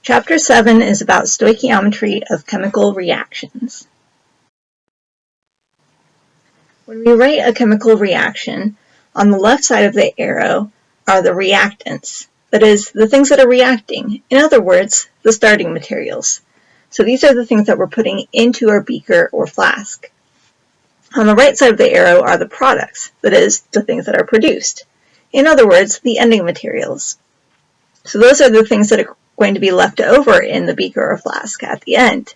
Chapter 7 is about stoichiometry of chemical reactions. When we write a chemical reaction, on the left side of the arrow are the reactants, that is, the things that are reacting. In other words, the starting materials. So these are the things that we're putting into our beaker or flask. On the right side of the arrow are the products, that is, the things that are produced. In other words, the ending materials. So those are the things that are going to be left over in the beaker or flask at the end.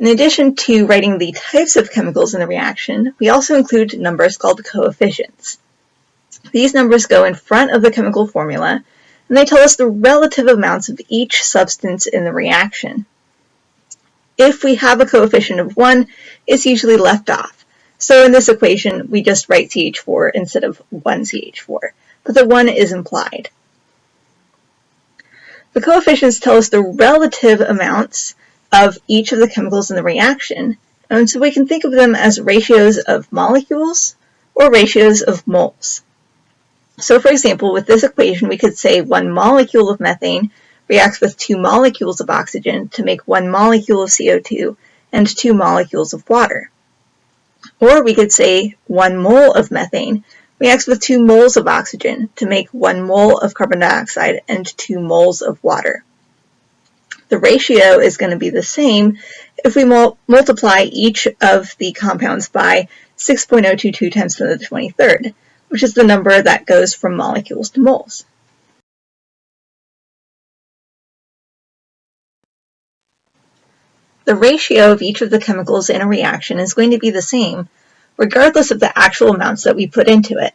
In addition to writing the types of chemicals in the reaction, we also include numbers called coefficients. These numbers go in front of the chemical formula, and they tell us the relative amounts of each substance in the reaction. If we have a coefficient of 1, it's usually left off. So in this equation, we just write CH4 instead of 1CH4, but the 1 is implied. The coefficients tell us the relative amounts of each of the chemicals in the reaction, and so we can think of them as ratios of molecules or ratios of moles. So for example, with this equation, we could say 1 molecule of methane reacts with 2 molecules of oxygen to make 1 molecule of CO2 and 2 molecules of water. Or we could say 1 mole of methane reacts with 2 moles of oxygen to make 1 mole of carbon dioxide and 2 moles of water. The ratio is going to be the same if we multiply each of the compounds by 6.022 times 10 to the 23rd, which is the number that goes from molecules to moles. The ratio of each of the chemicals in a reaction is going to be the same regardless of the actual amounts that we put into it.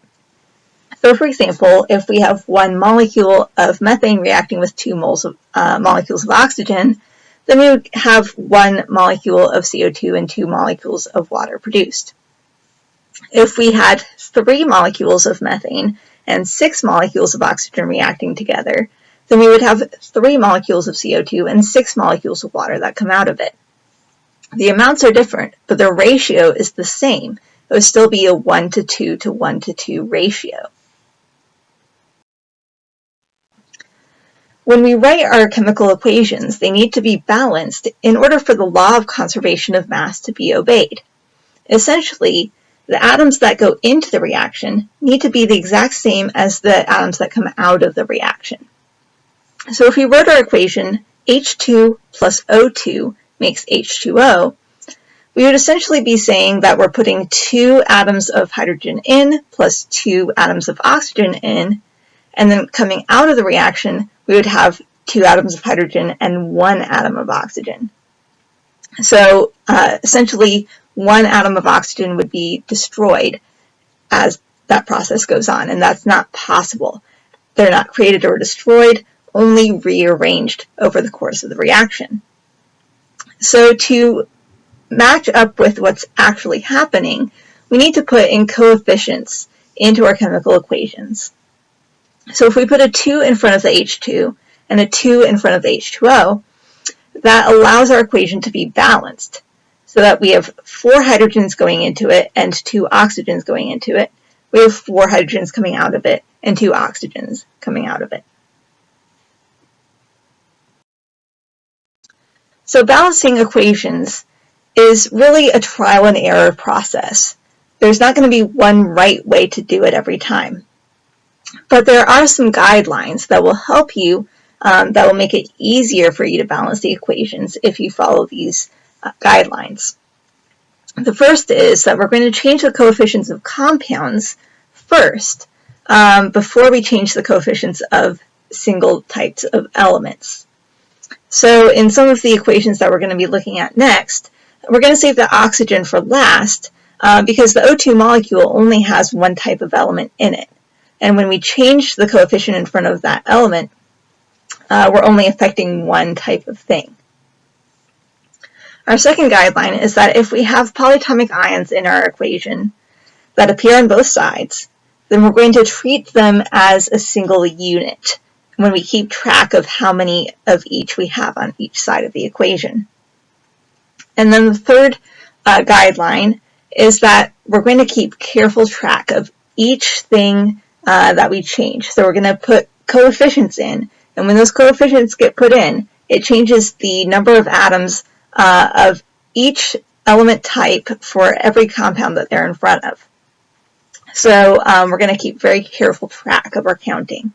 So for example, if we have 1 molecule of methane reacting with 2 molecules of oxygen, then we would have 1 molecule of CO2 and 2 molecules of water produced. If we had 3 molecules of methane and 6 molecules of oxygen reacting together, then we would have 3 molecules of CO2 and 6 molecules of water that come out of it. The amounts are different, but the ratio is the same. It would still be a 1 to 2 to 1 to 2 ratio. When we write our chemical equations, they need to be balanced in order for the law of conservation of mass to be obeyed. Essentially, the atoms that go into the reaction need to be the exact same as the atoms that come out of the reaction. So if we wrote our equation, H2 plus O2 makes H2O, we would essentially be saying that we're putting 2 atoms of hydrogen in plus 2 atoms of oxygen in, and then coming out of the reaction, we would have 2 atoms of hydrogen and 1 atom of oxygen. So essentially, 1 atom of oxygen would be destroyed as that process goes on, and that's not possible. They're not created or destroyed, only rearranged over the course of the reaction. So to match up with what's actually happening, we need to put in coefficients into our chemical equations. So if we put a 2 in front of the H2 and a 2 in front of the H2O, that allows our equation to be balanced so that we have 4 hydrogens going into it and 2 oxygens going into it. We have 4 hydrogens coming out of it and 2 oxygens coming out of it. So balancing equations is really a trial and error process. There's not going to be one right way to do it every time. But there are some guidelines that will help you, that will make it easier for you to balance the equations if you follow these guidelines. The first is that we're going to change the coefficients of compounds first before we change the coefficients of single types of elements. So in some of the equations that we're going to be looking at next, we're going to save the oxygen for last because the O2 molecule only has 1 type of element in it. And when we change the coefficient in front of that element, we're only affecting 1 type of thing. Our second guideline is that if we have polyatomic ions in our equation that appear on both sides, then we're going to treat them as a single unit when we keep track of how many of each we have on each side of the equation. And then the third guideline is that we're going to keep careful track of each thing that we change. So we're going to put coefficients in And when those coefficients get put in, it changes the number of atoms of each element type for every compound that they're in front of. So we're going to keep very careful track of our counting.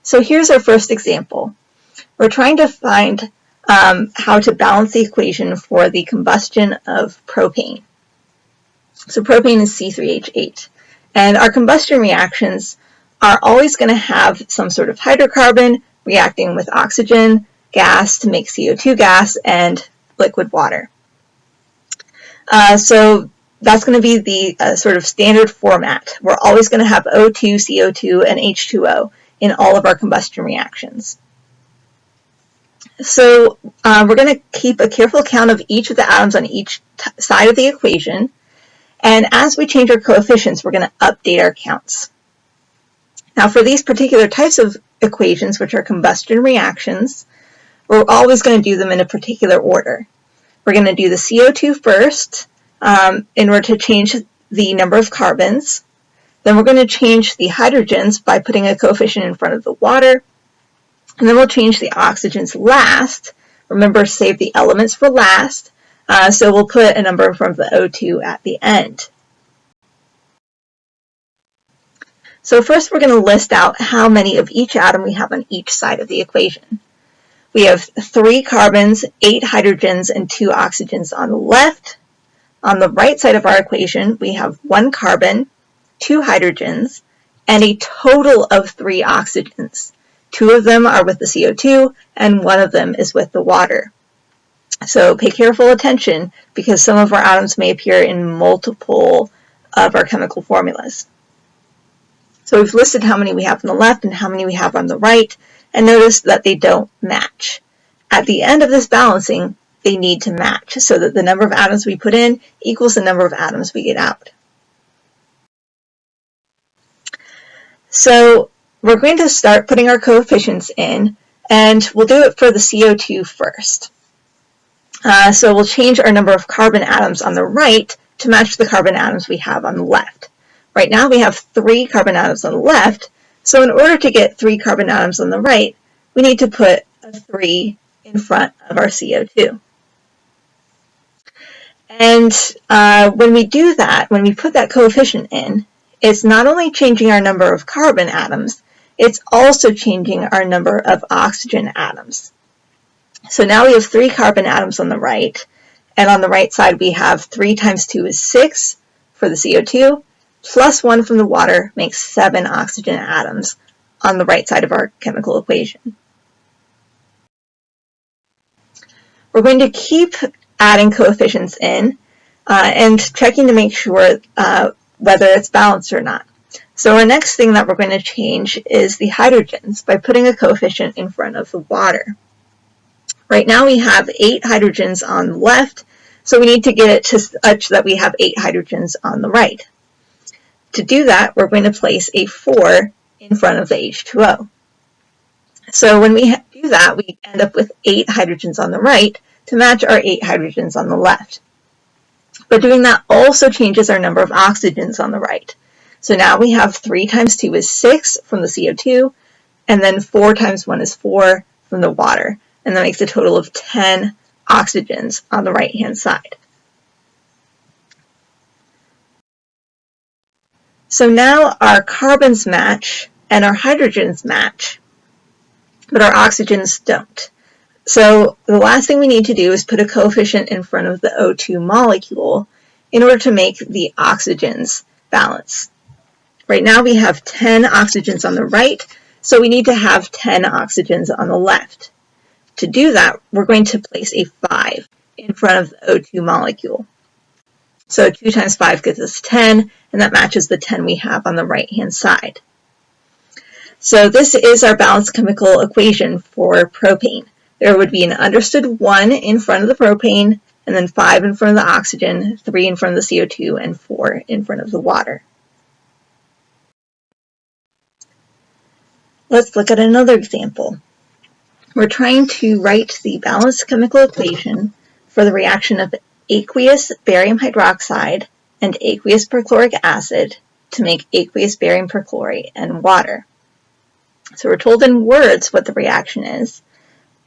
So here's our first example. We're trying to find how to balance the equation for the combustion of propane. So propane is C3H8. And our combustion reactions are always going to have some sort of hydrocarbon reacting with oxygen gas to make CO2 gas and liquid water. So that's going to be the sort of standard format. We're always going to have O2, CO2, and H2O in all of our combustion reactions. So we're going to keep a careful count of each of the atoms on each side of the equation. And as we change our coefficients, we're going to update our counts. Now for these particular types of equations, which are combustion reactions, we're always going to do them in a particular order. We're going to do the CO2 first in order to change the number of carbons. Then we're going to change the hydrogens by putting a coefficient in front of the water. And then we'll change the oxygens last. Remember, save the elements for last. So we'll put a number in front of the O2 at the end. So first we're going to list out how many of each atom we have on each side of the equation. We have 3 carbons, 8 hydrogens, and 2 oxygens on the left. On the right side of our equation, we have 1 carbon, 2 hydrogens, and a total of 3 oxygens. 2 of them are with the CO2, and 1 of them is with the water. So pay careful attention because some of our atoms may appear in multiple of our chemical formulas. So we've listed how many we have on the left and how many we have on the right, and notice that they don't match. At the end of this balancing, they need to match so that the number of atoms we put in equals the number of atoms we get out. So we're going to start putting our coefficients in, and we'll do it for the CO2 first. So we'll change our number of carbon atoms on the right to match the carbon atoms we have on the left. Right now we have 3 carbon atoms on the left, so in order to get 3 carbon atoms on the right, we need to put a 3 in front of our CO2. And when we do that, when we put that coefficient in, it's not only changing our number of carbon atoms, it's also changing our number of oxygen atoms. So now we have 3 carbon atoms on the right, and on the right side we have 3 times 2 is 6 for the CO2, plus 1 from the water makes 7 oxygen atoms on the right side of our chemical equation. We're going to keep adding coefficients in and checking to make sure whether it's balanced or not. So our next thing that we're going to change is the hydrogens by putting a coefficient in front of the water. Right now we have 8 hydrogens on the left, so we need to get it to such that we have 8 hydrogens on the right. To do that, we're going to place a 4 in front of the H2O. So when we do that, we end up with 8 hydrogens on the right to match our 8 hydrogens on the left. But doing that also changes our number of oxygens on the right. So now we have 3 times 2 is 6 from the CO2, and then 4 times 1 is 4 from the water. And that makes a total of 10 oxygens on the right-hand side. So now our carbons match and our hydrogens match, but our oxygens don't. So the last thing we need to do is put a coefficient in front of the O2 molecule in order to make the oxygens balance. Right now we have 10 oxygens on the right, so we need to have 10 oxygens on the left. To do that, we're going to place a 5 in front of the O2 molecule. So 2 times 5 gives us 10, and that matches the 10 we have on the right-hand side. So this is our balanced chemical equation for propane. There would be an understood 1 in front of the propane, and then 5 in front of the oxygen, 3 in front of the CO2, and 4 in front of the water. Let's look at another example. We're trying to write the balanced chemical equation for the reaction of aqueous barium hydroxide and aqueous perchloric acid to make aqueous barium perchlorate and water. So we're told in words what the reaction is,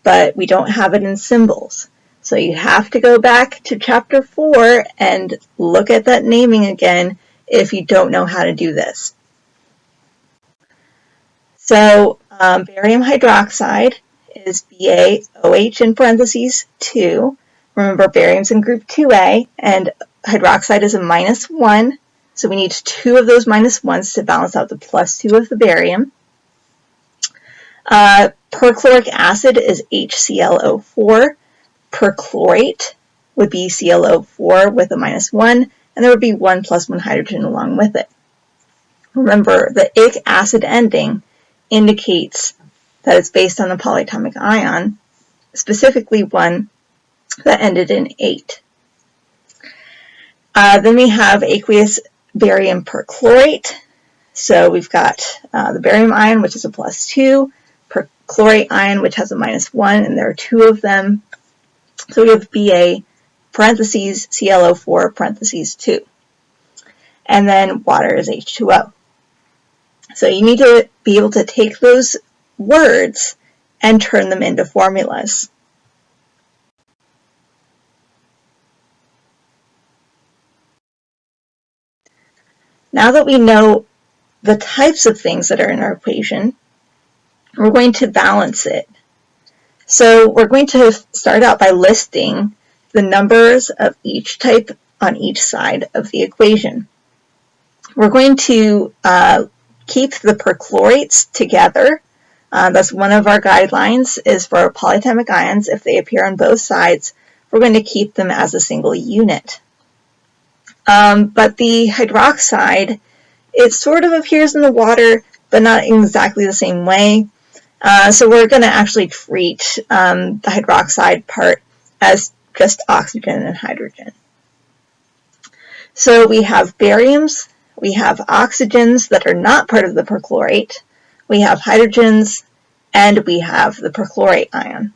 but we don't have it in symbols. So you have to go back to chapter 4 and look at that naming again if you don't know how to do this. So barium hydroxide is BaOH in parentheses 2. Remember, barium's in group 2A, and hydroxide is a -1. So we need 2 of those -1s to balance out the +2 of the barium. Perchloric acid is HClO4. Perchlorate would be ClO4 with a -1, and there would be 1 + 1 hydrogen along with it. Remember, the ic acid ending indicates that it's based on a polyatomic ion, specifically one that ended in 8. Then we have aqueous barium perchlorate. So we've got the barium ion, which is a +2, perchlorate ion, which has a -1, and there are 2 of them. So we have Ba parentheses ClO4 parentheses 2. And then water is H2O. So you need to be able to take those words and turn them into formulas. Now that we know the types of things that are in our equation, we're going to balance it. So we're going to start out by listing the numbers of each type on each side of the equation. We're going to keep the perchlorates together. That's one of our guidelines, is for polyatomic ions. If they appear on both sides, we're going to keep them as a single unit. But the hydroxide, it sort of appears in the water, but not exactly the same way. So we're going to actually treat the hydroxide part as just oxygen and hydrogen. So we have bariums, we have oxygens that are not part of the perchlorate, we have hydrogens, and we have the perchlorate ion.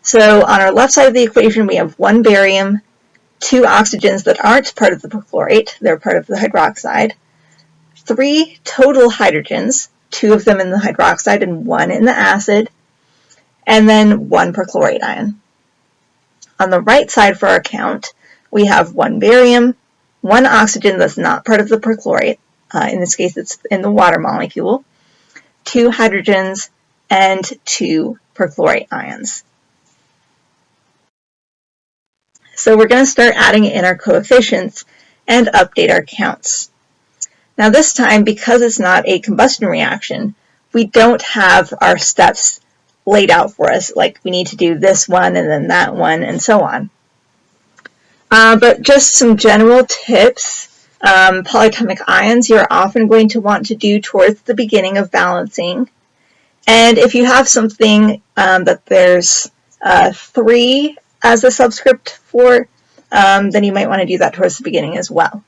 So on our left side of the equation, we have 1 barium, 2 oxygens that aren't part of the perchlorate, they're part of the hydroxide, 3 total hydrogens, 2 of them in the hydroxide and 1 in the acid, and then 1 perchlorate ion. On the right side for our count, we have 1 barium, 1 oxygen that's not part of the perchlorate, in this case it's in the water molecule, 2 hydrogens, and 2 perchlorate ions. So we're going to start adding in our coefficients and update our counts. Now this time, because it's not a combustion reaction, we don't have our steps laid out for us, like we need to do this one and then that one and so on. But just some general tips. Polyatomic ions you're often going to want to do towards the beginning of balancing. And if you have something that there's 3 as a subscript for, then you might want to do that towards the beginning as well.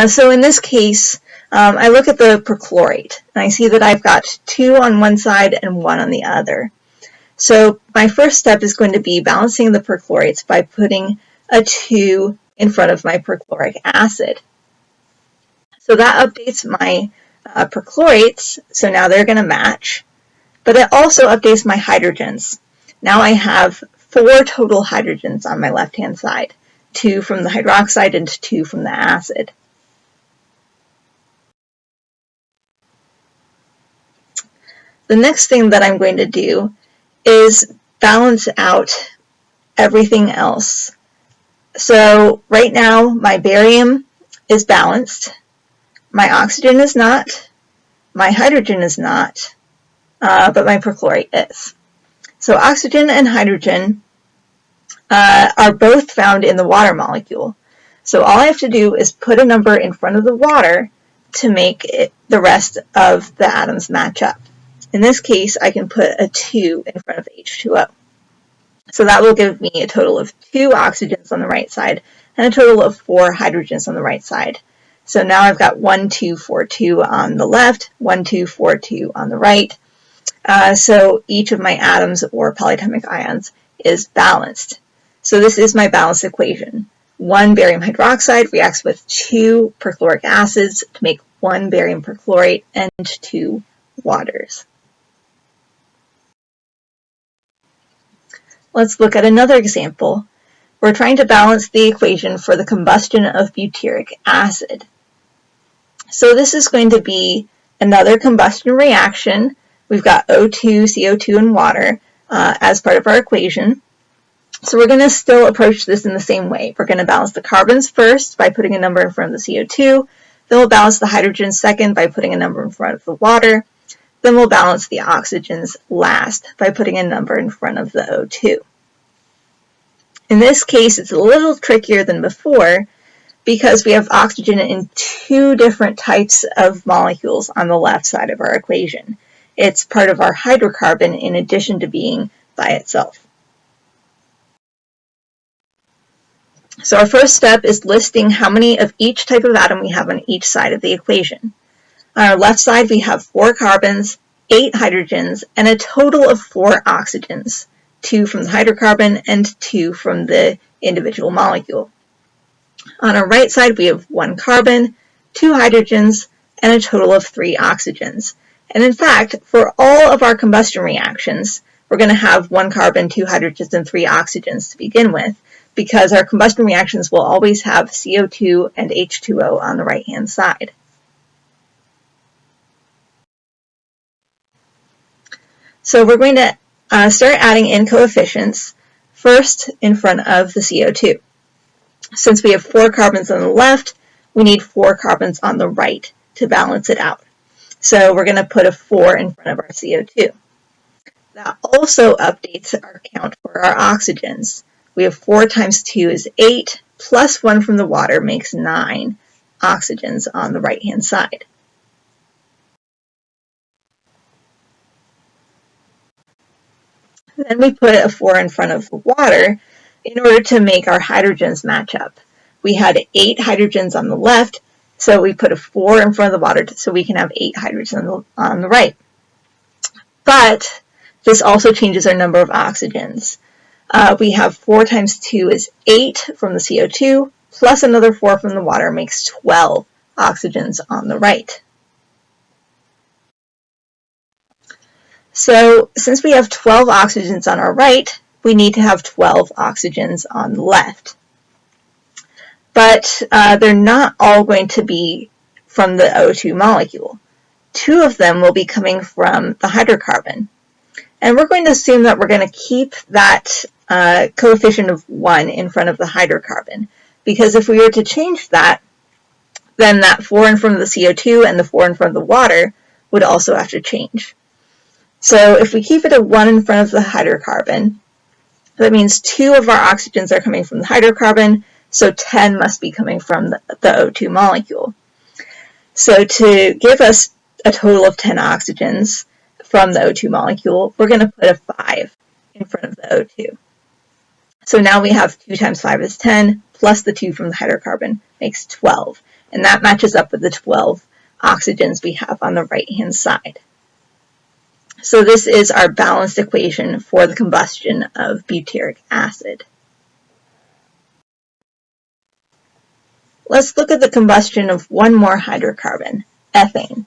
So in this case, I look at the perchlorate, and I see that I've got 2 on one side and 1 on the other. So my first step is going to be balancing the perchlorates by putting a 2 in front of my perchloric acid. So that updates my perchlorates, so now they're going to match, but it also updates my hydrogens. Now I have 4 total hydrogens on my left-hand side, 2 from the hydroxide and 2 from the acid. The next thing that I'm going to do is balance out everything else. So right now my barium is balanced, my oxygen is not, my hydrogen is not, but my perchlorate is. So oxygen and hydrogen are both found in the water molecule. So all I have to do is put a number in front of the water to make the rest of the atoms match up. In this case, I can put a 2 in front of H2O. So that will give me a total of 2 oxygens on the right side and a total of 4 hydrogens on the right side. So now I've got 1, 2, 4, 2 on the left, 1, 2, 4, 2 on the right. So each of my atoms or polyatomic ions is balanced. So this is my balanced equation. 1 barium hydroxide reacts with 2 perchloric acids to make 1 barium perchlorate and 2 waters. Let's look at another example. We're trying to balance the equation for the combustion of butyric acid. So this is going to be another combustion reaction. We've got O2, CO2, and water as part of our equation. So we're going to still approach this in the same way. We're going to balance the carbons first by putting a number in front of the CO2. Then we'll balance the hydrogens second by putting a number in front of the water. Then we'll balance the oxygens last by putting a number in front of the O2. In this case, it's a little trickier than before because we have oxygen in 2 different types of molecules on the left side of our equation. It's part of our hydrocarbon in addition to being by itself. So our first step is listing how many of each type of atom we have on each side of the equation. On our left side, we have 4 carbons, 8 hydrogens, and a total of 4 oxygens, 2 from the hydrocarbon and 2 from the individual molecule. On our right side, we have 1 carbon, 2 hydrogens, and a total of 3 oxygens. And in fact, for all of our combustion reactions, we're going to have 1 carbon, 2 hydrogens, and 3 oxygens to begin with, because our combustion reactions will always have CO2 and H2O on the right-hand side. So we're going to start adding in coefficients, first in front of the CO2. Since we have 4 carbons on the left, we need 4 carbons on the right to balance it out. So we're going to put a 4 in front of our CO2. That also updates our count for our oxygens. We have 4 times 2 is 8, plus 1 from the water makes 9 oxygens on the right-hand side. Then we put a 4 in front of the water in order to make our hydrogens match up. We had 8 hydrogens on the left, so we put a 4 in front of the water so we can have 8 hydrogens on the right. But this also changes our number of oxygens. We have 4 times 2 is 8 from the CO2, plus another 4 from the water makes 12 oxygens on the right. So since we have 12 oxygens on our right, we need to have 12 oxygens on the left. But they're not all going to be from the O2 molecule. 2 of them will be coming from the hydrocarbon. And we're going to assume that we're going to keep that coefficient of 1 in front of the hydrocarbon, because if we were to change that, then that 4 in front of the CO2 and the 4 in front of the water would also have to change. So if we keep it at 1 in front of the hydrocarbon, that means 2 of our oxygens are coming from the hydrocarbon, so 10 must be coming from the O2 molecule. So to give us a total of 10 oxygens from the O2 molecule, we're going to put a 5 in front of the O2. So now we have 2 times 5 is 10, plus the 2 from the hydrocarbon makes 12. And that matches up with the 12 oxygens we have on the right-hand side. So this is our balanced equation for the combustion of butyric acid. Let's look at the combustion of one more hydrocarbon, ethane.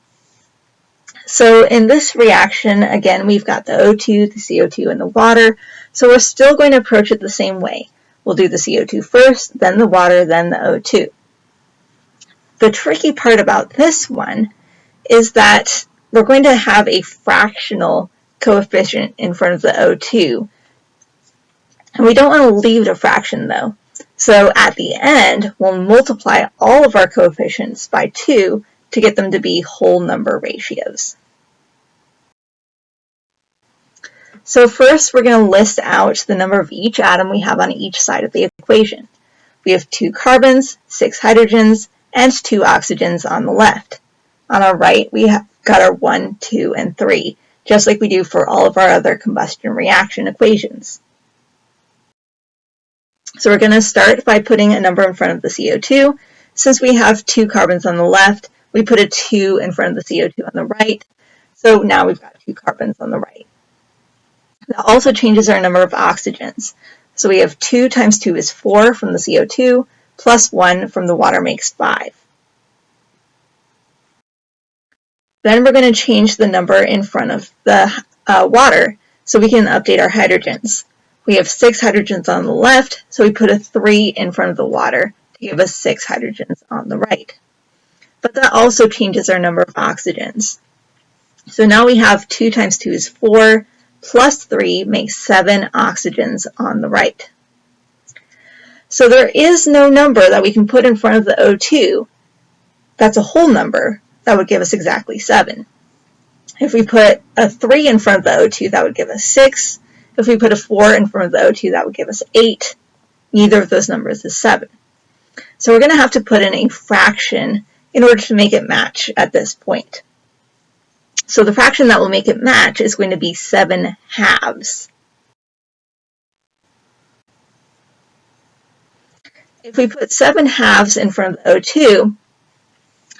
So in this reaction, again, we've got the O2, the CO2, and the water, so we're still going to approach it the same way. We'll do the CO2 first, then the water, then the O2. The tricky part about this one is that we're going to have a fractional coefficient in front of the O2, and we don't want to leave it a fraction though. So at the end, we'll multiply all of our coefficients by 2 to get them to be whole number ratios. So first, we're going to list out the number of each atom we have on each side of the equation. We have 2 carbons, 6 hydrogens, and 2 oxygens on the left. On our right, we have got our 1, 2, and 3, just like we do for all of our other combustion reaction equations. So we're going to start by putting a number in front of the CO2. Since we have 2 carbons on the left, we put a 2 in front of the CO2 on the right. So now we've got 2 carbons on the right. That also changes our number of oxygens. So we have 2 times 2 is 4 from the CO2, plus 1 from the water makes 5. Then we're going to change the number in front of the water so we can update our hydrogens. We have 6 hydrogens on the left, so we put a 3 in front of the water to give us 6 hydrogens on the right. But that also changes our number of oxygens. So now we have 2 times 2 is 4, plus 3 makes 7 oxygens on the right. So there is no number that we can put in front of the O2 that's a whole number that would give us exactly 7. If we put a 3 in front of the O2, that would give us 6. If we put a 4 in front of the O2, that would give us 8. Neither of those numbers is 7. So we're going to have to put in a fraction in order to make it match at this point. So the fraction that will make it match is going to be 7 halves. If we put 7 halves in front of the O2,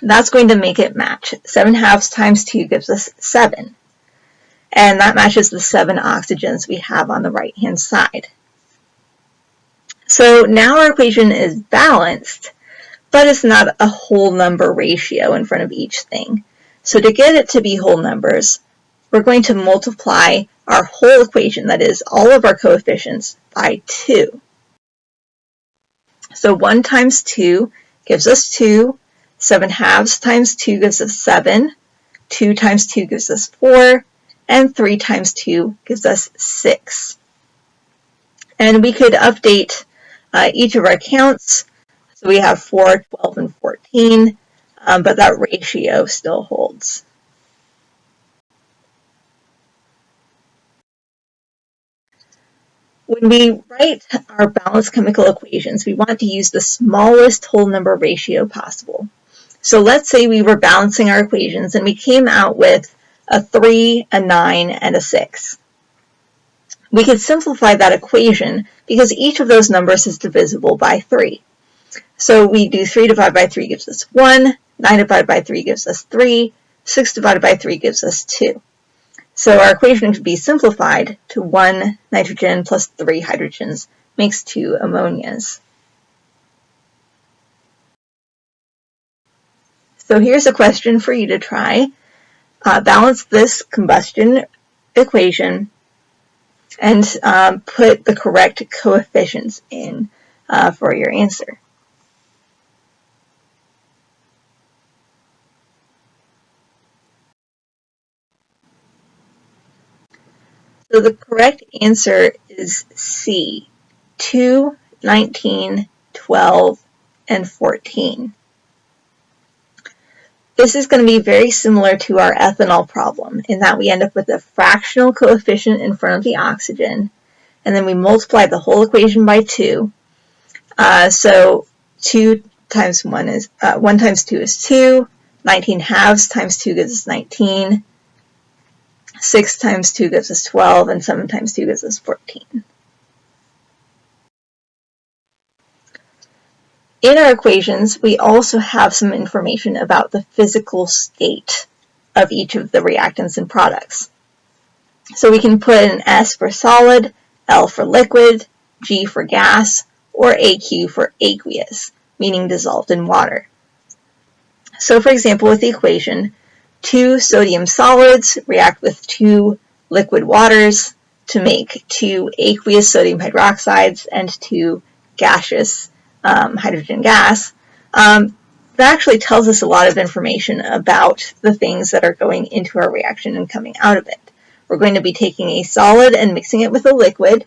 that's going to make it match. 7 halves times 2 gives us 7. And that matches the 7 oxygens we have on the right-hand side. So now our equation is balanced, but it's not a whole number ratio in front of each thing. So to get it to be whole numbers, we're going to multiply our whole equation, that is, all of our coefficients, by 2. So 1 times 2 gives us 2. 7 halves times 2 gives us 7. 2 times 2 gives us 4. And 3 times 2 gives us 6. And we could update each of our counts. So we have 4, 12, and 14, but that ratio still holds. When we write our balanced chemical equations, we want to use the smallest whole number ratio possible. So let's say we were balancing our equations and we came out with a 3, a 9, and a 6. We could simplify that equation because each of those numbers is divisible by 3. So we do 3 divided by 3 gives us 1, 9 divided by 3 gives us 3, 6 divided by 3 gives us 2. So our equation could be simplified to 1 nitrogen plus 3 hydrogens makes 2 ammonias. So here's a question for you to try. Balance this combustion equation and put the correct coefficients in for your answer. So the correct answer is C, 2, 19, 12, and 14. This is going to be very similar to our ethanol problem in that we end up with a fractional coefficient in front of the oxygen, and then we multiply the whole equation by 2. So 2 times 1 is 1 times 2 is 2. 19 halves times 2 gives us 19. 6 times 2 gives us 12, and 7 times 2 gives us 14. In our equations, we also have some information about the physical state of each of the reactants and products. So we can put an S for solid, L for liquid, G for gas, or AQ for aqueous, meaning dissolved in water. So for example, with the equation, 2 sodium solids react with 2 liquid waters to make 2 aqueous sodium hydroxides and 2 gaseous hydrogen gas. That actually tells us a lot of information about the things that are going into our reaction and coming out of it. We're going to be taking a solid and mixing it with a liquid,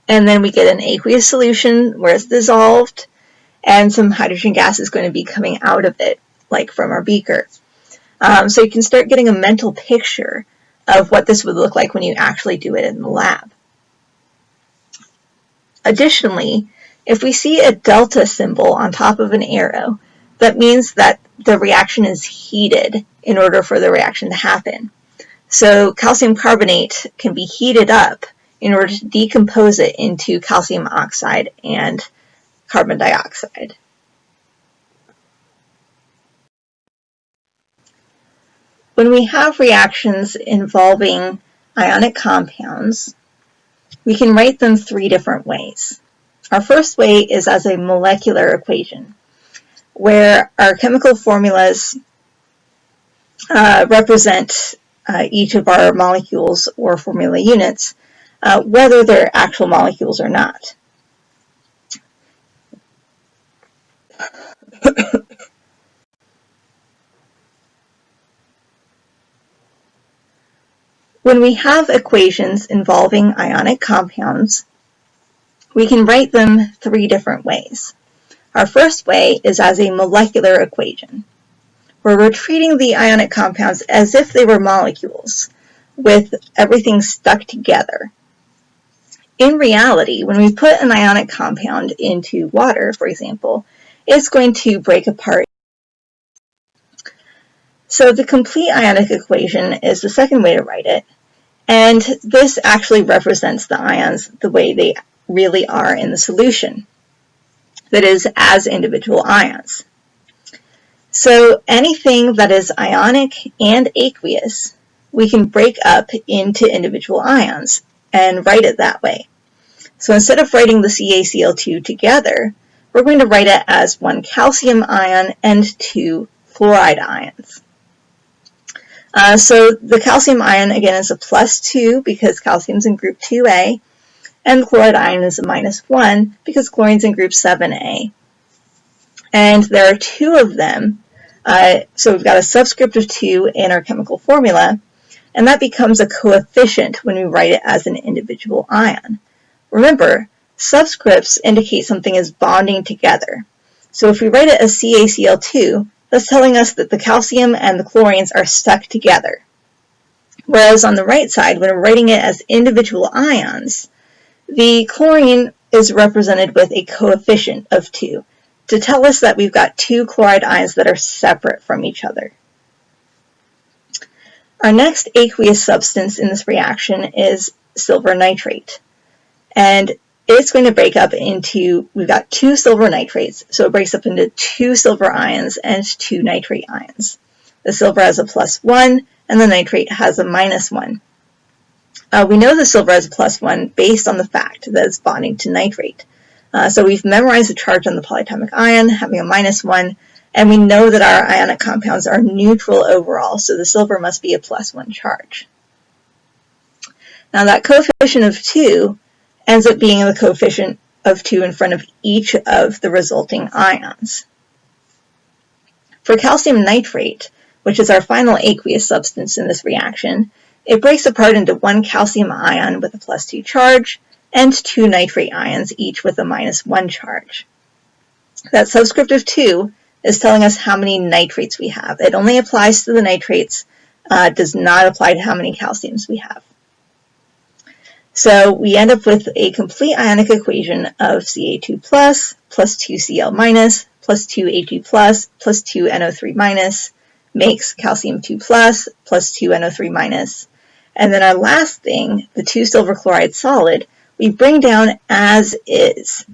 and then we get an aqueous solution where it's dissolved, and some hydrogen gas is going to be coming out of it, like from our beaker. So you can start getting a mental picture of what this would look like when you actually do it in the lab. Additionally, if we see a delta symbol on top of an arrow, that means that the reaction is heated in order for the reaction to happen. So calcium carbonate can be heated up in order to decompose it into calcium oxide and carbon dioxide. When we have reactions involving ionic compounds, we can write them 3 different ways. Our first way is as a molecular equation, where our chemical formulas represent each of our molecules or formula units, whether they're actual molecules or not. When we have equations involving ionic compounds, we can write them three different ways. Our first way is as a molecular equation, where we're treating the ionic compounds as if they were molecules, with everything stuck together. In reality, when we put an ionic compound into water, for example, it's going to break apart. So the complete ionic equation is the second way to write it, and this actually represents the ions the way they really are in the solution, that is, as individual ions. So anything that is ionic and aqueous, we can break up into individual ions and write it that way. So instead of writing the CaCl2 together, we're going to write it as one calcium ion and two fluoride ions. So the calcium ion, again, is a +2 because calcium's in group 2A, and the chloride ion is a -1 because chlorine's in group 7A. And there are two of them, so we've got a subscript of 2 in our chemical formula, and that becomes a coefficient when we write it as an individual ion. Remember, subscripts indicate something is bonding together. So if we write it as CaCl2, that's telling us that the calcium and the chlorines are stuck together. Whereas on the right side, when we're writing it as individual ions, the chlorine is represented with a coefficient of 2 to tell us that we've got two chloride ions that are separate from each other. Our next aqueous substance in this reaction is silver nitrate. And it's going to break up into, we've got two silver nitrates, so it breaks up into two silver ions and two nitrate ions. The silver has a +1 and the nitrate has a -1. We know the silver has a +1 based on the fact that it's bonding to nitrate. So we've memorized the charge on the polyatomic ion having a -1, and we know that our ionic compounds are neutral overall, so the silver must be a +1 charge. Now that coefficient of 2 ends up being the coefficient of 2 in front of each of the resulting ions. For calcium nitrate, which is our final aqueous substance in this reaction, it breaks apart into one calcium ion with a +2 charge and two nitrate ions, each with a -1 charge. That subscript of 2 is telling us how many nitrates we have. It only applies to the nitrates, does not apply to how many calciums we have. So we end up with a complete ionic equation of Ca2 plus 2Cl minus plus 2Ag plus 2NO3 minus makes calcium 2 plus 2NO3 minus. And then our last thing, the 2 silver chloride solid, we bring down as is.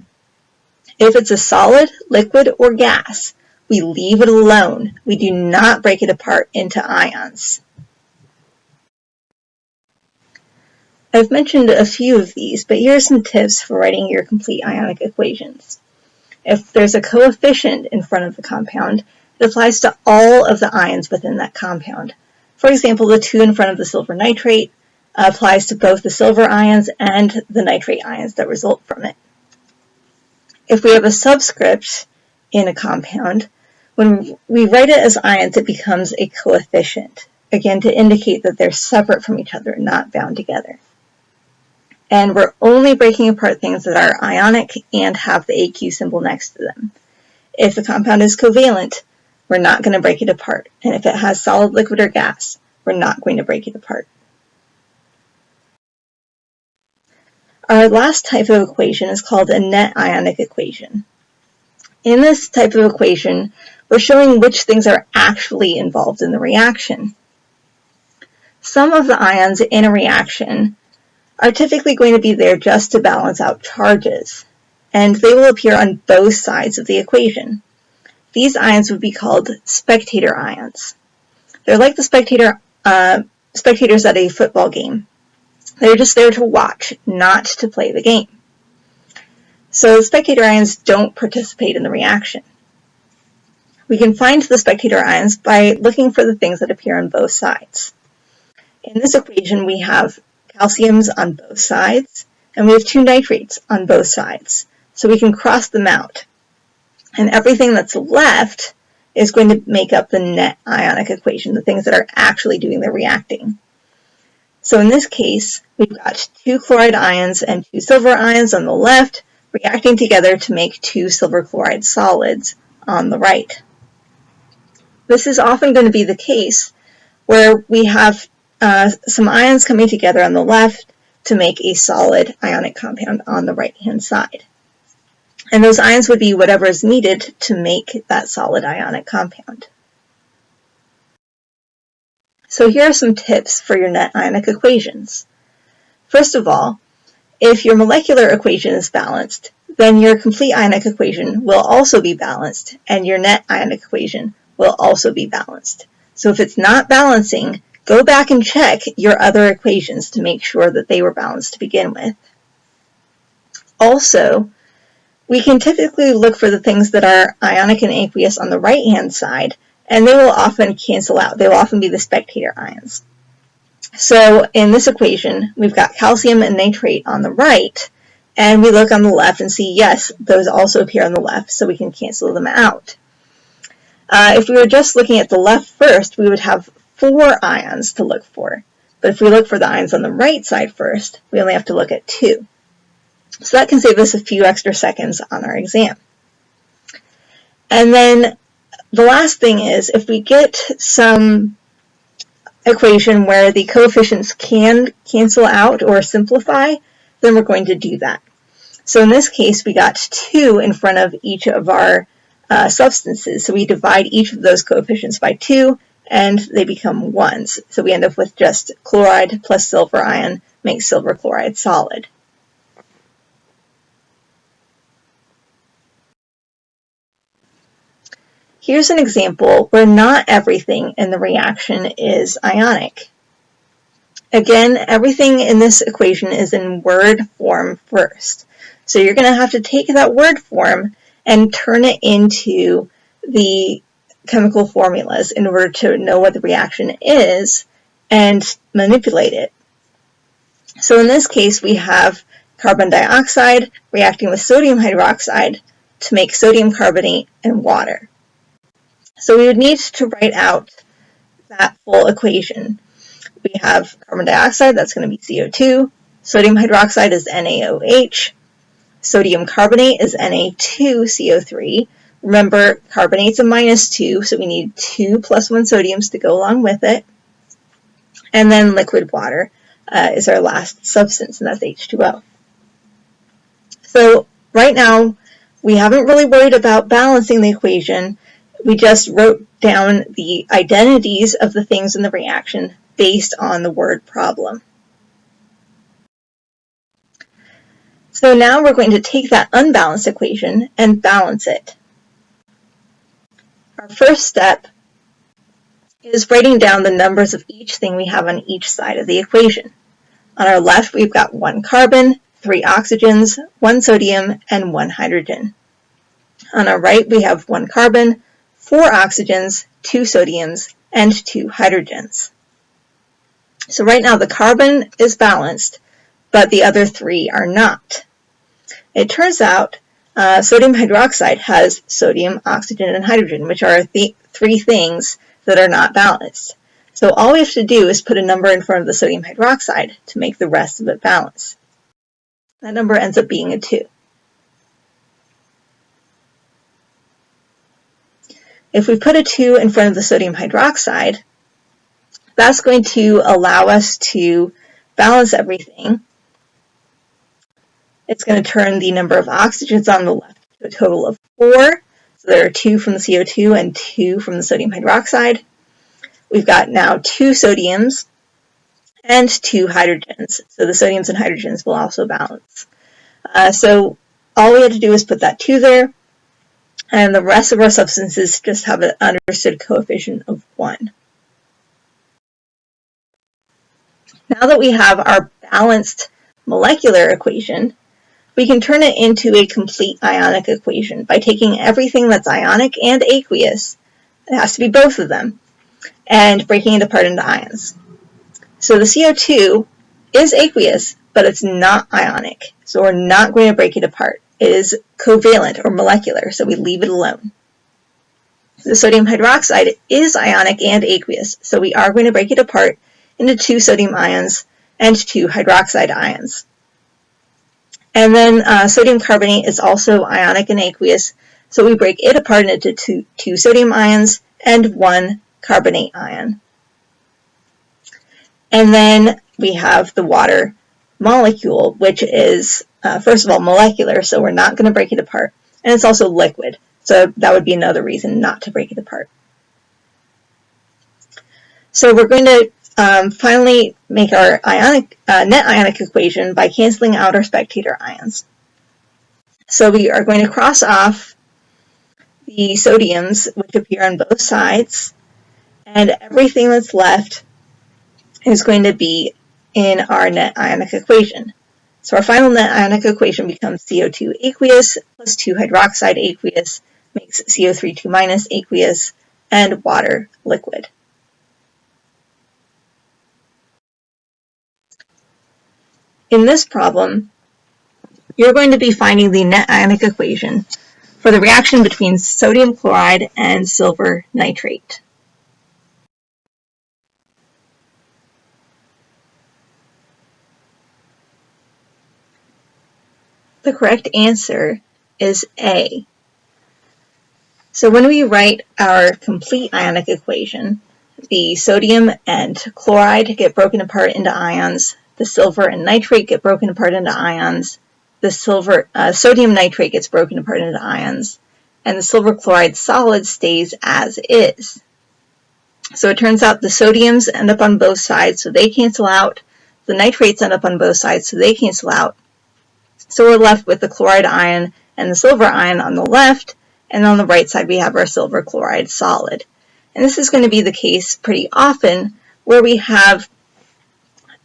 If it's a solid, liquid, or gas, we leave it alone. We do not break it apart into ions. I've mentioned a few of these, but here are some tips for writing your complete ionic equations. If there's a coefficient in front of the compound, it applies to all of the ions within that compound. For example, the 2 in front of the silver nitrate applies to both the silver ions and the nitrate ions that result from it. If we have a subscript in a compound, when we write it as ions, it becomes a coefficient, again to indicate that they're separate from each other, not bound together. And we're only breaking apart things that are ionic and have the AQ symbol next to them. If the compound is covalent, we're not going to break it apart. And if it has solid, liquid, or gas, we're not going to break it apart. Our last type of equation is called a net ionic equation. In this type of equation, we're showing which things are actually involved in the reaction. Some of the ions in a reaction are typically going to be there just to balance out charges, and they will appear on both sides of the equation. These ions would be called spectator ions. They're like the spectators at a football game. They're just there to watch, not to play the game. So the spectator ions don't participate in the reaction. we can find the spectator ions by looking for the things that appear on both sides. In this equation, we have calciums on both sides, and we have 2 nitrates on both sides. So we can cross them out. And everything that's left is going to make up the net ionic equation, the things that are actually doing the reacting. So in this case, we've got 2 chloride ions and 2 silver ions on the left, reacting together to make 2 silver chloride solids on the right. This is often going to be the case where we have some ions coming together on the left to make a solid ionic compound on the right-hand side. And those ions would be whatever is needed to make that solid ionic compound. So here are some tips for your net ionic equations. First of all, if your molecular equation is balanced, then your complete ionic equation will also be balanced, and your net ionic equation will also be balanced. So if it's not balancing, go back and check your other equations to make sure that they were balanced to begin with. Also, we can typically look for the things that are ionic and aqueous on the right-hand side, and they will often cancel out. They will often be the spectator ions. So in this equation, we've got calcium and nitrate on the right, and we look on the left and see, yes, those also appear on the left, so we can cancel them out. If we were just looking at the left first, we would have 4 ions to look for. But if we look for the ions on the right side first, we only have to look at 2. So that can save us a few extra seconds on our exam. And then the last thing is, if we get some equation where the coefficients can cancel out or simplify, then we're going to do that. So in this case, we got 2 in front of each of our substances. So we divide each of those coefficients by 2, and they become 1s. So we end up with just chloride plus silver ion makes silver chloride solid. Here's an example where not everything in the reaction is ionic. Again, everything in this equation is in word form first. So you're going to have to take that word form and turn it into the chemical formulas in order to know what the reaction is and manipulate it. So in this case, we have carbon dioxide reacting with sodium hydroxide to make sodium carbonate and water. So we would need to write out that full equation. We have carbon dioxide, that's going to be CO2. Sodium hydroxide is NaOH. Sodium carbonate is Na2CO3. Remember, carbonate's a -2, so we need 2 plus 1 sodiums to go along with it. And then liquid water is our last substance, and that's H2O. So right now, we haven't really worried about balancing the equation. We just wrote down the identities of the things in the reaction based on the word problem. So now we're going to take that unbalanced equation and balance it. Our first step is writing down the numbers of each thing we have on each side of the equation. On our left, we've got 1 carbon, 3 oxygens, 1 sodium, and 1 hydrogen. On our right, we have 1 carbon, 4 oxygens, 2 sodiums, and 2 hydrogens. So right now the carbon is balanced, but the other 3 are not. It turns out sodium hydroxide has sodium, oxygen, and hydrogen, which are the 3 things that are not balanced. So all we have to do is put a number in front of the sodium hydroxide to make the rest of it balance. That number ends up being a 2. If we put a 2 in front of the sodium hydroxide, that's going to allow us to balance everything. It's going to turn the number of oxygens on the left to a total of 4. So there are 2 from the CO2 and 2 from the sodium hydroxide. We've got now 2 sodiums and 2 hydrogens. So the sodiums and hydrogens will also balance. So all we had to do is put that 2 there. And the rest of our substances just have an understood coefficient of 1. Now that we have our balanced molecular equation, we can turn it into a complete ionic equation by taking everything that's ionic and aqueous It has to be both of them, and breaking it apart into ions. So the CO2 is aqueous, but it's not ionic, so we're not going to break it apart. It is covalent or molecular, so we leave it alone. The sodium hydroxide is ionic and aqueous, so we are going to break it apart into 2 sodium ions and 2 hydroxide ions. And then sodium carbonate is also ionic and aqueous, so we break it apart into two sodium ions and 1 carbonate ion. And then we have the water molecule, which is, first of all, molecular, so we're not going to break it apart. And it's also liquid, so that would be another reason not to break it apart. So we're going to finally make our net ionic equation by canceling out our spectator ions. So we are going to cross off the sodiums, which appear on both sides, and everything that's left is going to be in our net ionic equation. So our final net ionic equation becomes CO2 aqueous plus 2 hydroxide aqueous makes CO3 2- aqueous and water liquid. In this problem, you're going to be finding the net ionic equation for the reaction between sodium chloride and silver nitrate. The correct answer is A. So when we write our complete ionic equation, the sodium and chloride get broken apart into ions, the silver and nitrate get broken apart into ions, the sodium nitrate gets broken apart into ions, and the silver chloride solid stays as is. So it turns out the sodiums end up on both sides, so they cancel out. The nitrates end up on both sides, so they cancel out. So we're left with the chloride ion and the silver ion on the left, and on the right side we have our silver chloride solid. And this is going to be the case pretty often where we have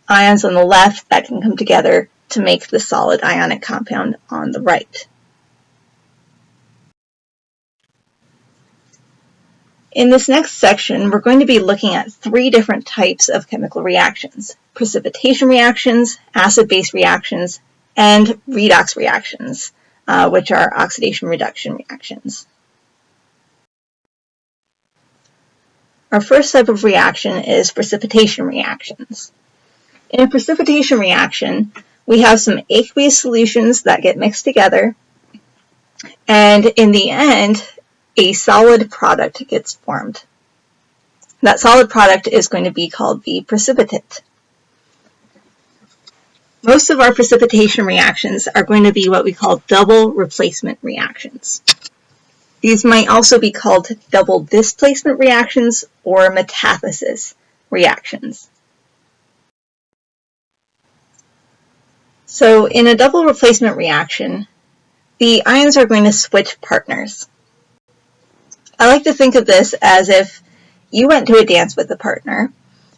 ions on the left that can come together to make the solid ionic compound on the right. In this next section, we're going to be looking at 3 different types of chemical reactions: precipitation reactions, acid-base reactions, and redox reactions, which are oxidation reduction reactions. Our first type of reaction is precipitation reactions. In a precipitation reaction, we have some aqueous solutions that get mixed together, and in the end, a solid product gets formed. That solid product is going to be called the precipitate. Most of our precipitation reactions are going to be what we call double replacement reactions. These might also be called double displacement reactions or metathesis reactions. So in a double replacement reaction, the ions are going to switch partners. I like to think of this as if you went to a dance with a partner,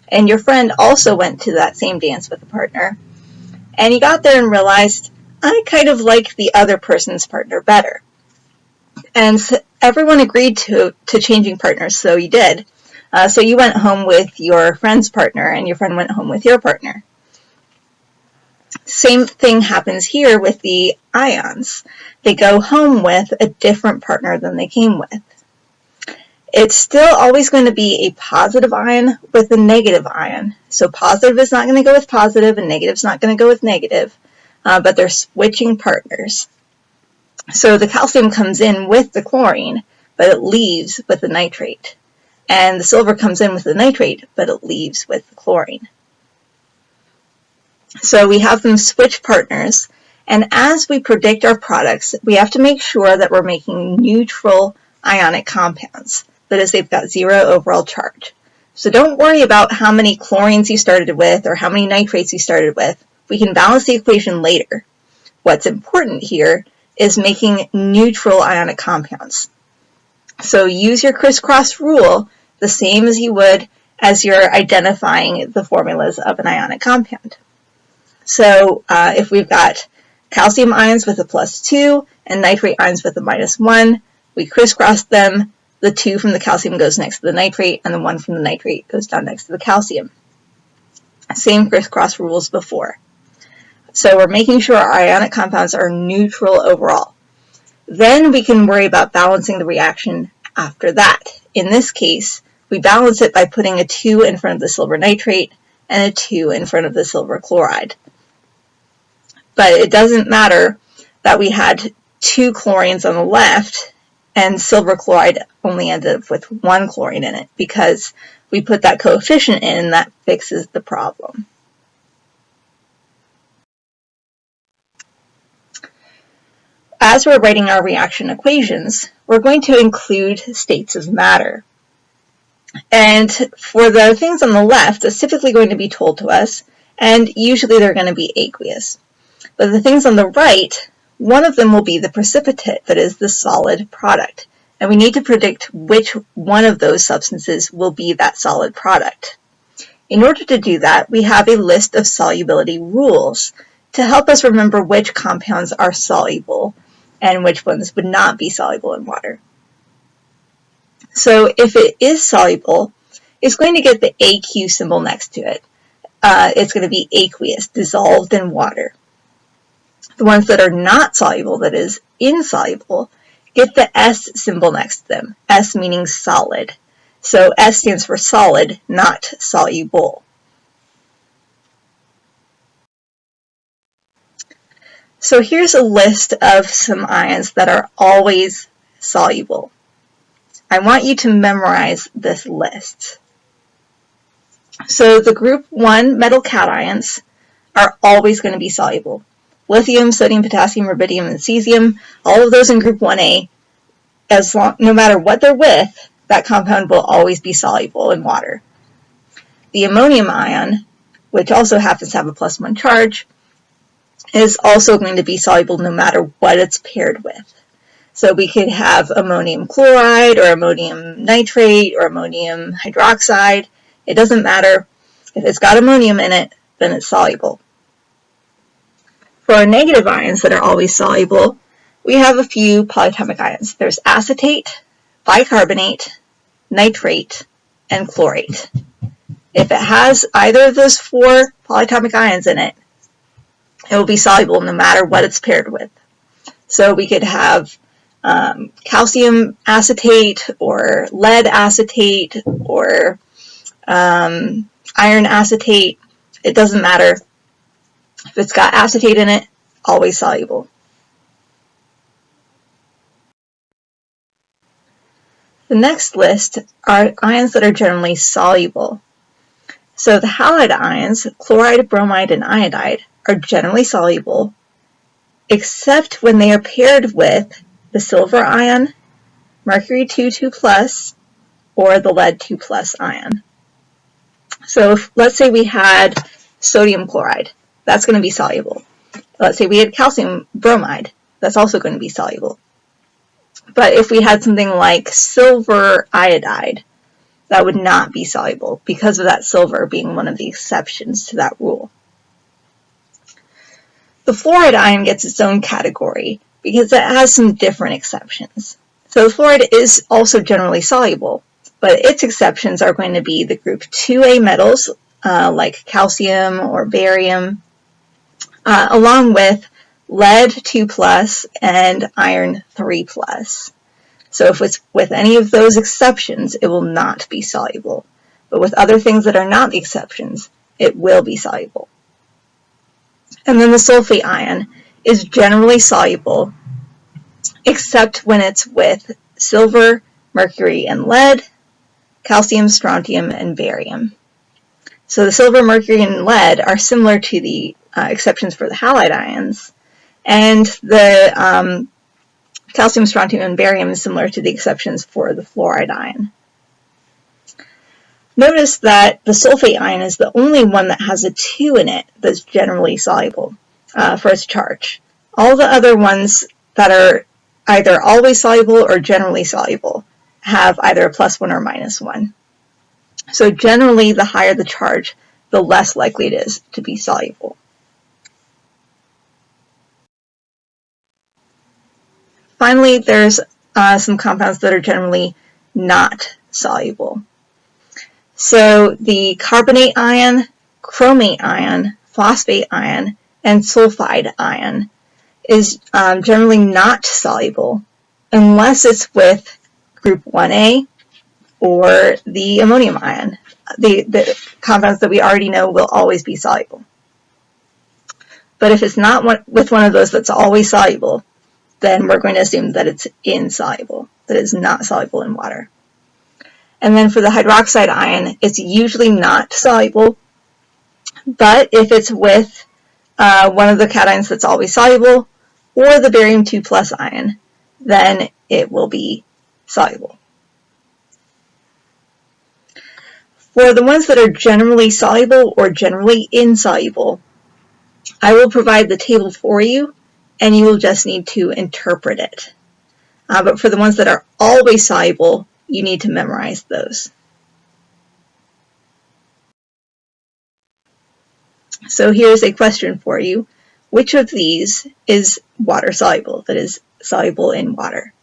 and your friend also went to that same dance with a partner, and you got there and realized, I kind of like the other person's partner better. And so everyone agreed to changing partners, so you did. So you went home with your friend's partner, and your friend went home with your partner. Same thing happens here with the ions. They go home with a different partner than they came with. It's still always going to be a positive ion with a negative ion. So positive is not going to go with positive, and negative is not going to go with negative, but they're switching partners. So the calcium comes in with the chlorine, but it leaves with the nitrate. And the silver comes in with the nitrate, but it leaves with the chlorine. So we have them switch partners, and as we predict our products, we have to make sure that we're making neutral ionic compounds. That is, they've got 0 overall charge. So don't worry about how many chlorines you started with or how many nitrates you started with. We can balance the equation later. What's important here is making neutral ionic compounds. So use your crisscross rule the same as you would as you're identifying the formulas of an ionic compound. So if we've got calcium ions with a +2 and nitrate ions with a -1, we crisscross them. the 2 from the calcium goes next to the nitrate, and the 1 from the nitrate goes down next to the calcium. Same crisscross rules before. So we're making sure our ionic compounds are neutral overall. Then we can worry about balancing the reaction after that. In this case, we balance it by putting a 2 in front of the silver nitrate and a 2 in front of the silver chloride. But it doesn't matter that we had 2 chlorines on the left and silver chloride only ended up with 1 chlorine in it, because we put that coefficient in that fixes the problem. As we're writing our reaction equations, we're going to include states of matter. And for the things on the left, it's typically going to be told to us, and usually they're going to be aqueous. But the things on the right, one of them will be the precipitate, that is the solid product. And we need to predict which one of those substances will be that solid product. In order to do that, we have a list of solubility rules to help us remember which compounds are soluble and which ones would not be soluble in water. So if it is soluble, it's going to get the AQ symbol next to it. It's going to be aqueous, dissolved in water. The ones that are not soluble, that is insoluble, get the S symbol next to them, S meaning solid. So S stands for solid, not soluble. So here's a list of some ions that are always soluble. I want you to memorize this list. So the group 1 metal cations are always going to be soluble. Lithium, sodium, potassium, rubidium, and cesium, all of those in group 1A, no matter what they're with, that compound will always be soluble in water. The ammonium ion, which also happens to have a +1 charge, is also going to be soluble no matter what it's paired with. So we could have ammonium chloride or ammonium nitrate or ammonium hydroxide. It doesn't matter. If it's got ammonium in it, then it's soluble. For our negative ions that are always soluble, we have a few polyatomic ions. There's acetate, bicarbonate, nitrate, and chlorate. If it has either of those 4 polyatomic ions in it, it will be soluble no matter what it's paired with. So we could have calcium acetate or lead acetate or iron acetate. It doesn't matter. If it's got acetate in it, always soluble. The next list are ions that are generally soluble. So the halide ions, chloride, bromide, and iodide, are generally soluble, except when they are paired with the silver ion, mercury 2,2+, or the lead 2+ ion. So let's say we had sodium chloride, that's going to be soluble. Let's say we had calcium bromide, that's also going to be soluble. But if we had something like silver iodide, that would not be soluble because of that silver being one of the exceptions to that rule. The fluoride ion gets its own category because it has some different exceptions. So the fluoride is also generally soluble, but its exceptions are going to be the group 2A metals like calcium or barium, along with lead 2+ and iron 3+. So if it's with any of those exceptions, it will not be soluble. But with other things that are not the exceptions, it will be soluble. And then the sulfate ion is generally soluble, except when it's with silver, mercury, and lead, calcium, strontium, and barium. So the silver, mercury, and lead are similar to the exceptions for the halide ions, and the calcium, strontium, and barium is similar to the exceptions for the fluoride ion. Notice that the sulfate ion is the only one that has a 2 in it that's generally soluble for its charge. All the other ones that are either always soluble or generally soluble have either a +1 or -1. So generally, the higher the charge, the less likely it is to be soluble. Finally, there's some compounds that are generally not soluble. So the carbonate ion, chromate ion, phosphate ion, and sulfide ion is generally not soluble unless it's with group 1A or the ammonium ion, the compounds that we already know will always be soluble. But if it's not with one of those that's always soluble, then we're going to assume that it's insoluble, that it's not soluble in water. And then for the hydroxide ion, it's usually not soluble, but if it's with one of the cations that's always soluble, or the barium 2+ ion, then it will be soluble. For the ones that are generally soluble or generally insoluble, I will provide the table for you, and you will just need to interpret it. But for the ones that are always soluble, you need to memorize those. So here's a question for you. Which of these is water soluble, that is soluble in water?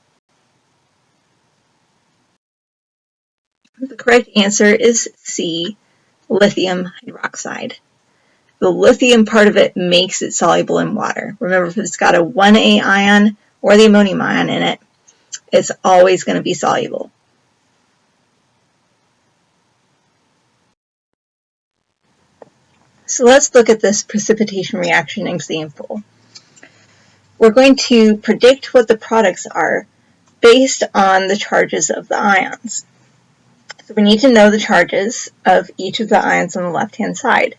The correct answer is C, lithium hydroxide. The lithium part of it makes it soluble in water. Remember, if it's got a 1A ion or the ammonium ion in it, it's always going to be soluble. So let's look at this precipitation reaction example. We're going to predict what the products are based on the charges of the ions. So we need to know the charges of each of the ions on the left-hand side.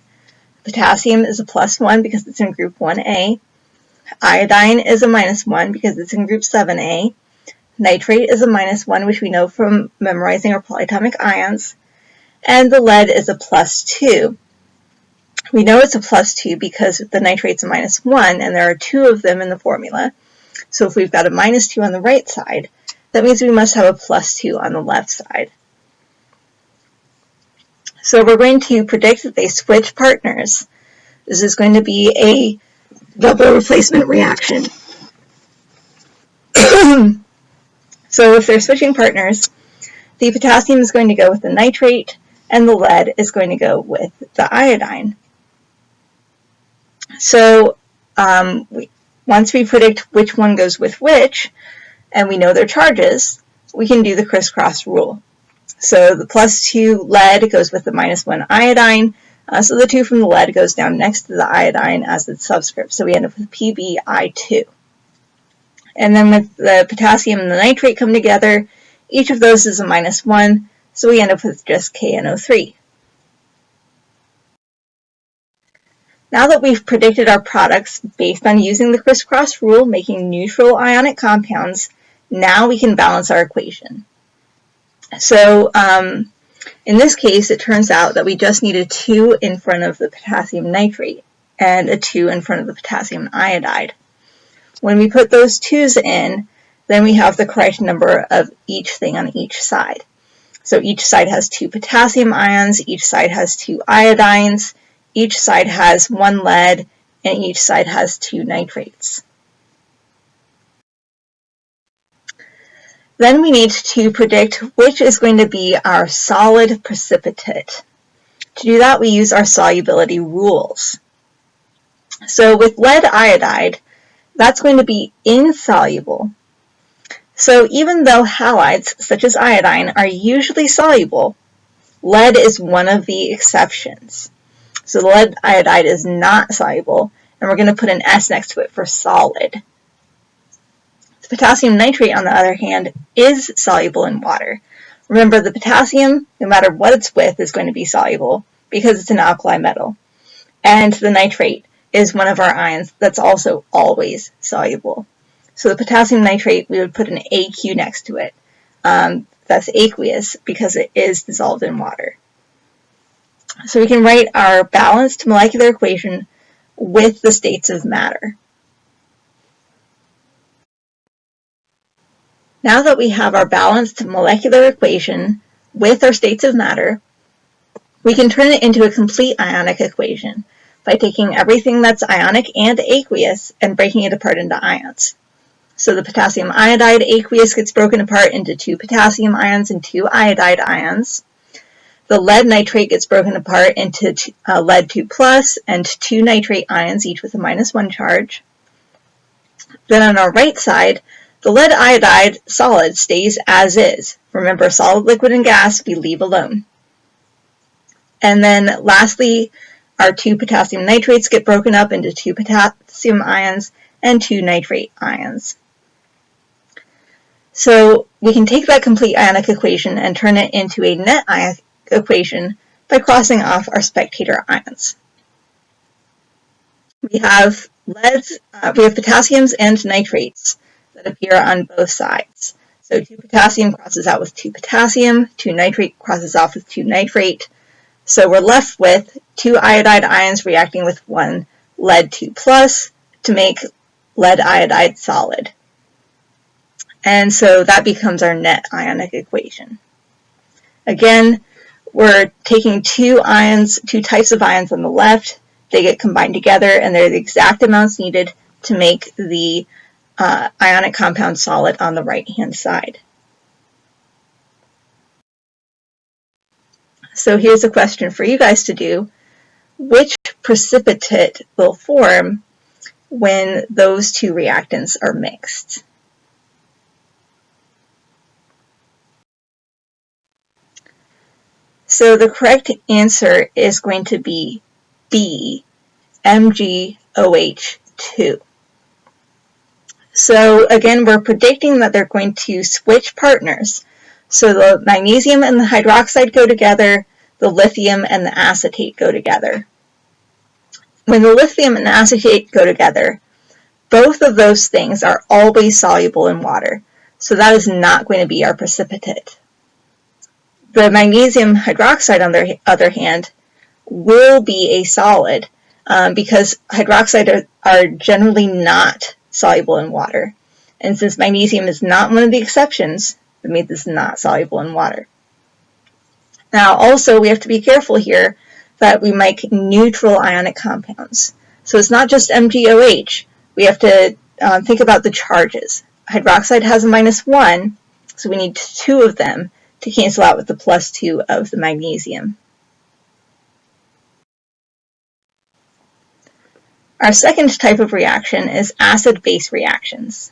Potassium is a +1 because it's in group 1A. Iodine is a -1 because it's in group 7A. Nitrate is a -1, which we know from memorizing our polyatomic ions. And the lead is a +2. We know it's a +2 because the nitrate's a -1, and there are 2 of them in the formula. So if we've got a -2 on the right side, that means we must have a +2 on the left side. So we're going to predict that they switch partners. This is going to be a double replacement reaction. So if they're switching partners, the potassium is going to go with the nitrate, and the lead is going to go with the iodine. So once we predict which one goes with which, and we know their charges, we can do the crisscross rule. So the +2 lead goes with the -1 iodine, so the 2 from the lead goes down next to the iodine as its subscript, so we end up with PbI2. And then with the potassium and the nitrate come together, each of those is a -1, so we end up with just KNO3. Now that we've predicted our products based on using the crisscross rule, making neutral ionic compounds, now we can balance our equation. So in this case, it turns out that we just need a 2 in front of the potassium nitrate and a 2 in front of the potassium iodide. When we put those 2's in, then we have the correct number of each thing on each side. So each side has 2 potassium ions, each side has 2 iodines, each side has 1 lead, and each side has 2 nitrates. Then we need to predict which is going to be our solid precipitate. To do that, we use our solubility rules. So with lead iodide, that's going to be insoluble. So even though halides, such as iodine, are usually soluble, lead is one of the exceptions. So the lead iodide is not soluble, and we're going to put an S next to it for solid. The potassium nitrate, on the other hand, is soluble in water. Remember, the potassium, no matter what it's with, is going to be soluble because it's an alkali metal. And the nitrate is one of our ions that's also always soluble. So the potassium nitrate, we would put an AQ next to it. That's aqueous because it is dissolved in water. So we can write our balanced molecular equation with the states of matter. Now that we have our balanced molecular equation with our states of matter, we can turn it into a complete ionic equation by taking everything that's ionic and aqueous and breaking it apart into ions. So the potassium iodide aqueous gets broken apart into 2 potassium ions and 2 iodide ions. The lead nitrate gets broken apart into lead 2+ and 2 nitrate ions, each with a -1 charge. Then on our right side, the lead iodide solid stays as is. Remember, solid, liquid, and gas we leave alone. And then lastly, our 2 potassium nitrates get broken up into 2 potassium ions and 2 nitrate ions. So we can take that complete ionic equation and turn it into a net ionic equation by crossing off our spectator ions. We have potassiums and nitrates that appear on both sides. So 2 potassium crosses out with 2 potassium, 2 nitrate crosses off with 2 nitrate. So we're left with 2 iodide ions reacting with 1 lead 2+ to make lead iodide solid. And so that becomes our net ionic equation. Again, we're taking 2 types of ions on the left. They get combined together, and they're the exact amounts needed to make the ionic compound solid on the right-hand side. So here's a question for you guys to do. Which precipitate will form when those 2 reactants are mixed? So the correct answer is going to be B, MgOH2. So again, we're predicting that they're going to switch partners. So the magnesium and the hydroxide go together, the lithium and the acetate go together. When the lithium and acetate go together, both of those things are always soluble in water. So that is not going to be our precipitate. The magnesium hydroxide, on the other hand, will be a solid because hydroxide are generally not soluble in water. And since magnesium is not one of the exceptions, it means it's not soluble in water. Now, also, we have to be careful here that we make neutral ionic compounds. So it's not just MgOH. We have to think about the charges. Hydroxide has a -1, so we need 2 of them to cancel out with the +2 of the magnesium. Our second type of reaction is acid-base reactions.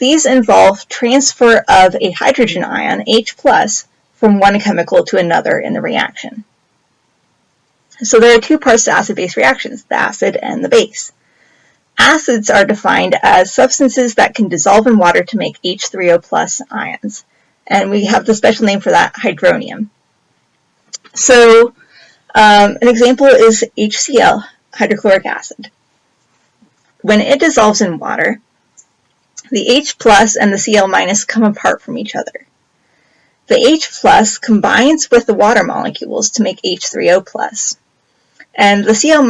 These involve transfer of a hydrogen ion, H+, from one chemical to another in the reaction. So there are 2 parts to acid-base reactions, the acid and the base. Acids are defined as substances that can dissolve in water to make H3O+ ions. And we have the special name for that, hydronium. So an example is HCl, hydrochloric acid. When it dissolves in water, the H+ and the Cl- come apart from each other. The H+ combines with the water molecules to make H3O+. And the Cl-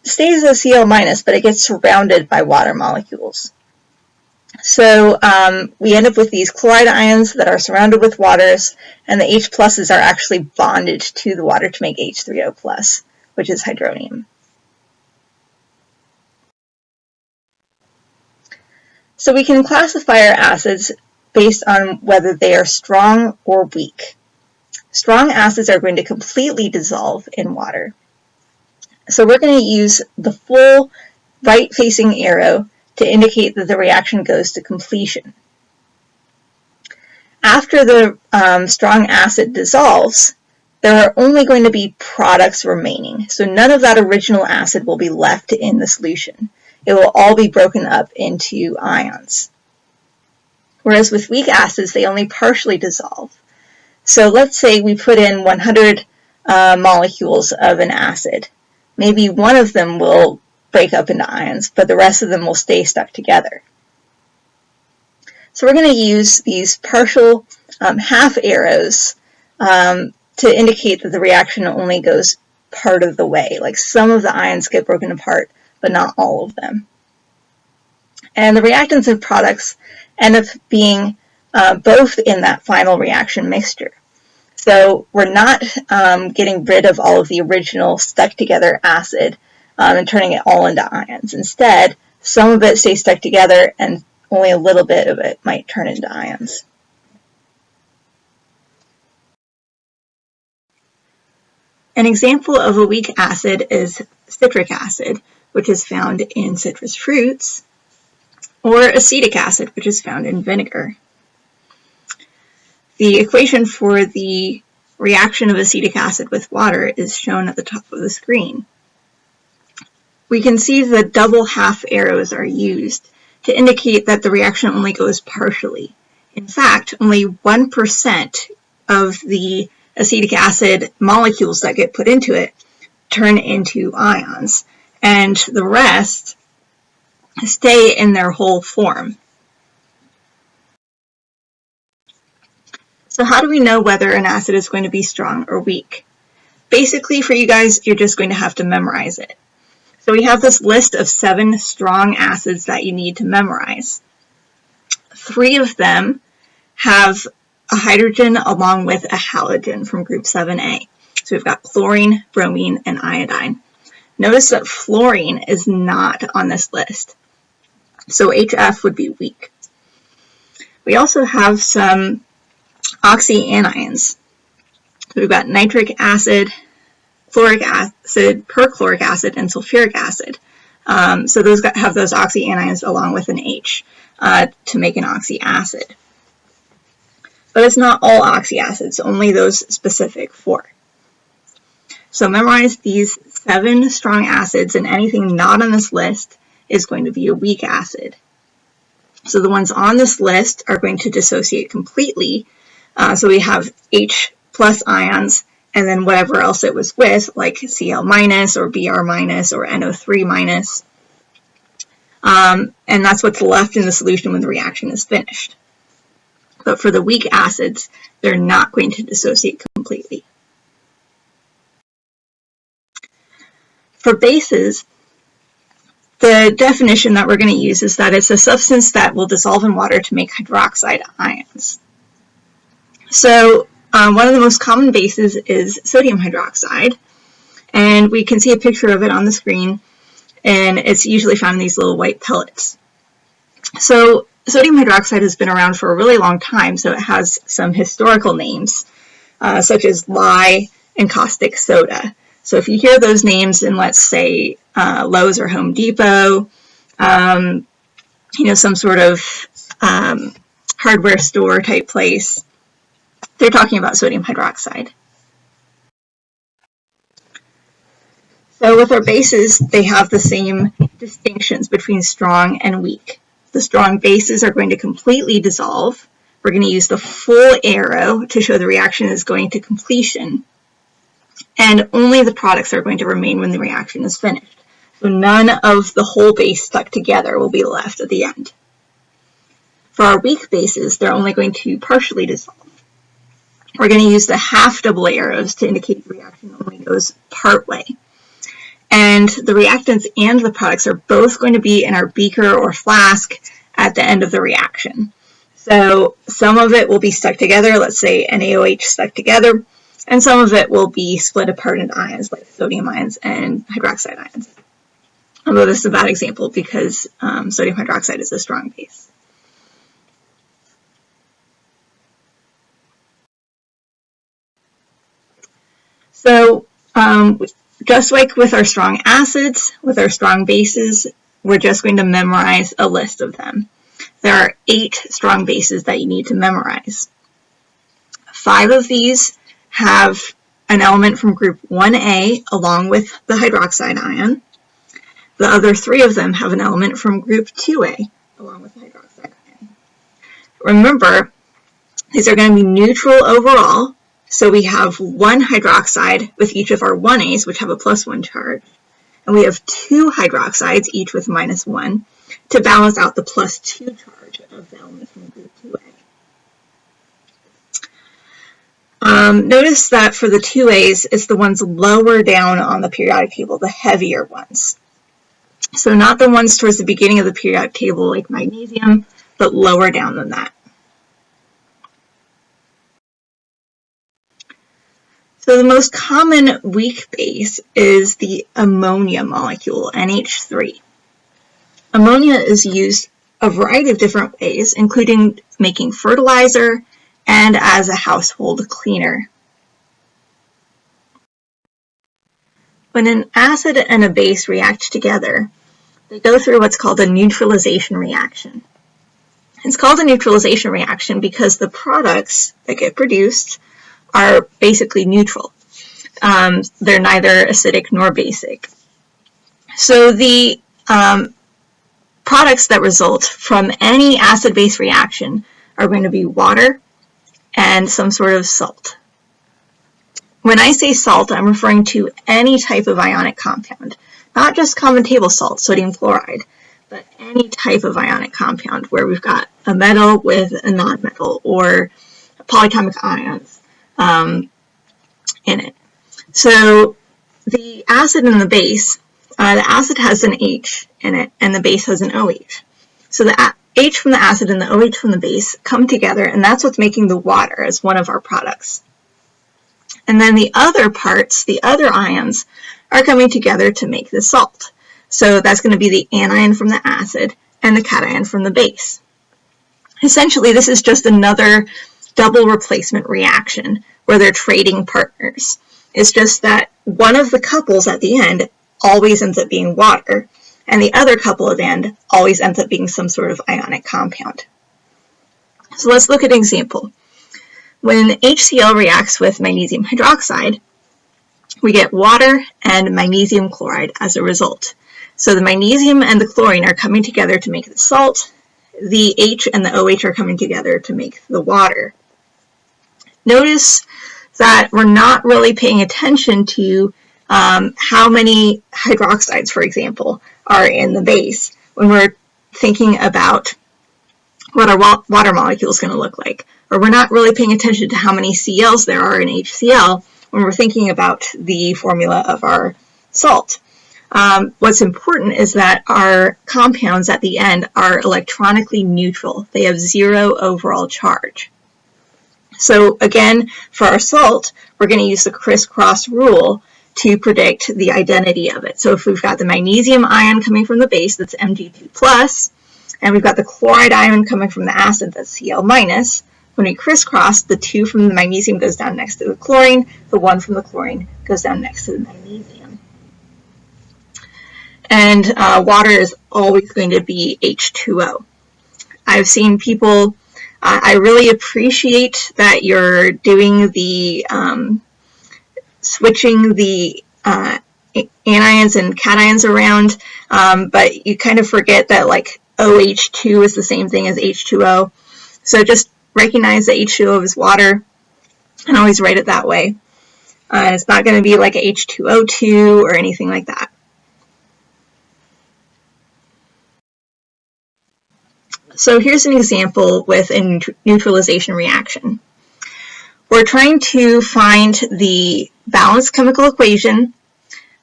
stays as Cl-, but it gets surrounded by water molecules. So we end up with these chloride ions that are surrounded with waters, and the H+s are actually bonded to the water to make H3O+, which is hydronium. So we can classify our acids based on whether they are strong or weak. Strong acids are going to completely dissolve in water. So we're going to use the full right-facing arrow to indicate that the reaction goes to completion. After the strong acid dissolves, there are only going to be products remaining. So none of that original acid will be left in the solution. It will all be broken up into ions. Whereas with weak acids, they only partially dissolve. So let's say we put in 100 molecules of an acid. Maybe one of them will break up into ions, but the rest of them will stay stuck together. So we're going to use these partial half arrows to indicate that the reaction only goes part of the way. Like some of the ions get broken apart, but not all of them. And the reactants and products end up being both in that final reaction mixture. So we're not getting rid of all of the original stuck together acid and turning it all into ions. Instead, some of it stays stuck together and only a little bit of it might turn into ions. An example of a weak acid is citric acid, which is found in citrus fruits, or acetic acid, which is found in vinegar. The equation for the reaction of acetic acid with water is shown at the top of the screen. We can see the double half arrows are used to indicate that the reaction only goes partially. In fact, only 1% of the acetic acid molecules that get put into it turn into ions, and the rest stay in their whole form. So how do we know whether an acid is going to be strong or weak? Basically, for you guys, you're just going to have to memorize it. So we have this list of 7 strong acids that you need to memorize. 3 of them have a hydrogen along with a halogen from group 7A. So we've got chlorine, bromine, and iodine. Notice that fluorine is not on this list. So HF would be weak. We also have some oxyanions. So we've got nitric acid, fluoric acid, perchloric acid, and sulfuric acid. So those have those oxyanions along with an H to make an oxyacid. But it's not all oxyacids, only those specific 4. So memorize these 7 strong acids, and anything not on this list is going to be a weak acid. So the ones on this list are going to dissociate completely. So we have H plus ions, and then whatever else it was with, like Cl minus or Br minus or NO3 minus. And that's what's left in the solution when the reaction is finished. But for the weak acids, they're not going to dissociate completely. For bases, the definition that we're going to use is that it's a substance that will dissolve in water to make hydroxide ions. So one of the most common bases is sodium hydroxide, and we can see a picture of it on the screen, and it's usually found in these little white pellets. So sodium hydroxide has been around for a really long time, so it has some historical names, such as lye and caustic soda. So if you hear those names in, let's say, Lowe's or Home Depot, some sort of hardware store type place, they're talking about sodium hydroxide. So with our bases, they have the same distinctions between strong and weak. The strong bases are going to completely dissolve. We're going to use the full arrow to show the reaction is going to completion. And only the products are going to remain when the reaction is finished. So none of the whole base stuck together will be left at the end. For our weak bases, they're only going to partially dissolve. We're going to use the half double arrows to indicate the reaction only goes part way. And the reactants and the products are both going to be in our beaker or flask at the end of the reaction. So some of it will be stuck together, let's say NaOH stuck together, and some of it will be split apart into ions like sodium ions and hydroxide ions. Although this is a bad example because sodium hydroxide is a strong base. So just like with our strong acids, with our strong bases, we're just going to memorize a list of them. There are 8 strong bases that you need to memorize. 5 of these have an element from group 1A along with the hydroxide ion. The other 3 of them have an element from group 2A along with the hydroxide ion. Remember, these are going to be neutral overall. So we have 1 hydroxide with each of our 1As, which have a +1 charge. And we have 2 hydroxides, each with -1, to balance out the +2 charge of the elements from group 2A. Notice that for the 2As, it's the ones lower down on the periodic table, the heavier ones. So not the ones towards the beginning of the periodic table like magnesium, but lower down than that. So the most common weak base is the ammonia molecule, NH3. ammonia is used a variety of different ways, including making fertilizer and as a household cleaner. When an acid and a base react together, they go through what's called a neutralization reaction. It's called a neutralization reaction because the products that get produced are basically neutral. They're neither acidic nor basic. So the products that result from any acid-base reaction are going to be water and some sort of salt. When I say salt, I'm referring to any type of ionic compound, not just common table salt, sodium chloride, but any type of ionic compound where we've got a metal with a non-metal or polyatomic ions in it. So the acid and the base, the acid has an H in it and the base has an OH. So the H from the acid and the OH from the base come together, and that's what's making the water as one of our products. And then the other parts, the other ions, are coming together to make the salt. So that's going to be the anion from the acid and the cation from the base. Essentially, this is just another double replacement reaction where they're trading partners. It's just that one of the couples at the end always ends up being water, and the other couple at the end always ends up being some sort of ionic compound. So let's look at an example. When HCl reacts with magnesium hydroxide, we get water and magnesium chloride as a result. So the magnesium and the chlorine are coming together to make the salt. The H and the OH are coming together to make the water. Notice that we're not really paying attention to how many hydroxides, for example, are in the base when we're thinking about what our water molecule is going to look like. Or we're not really paying attention to how many Cl's there are in HCl when we're thinking about the formula of our salt. What's important is that our compounds at the end are electronically neutral. They have zero overall charge. So again, for our salt, we're going to use the Crisscross Rule to predict the identity of it. So if we've got the magnesium ion coming from the base, that's Mg2+, and we've got the chloride ion coming from the acid, that's Cl-, when we crisscross, the 2 from the magnesium goes down next to the chlorine, the 1 from the chlorine goes down next to the magnesium. And water is always going to be H2O. I've seen people, I really appreciate that you're doing the switching the anions and cations around, but you kind of forget that like OH2 is the same thing as H2O. So just recognize that H2O is water and always write it that way. It's not going to be like a H2O2 or anything like that. So here's an example with a neutralization reaction. We're trying to find the balanced chemical equation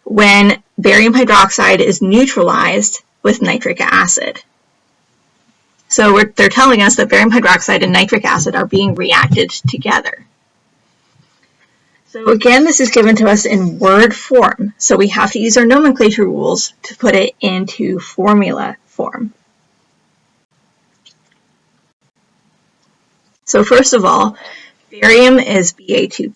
when barium hydroxide is neutralized with nitric acid. So they're telling us that barium hydroxide and nitric acid are being reacted together. So again, this is given to us in word form. So we have to use our nomenclature rules to put it into formula form. So first of all, barium is Ba2+,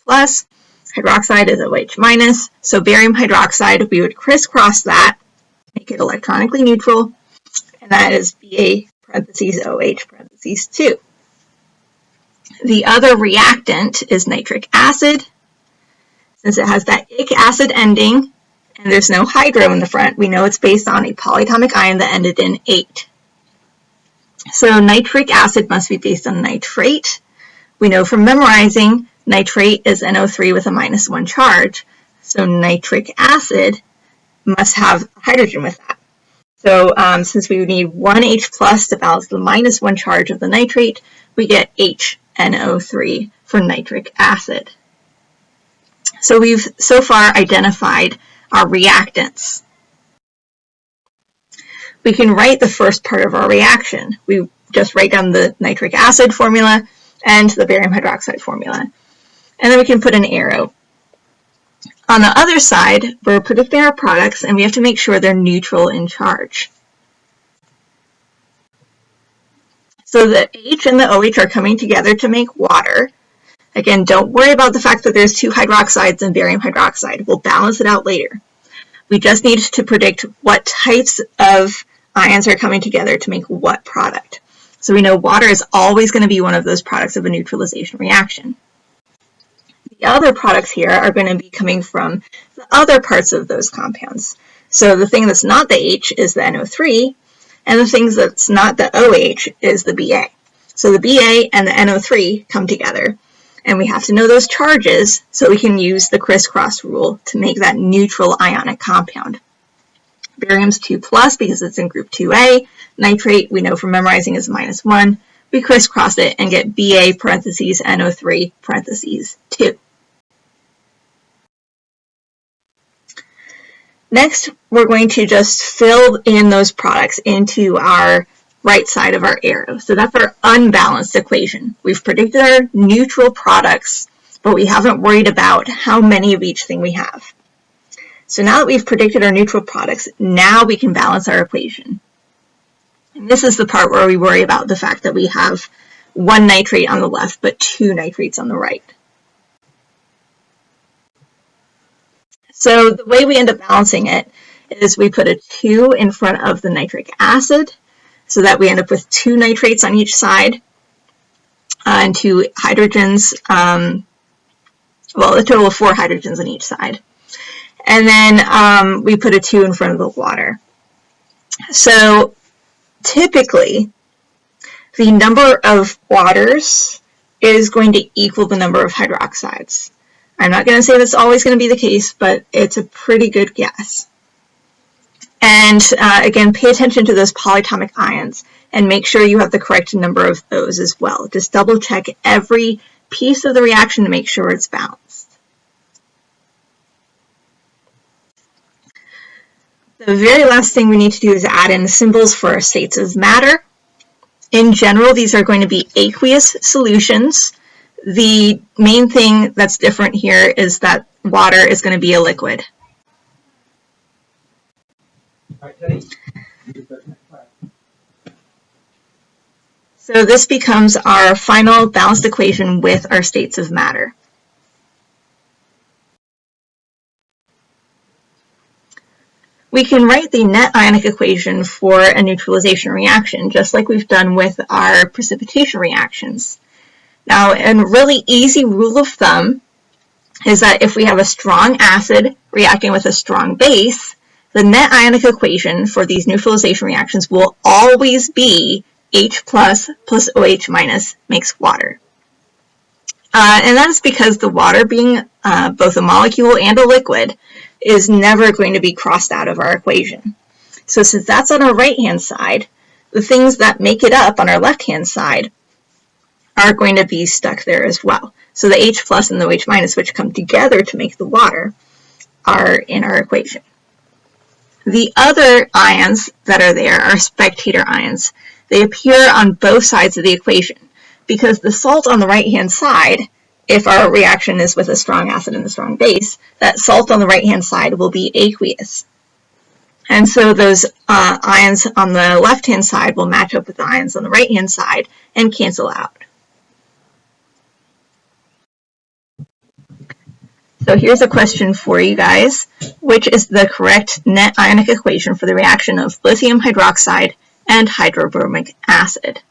hydroxide is OH-, so barium hydroxide, we would crisscross that, make it electronically neutral, and that is Ba parentheses OH parentheses 2. The other reactant is nitric acid. Since it has that ic acid ending, and there's no hydro in the front, we know it's based on a polyatomic ion that ended in 8. So nitric acid must be based on nitrate. We know from memorizing, nitrate is NO3 with a -1 charge. So nitric acid must have hydrogen with that. So since we would need one H+ to balance the -1 charge of the nitrate, we get HNO3 for nitric acid. So we've so far identified our reactants. We can write the first part of our reaction. We just write down the nitric acid formula and the barium hydroxide formula. And then we can put an arrow. On the other side, we're predicting our products, and we have to make sure they're neutral in charge. So the H and the OH are coming together to make water. Again, don't worry about the fact that there's 2 hydroxides and barium hydroxide. We'll balance it out later. We just need to predict what types of ions are coming together to make what product. So we know water is always going to be one of those products of a neutralization reaction. The other products here are going to be coming from the other parts of those compounds. So the thing that's not the H is the NO3, and the thing that's not the OH is the Ba. So the Ba and the NO3 come together, and we have to know those charges so we can use the Crisscross Rule to make that neutral ionic compound. Barium's 2+ because it's in group 2A. Nitrate, we know from memorizing, is -1. We crisscross it and get Ba parentheses NO3 parentheses 2. Next, we're going to just fill in those products into our right side of our arrow. So that's our unbalanced equation. We've predicted our neutral products, but we haven't worried about how many of each thing we have. So now that we've predicted our neutral products, now we can balance our equation. And this is the part where we worry about the fact that we have 1 nitrate on the left, but 2 nitrates on the right. So the way we end up balancing it is we put a 2 in front of the nitric acid, so that we end up with 2 nitrates on each side, and 2 hydrogens, well, a total of 4 hydrogens on each side. And then we put a 2 in front of the water. So typically, the number of waters is going to equal the number of hydroxides. I'm not going to say that's always going to be the case, but it's a pretty good guess. And again, pay attention to those polyatomic ions and make sure you have the correct number of those as well. Just double check every piece of the reaction to make sure it's balanced. The very last thing we need to do is add in the symbols for our states of matter. In general, these are going to be aqueous solutions. The main thing that's different here is that water is going to be a liquid. So this becomes our final balanced equation with our states of matter. We can write the net ionic equation for a neutralization reaction, just like we've done with our precipitation reactions. Now, a really easy rule of thumb is that if we have a strong acid reacting with a strong base, the net ionic equation for these neutralization reactions will always be H plus OH minus makes water. And that is because the water, being both a molecule and a liquid, is never going to be crossed out of our equation. So since that's on our right-hand side, the things that make it up on our left-hand side are going to be stuck there as well. So the H plus and the OH minus, which come together to make the water, are in our equation. The other ions that are there are spectator ions. They appear on both sides of the equation because the salt on the right-hand side, if our reaction is with a strong acid and a strong base, that salt on the right-hand side will be aqueous. And so those ions on the left-hand side will match up with the ions on the right-hand side and cancel out. So here's a question for you guys. Which is the correct net ionic equation for the reaction of lithium hydroxide and hydrobromic acid?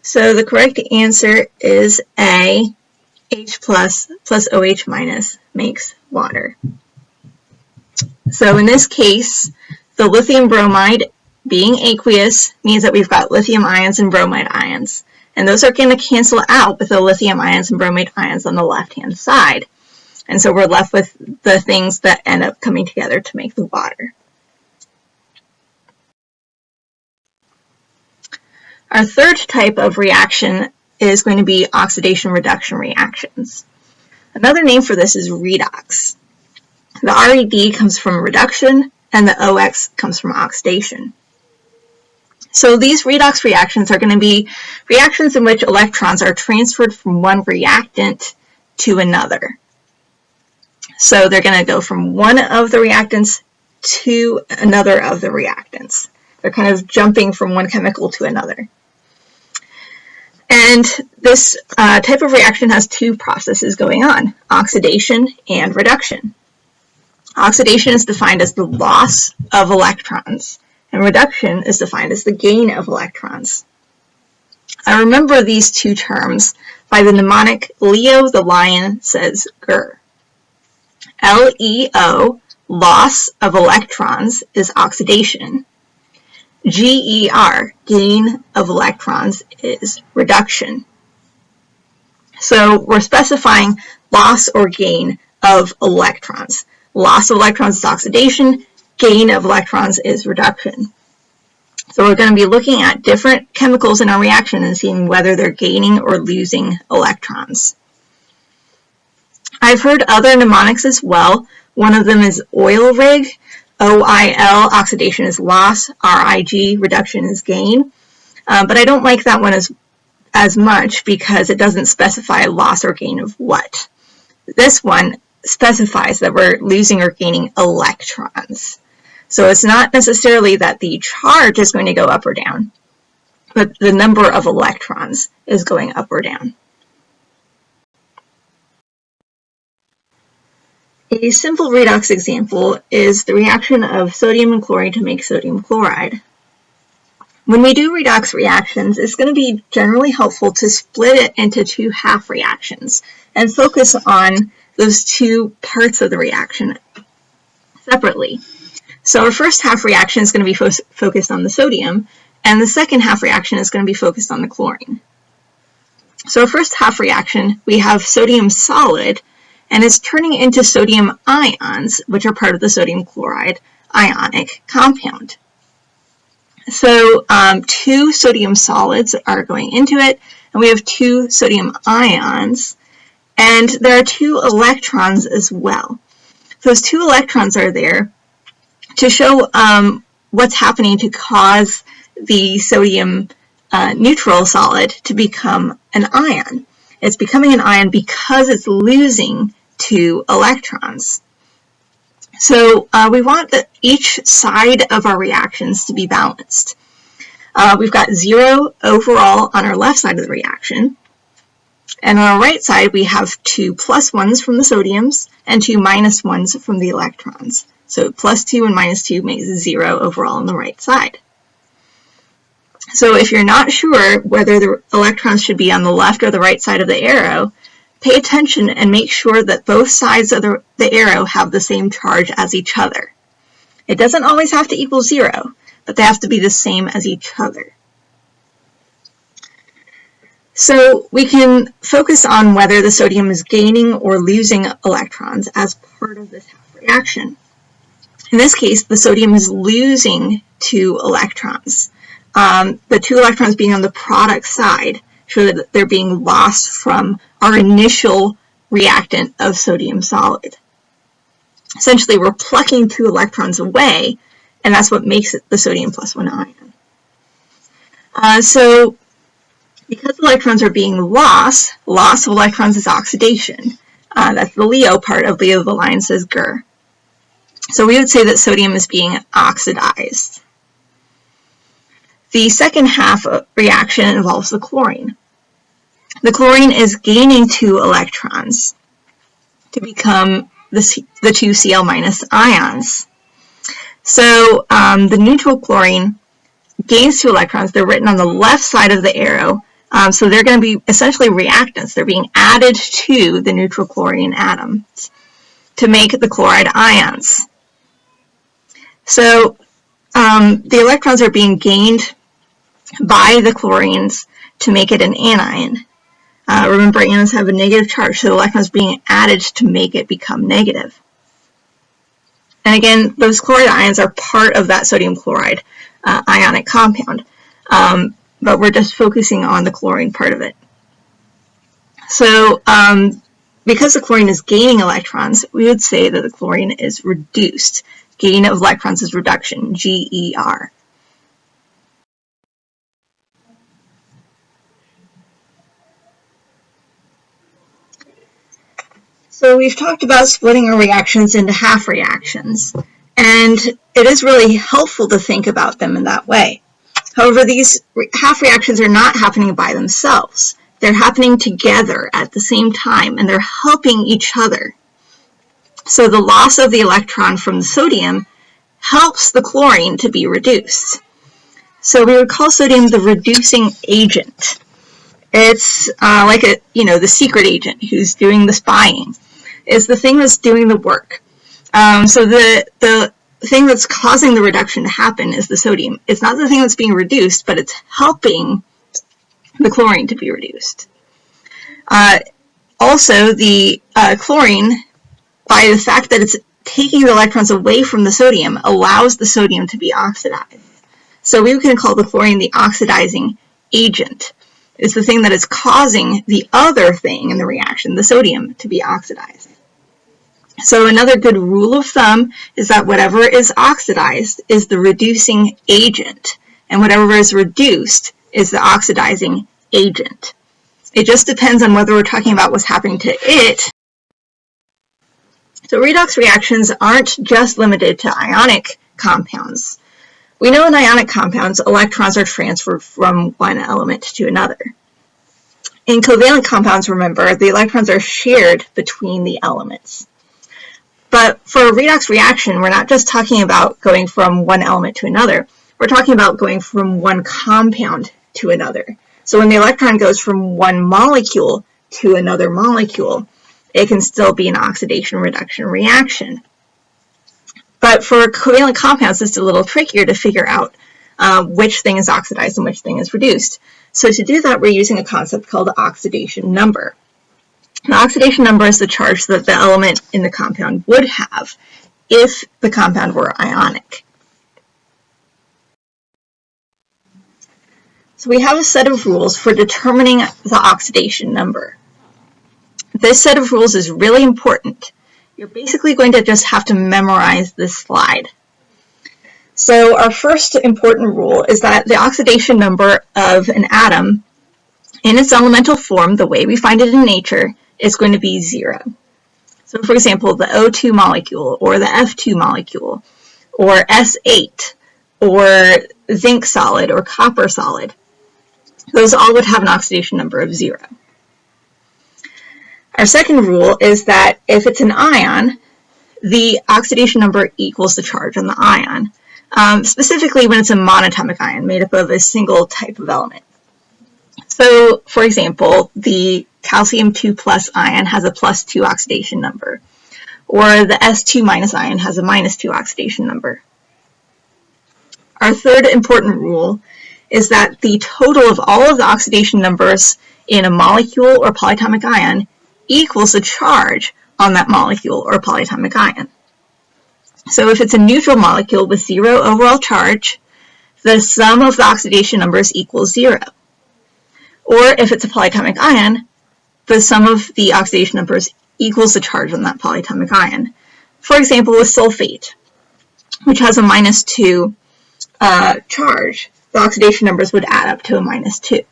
So the correct answer is A, H plus OH minus makes water. So in this case, the lithium bromide being aqueous means that we've got lithium ions and bromide ions. And those are going to cancel out with the lithium ions and bromide ions on the left-hand side. And so we're left with the things that end up coming together to make the water. Our third type of reaction is going to be oxidation reduction reactions. Another name for this is redox. The RED comes from reduction and the OX comes from oxidation. So these redox reactions are going to be reactions in which electrons are transferred from one reactant to another. So they're going to go from one of the reactants to another of the reactants. They're kind of jumping from one chemical to another. And this type of reaction has two processes going on, oxidation and reduction. Oxidation is defined as the loss of electrons, and reduction is defined as the gain of electrons. I remember these two terms by the mnemonic Leo the lion says grr. LEO, loss of electrons, is oxidation. GER, gain of electrons, is reduction. So we're specifying loss or gain of electrons. Loss of electrons is oxidation, gain of electrons is reduction. So we're going to be looking at different chemicals in our reaction and seeing whether they're gaining or losing electrons. I've heard other mnemonics as well. One of them is oil rig. OIL, oxidation is loss. RIG, reduction is gain. But I don't like that one as much because it doesn't specify loss or gain of what. This one specifies that we're losing or gaining electrons. So it's not necessarily that the charge is going to go up or down, but the number of electrons is going up or down. A simple redox example is the reaction of sodium and chlorine to make sodium chloride. When we do redox reactions, it's going to be generally helpful to split it into two half reactions and focus on those two parts of the reaction separately. So our first half reaction is going to be focused on the sodium, and the second half reaction is going to be focused on the chlorine. So our first half reaction, we have sodium solid, and it's turning into sodium ions, which are part of the sodium chloride ionic compound. So two sodium solids are going into it, and we have two sodium ions, and there are two electrons as well. Those two electrons are there to show what's happening to cause the sodium neutral solid to become an ion. It's becoming an ion because it's losing two electrons. So we want each side of our reactions to be balanced. We've got 0 overall on our left side of the reaction, and on our right side we have 2 plus 1s from the sodiums and 2 minus 1s from the electrons. So plus 2 and minus 2 makes 0 overall on the right side. So if you're not sure whether the electrons should be on the left or the right side of the arrow, pay attention and make sure that both sides of the arrow have the same charge as each other. It doesn't always have to equal 0, but they have to be the same as each other. So we can focus on whether the sodium is gaining or losing electrons as part of this half reaction. In this case, the sodium is losing 2 electrons. The 2 electrons being on the product side show that they're being lost from our initial reactant of sodium solid. Essentially, we're plucking 2 electrons away, and that's what makes it the sodium plus 1 ion. So because electrons are being lost, loss of electrons is oxidation. That's the Leo part of Leo the lion says grr. So we would say that sodium is being oxidized. The second half reaction involves the chlorine. The chlorine is gaining 2 electrons to become the 2 Cl minus ions. So the neutral chlorine gains 2 electrons. They're written on the left side of the arrow. So they're going to be essentially reactants. They're being added to the neutral chlorine atoms to make the chloride ions. So the electrons are being gained by the chlorines to make it an anion. Remember, anions have a negative charge, so the electrons being added to make it become negative. And again, those chloride ions are part of that sodium chloride ionic compound, but we're just focusing on the chlorine part of it. So because the chlorine is gaining electrons, we would say that the chlorine is reduced. Gain of electrons is reduction, GER. So we've talked about splitting our reactions into half reactions, and it is really helpful to think about them in that way. However, these half reactions are not happening by themselves. They're happening together at the same time, and they're helping each other. So the loss of the electron from the sodium helps the chlorine to be reduced. So we would call sodium the reducing agent. It's like the secret agent who's doing the spying. It's the thing that's doing the work. So the thing that's causing the reduction to happen is the sodium. It's not the thing that's being reduced, but it's helping the chlorine to be reduced. Also, the chlorine, by the fact that it's taking the electrons away from the sodium, allows the sodium to be oxidized. So we can call the chlorine the oxidizing agent. It's the thing that is causing the other thing in the reaction, the sodium, to be oxidized. So another good rule of thumb is that whatever is oxidized is the reducing agent, and whatever is reduced is the oxidizing agent. It just depends on whether we're talking about what's happening to it. So redox reactions aren't just limited to ionic compounds. We know in ionic compounds, electrons are transferred from one element to another. In covalent compounds, remember, the electrons are shared between the elements. But for a redox reaction, we're not just talking about going from one element to another. We're talking about going from one compound to another. So when the electron goes from one molecule to another molecule, it can still be an oxidation-reduction reaction. But for covalent compounds, it's a little trickier to figure out which thing is oxidized and which thing is reduced. So to do that, we're using a concept called oxidation number. The oxidation number is the charge that the element in the compound would have if the compound were ionic. So we have a set of rules for determining the oxidation number. This set of rules is really important. You're basically going to just have to memorize this slide. So our first important rule is that the oxidation number of an atom in its elemental form, the way we find it in nature, is going to be 0. So for example, the O2 molecule or the F2 molecule or S8 or zinc solid or copper solid, those all would have an oxidation number of 0. Our second rule is that if it's an ion, the oxidation number equals the charge on the ion, specifically when it's a monatomic ion made up of a single type of element. So, for example, the calcium 2 plus ion has a +2 oxidation number, or the S2 minus ion has a -2 oxidation number. Our third important rule is that the total of all of the oxidation numbers in a molecule or polyatomic ion equals the charge on that molecule or polyatomic ion. So if it's a neutral molecule with 0 overall charge, the sum of the oxidation numbers equals 0. Or if it's a polyatomic ion, the sum of the oxidation numbers equals the charge on that polyatomic ion. For example, with sulfate, which has a -2 charge, the oxidation numbers would add up to a -2.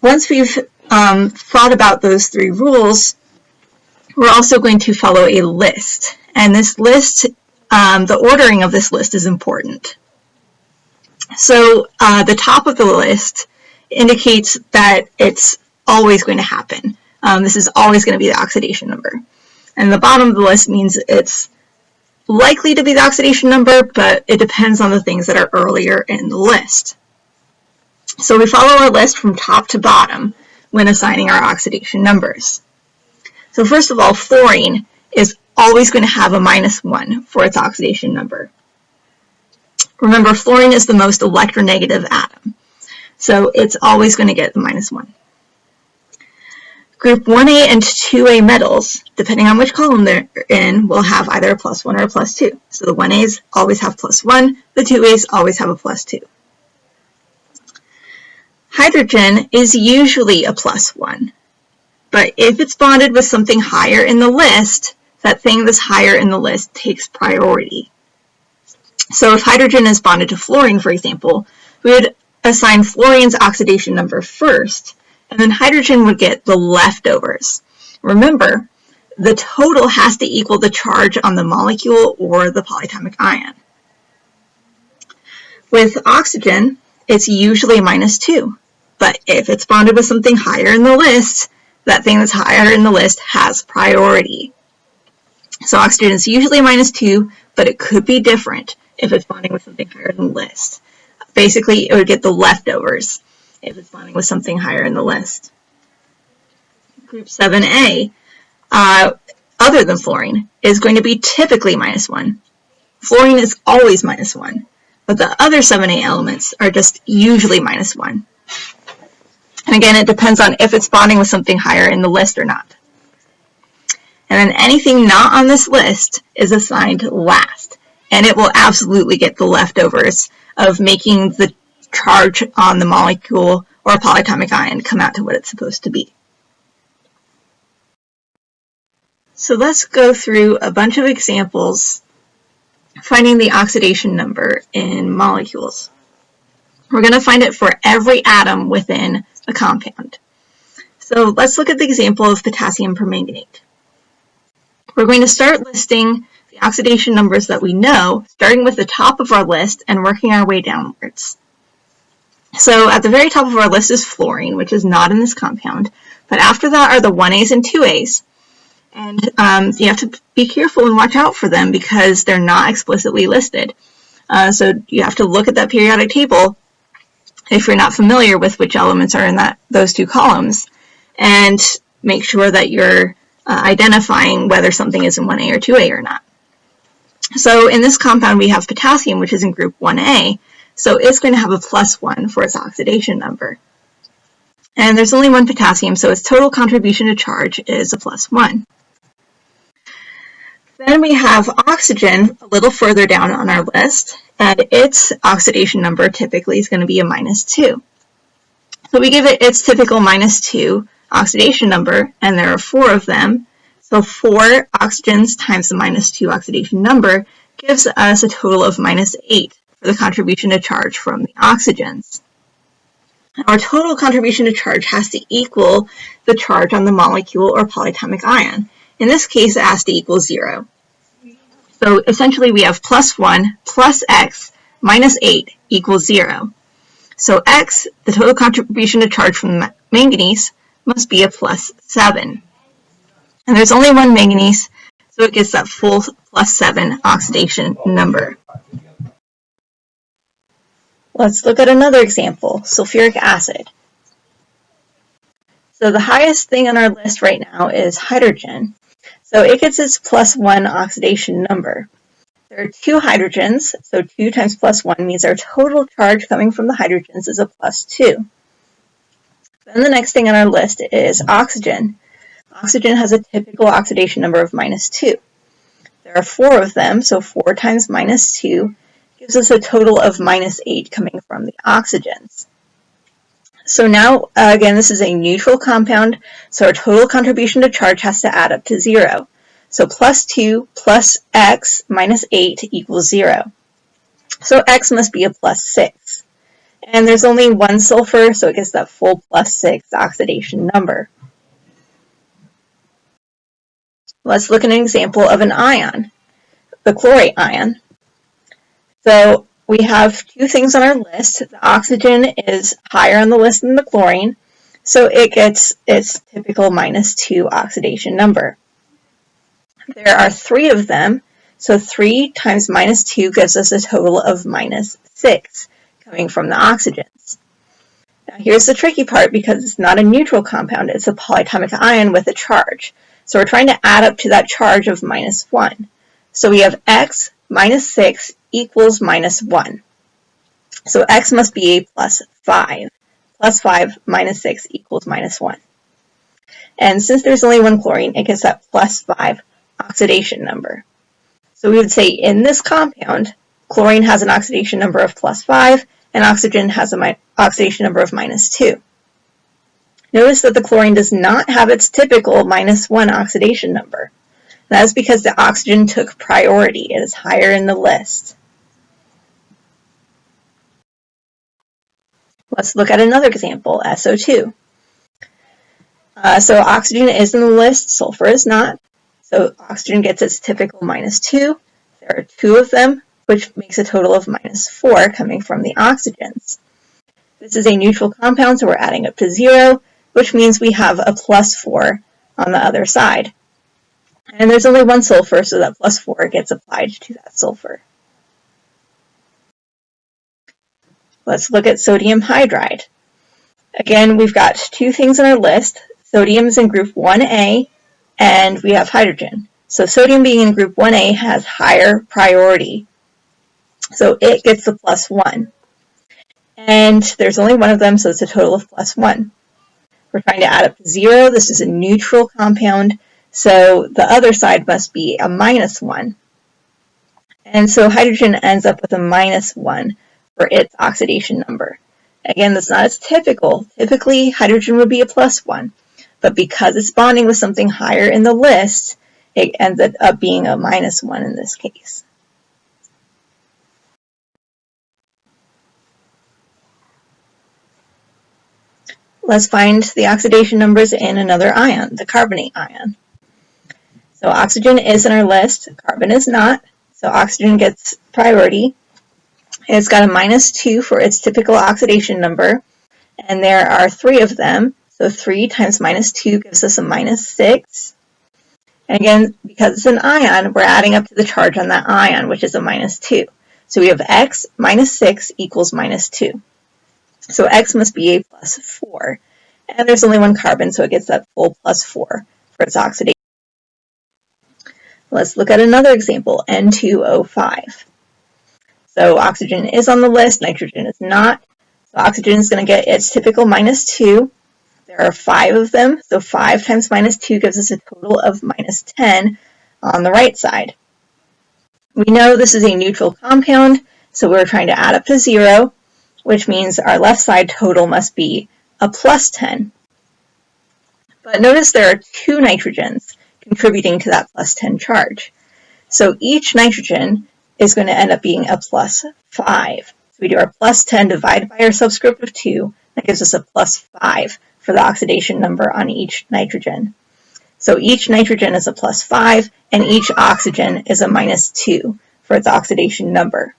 Once we've thought about those three rules, we're also going to follow a list. And this list, the ordering of this list is important. So the top of the list indicates that it's always going to happen. This is always going to be the oxidation number. And the bottom of the list means it's likely to be the oxidation number, but it depends on the things that are earlier in the list. So we follow our list from top to bottom when assigning our oxidation numbers. So first of all, fluorine is always going to have a -1 for its oxidation number. Remember, fluorine is the most electronegative atom, so it's always going to get the -1. Group 1A and 2A metals, depending on which column they're in, will have either a +1 or a +2. So the 1As always have +1, the 2As always have a +2. Hydrogen is usually a +1, but if it's bonded with something higher in the list, that thing that's higher in the list takes priority. So if hydrogen is bonded to fluorine, for example, we would assign fluorine's oxidation number first, and then hydrogen would get the leftovers. Remember, the total has to equal the charge on the molecule or the polyatomic ion. With oxygen, it's usually -2, but if it's bonded with something higher in the list, that thing that's higher in the list has priority. So oxygen is usually -2, but it could be different if it's bonding with something higher in the list. Basically, it would get the leftovers if it's bonding with something higher in the list. Group 7A, other than fluorine, is going to be typically -1. Fluorine is always -1, but the other 7A elements are just usually -1. And again, it depends on if it's bonding with something higher in the list or not. And then anything not on this list is assigned last, and it will absolutely get the leftovers of making the charge on the molecule or polyatomic ion come out to what it's supposed to be. So let's go through a bunch of examples finding the oxidation number in molecules. We're going to find it for every atom within a compound. So let's look at the example of potassium permanganate. We're going to start listing the oxidation numbers that we know, starting with the top of our list and working our way downwards. So at the very top of our list is fluorine, which is not in this compound, but after that are the 1As and 2As. And you have to be careful and watch out for them because they're not explicitly listed. So you have to look at that periodic table if you're not familiar with which elements are in those two columns, and make sure that you're identifying whether something is in 1A or 2A or not. So in this compound we have potassium, which is in group 1A, so it's going to have a +1 for its oxidation number. And there's only one potassium, so its total contribution to charge is a +1. Then we have oxygen a little further down on our list, and its oxidation number typically is going to be a -2. So we give it its typical -2 oxidation number, and there are 4 of them. So 4 oxygens times the -2 oxidation number gives us a total of -8 for the contribution to charge from the oxygens. Our total contribution to charge has to equal the charge on the molecule or polyatomic ion. In this case, it has to equal 0. So essentially, we have +1 plus x minus 8 equals 0. So x, the total contribution to charge from manganese, must be a +7. And there's only one manganese, so it gets that full +7 oxidation number. Let's look at another example, sulfuric acid. So the highest thing on our list right now is hydrogen. So it gets its +1 oxidation number. There are 2 hydrogens, so 2 times +1 means our total charge coming from the hydrogens is a +2. Then the next thing on our list is oxygen. Oxygen has a typical oxidation number of -2. There are 4 of them, so 4 times -2 gives us a total of -8 coming from the oxygens. So now, again, this is a neutral compound, so our total contribution to charge has to add up to 0. So +2 plus x minus 8 equals 0. So x must be a +6. And there's only one sulfur, so it gets that full +6 oxidation number. Let's look at an example of an ion, the chlorate ion. So we have 2 things on our list. The oxygen is higher on the list than the chlorine, so it gets its typical -2 oxidation number. There are 3 of them, so 3 times -2 gives us a total of -6 coming from the oxygens. Now here's the tricky part because it's not a neutral compound, it's a polyatomic ion with a charge. So we're trying to add up to that charge of -1. So we have x minus 6 equals -1. So x must be a +5. +5 minus 6 equals -1. And since there's only one chlorine, it gets that +5 oxidation number. So we would say in this compound, chlorine has an oxidation number of +5, and oxygen has an oxidation number of -2. Notice that the chlorine does not have its typical -1 oxidation number. That is because the oxygen took priority. It is higher in the list. Let's look at another example, SO2. So oxygen is in the list, sulfur is not. So oxygen gets its typical -2. There are 2 of them, which makes a total of -4 coming from the oxygens. This is a neutral compound, so we're adding up to 0, which means we have a +4 on the other side. And there's only 1 sulfur, so that +4 gets applied to that sulfur. Let's look at sodium hydride. Again, we've got 2 things on our list. Sodium is in group 1A, and we have hydrogen. So sodium being in group 1A has higher priority. So it gets the +1. And there's only 1 of them, so it's a total of +1. We're trying to add up to 0. This is a neutral compound, so the other side must be a -1. And so hydrogen ends up with a -1 for its oxidation number. Again, that's not as typical. Typically, hydrogen would be a +1, but because it's bonding with something higher in the list, it ends up being a -1 in this case. Let's find the oxidation numbers in another ion, the carbonate ion. So oxygen is in our list, carbon is not, so oxygen gets priority. It's got a -2 for its typical oxidation number, and there are 3 of them, so 3 times -2 gives us a -6. And again, because it's an ion, we're adding up to the charge on that ion, which is a -2. So we have x minus 6 equals -2. So x must be a +4. And there's only 1 carbon, so it gets that full +4 for its oxidation. Let's look at another example, N2O5. So oxygen is on the list, nitrogen is not. So oxygen is going to get its typical -2. There are 5 of them, so 5 times -2 gives us a total of -10 on the right side. We know this is a neutral compound, so we're trying to add up to 0, which means our left side total must be a +10. But notice there are 2 nitrogens contributing to that +10 charge. So each nitrogen is going to end up being a +5. So we do our +10 divided by our subscript of 2. That gives us a +5 for the oxidation number on each nitrogen. So each nitrogen is a +5, and each oxygen is a -2 for its oxidation number.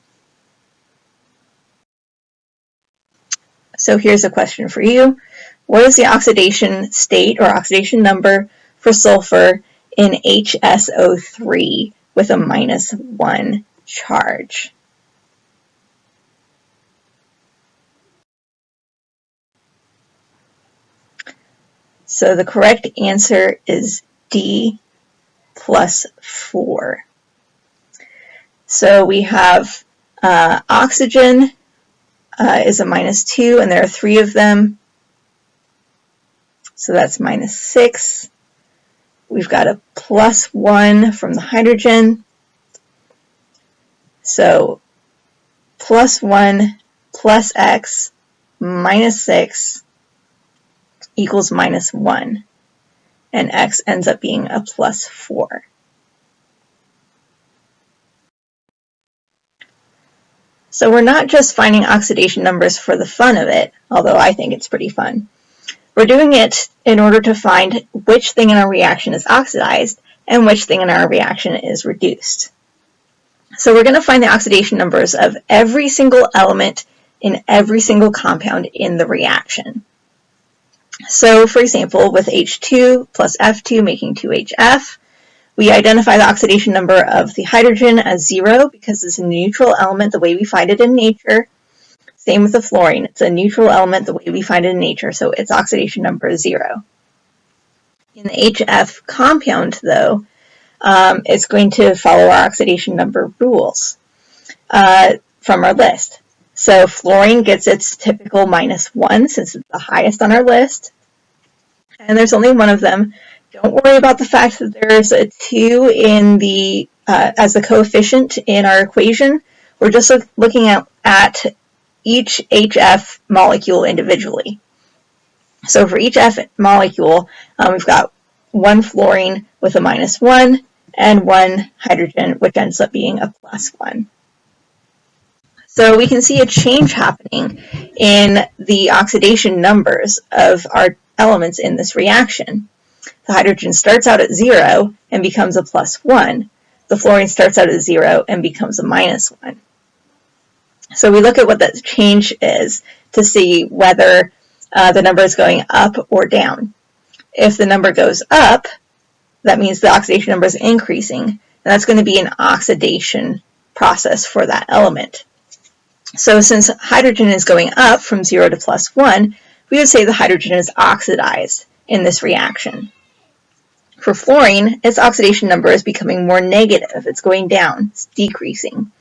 So here's a question for you. What is the oxidation state or oxidation number for sulfur in HSO3 with a -1 charge? So the correct answer is D +4. So we have oxygen is a -2, and there are 3 of them. So that's -6. We've got a +1 from the hydrogen. So +1 plus x minus 6 equals -1. And x ends up being a +4. So we're not just finding oxidation numbers for the fun of it, although I think it's pretty fun. We're doing it in order to find which thing in our reaction is oxidized and which thing in our reaction is reduced. So we're going to find the oxidation numbers of every single element in every single compound in the reaction. So for example, with H2 plus F2 making 2HF, we identify the oxidation number of the hydrogen as 0 because it's a neutral element the way we find it in nature. Same with the fluorine. It's a neutral element the way we find it in nature, so its oxidation number is 0. In the HF compound, though, it's going to follow our oxidation number rules from our list. So fluorine gets its typical -1 since it's the highest on our list. And there's only 1 of them. Don't worry about the fact that there's a 2 in the as the coefficient in our equation. We're just looking at each HF molecule individually. So for each F molecule, we've got 1 fluorine with a -1 and 1 hydrogen, which ends up being a +1. So we can see a change happening in the oxidation numbers of our elements in this reaction. The hydrogen starts out at 0 and becomes a +1. The fluorine starts out at 0 and becomes a -1. So we look at what that change is to see whether the number is going up or down. If the number goes up, that means the oxidation number is increasing, and that's going to be an oxidation process for that element. So since hydrogen is going up from 0 to +1, we would say the hydrogen is oxidized in this reaction. For fluorine, its oxidation number is becoming more negative. It's going down, it's decreasing.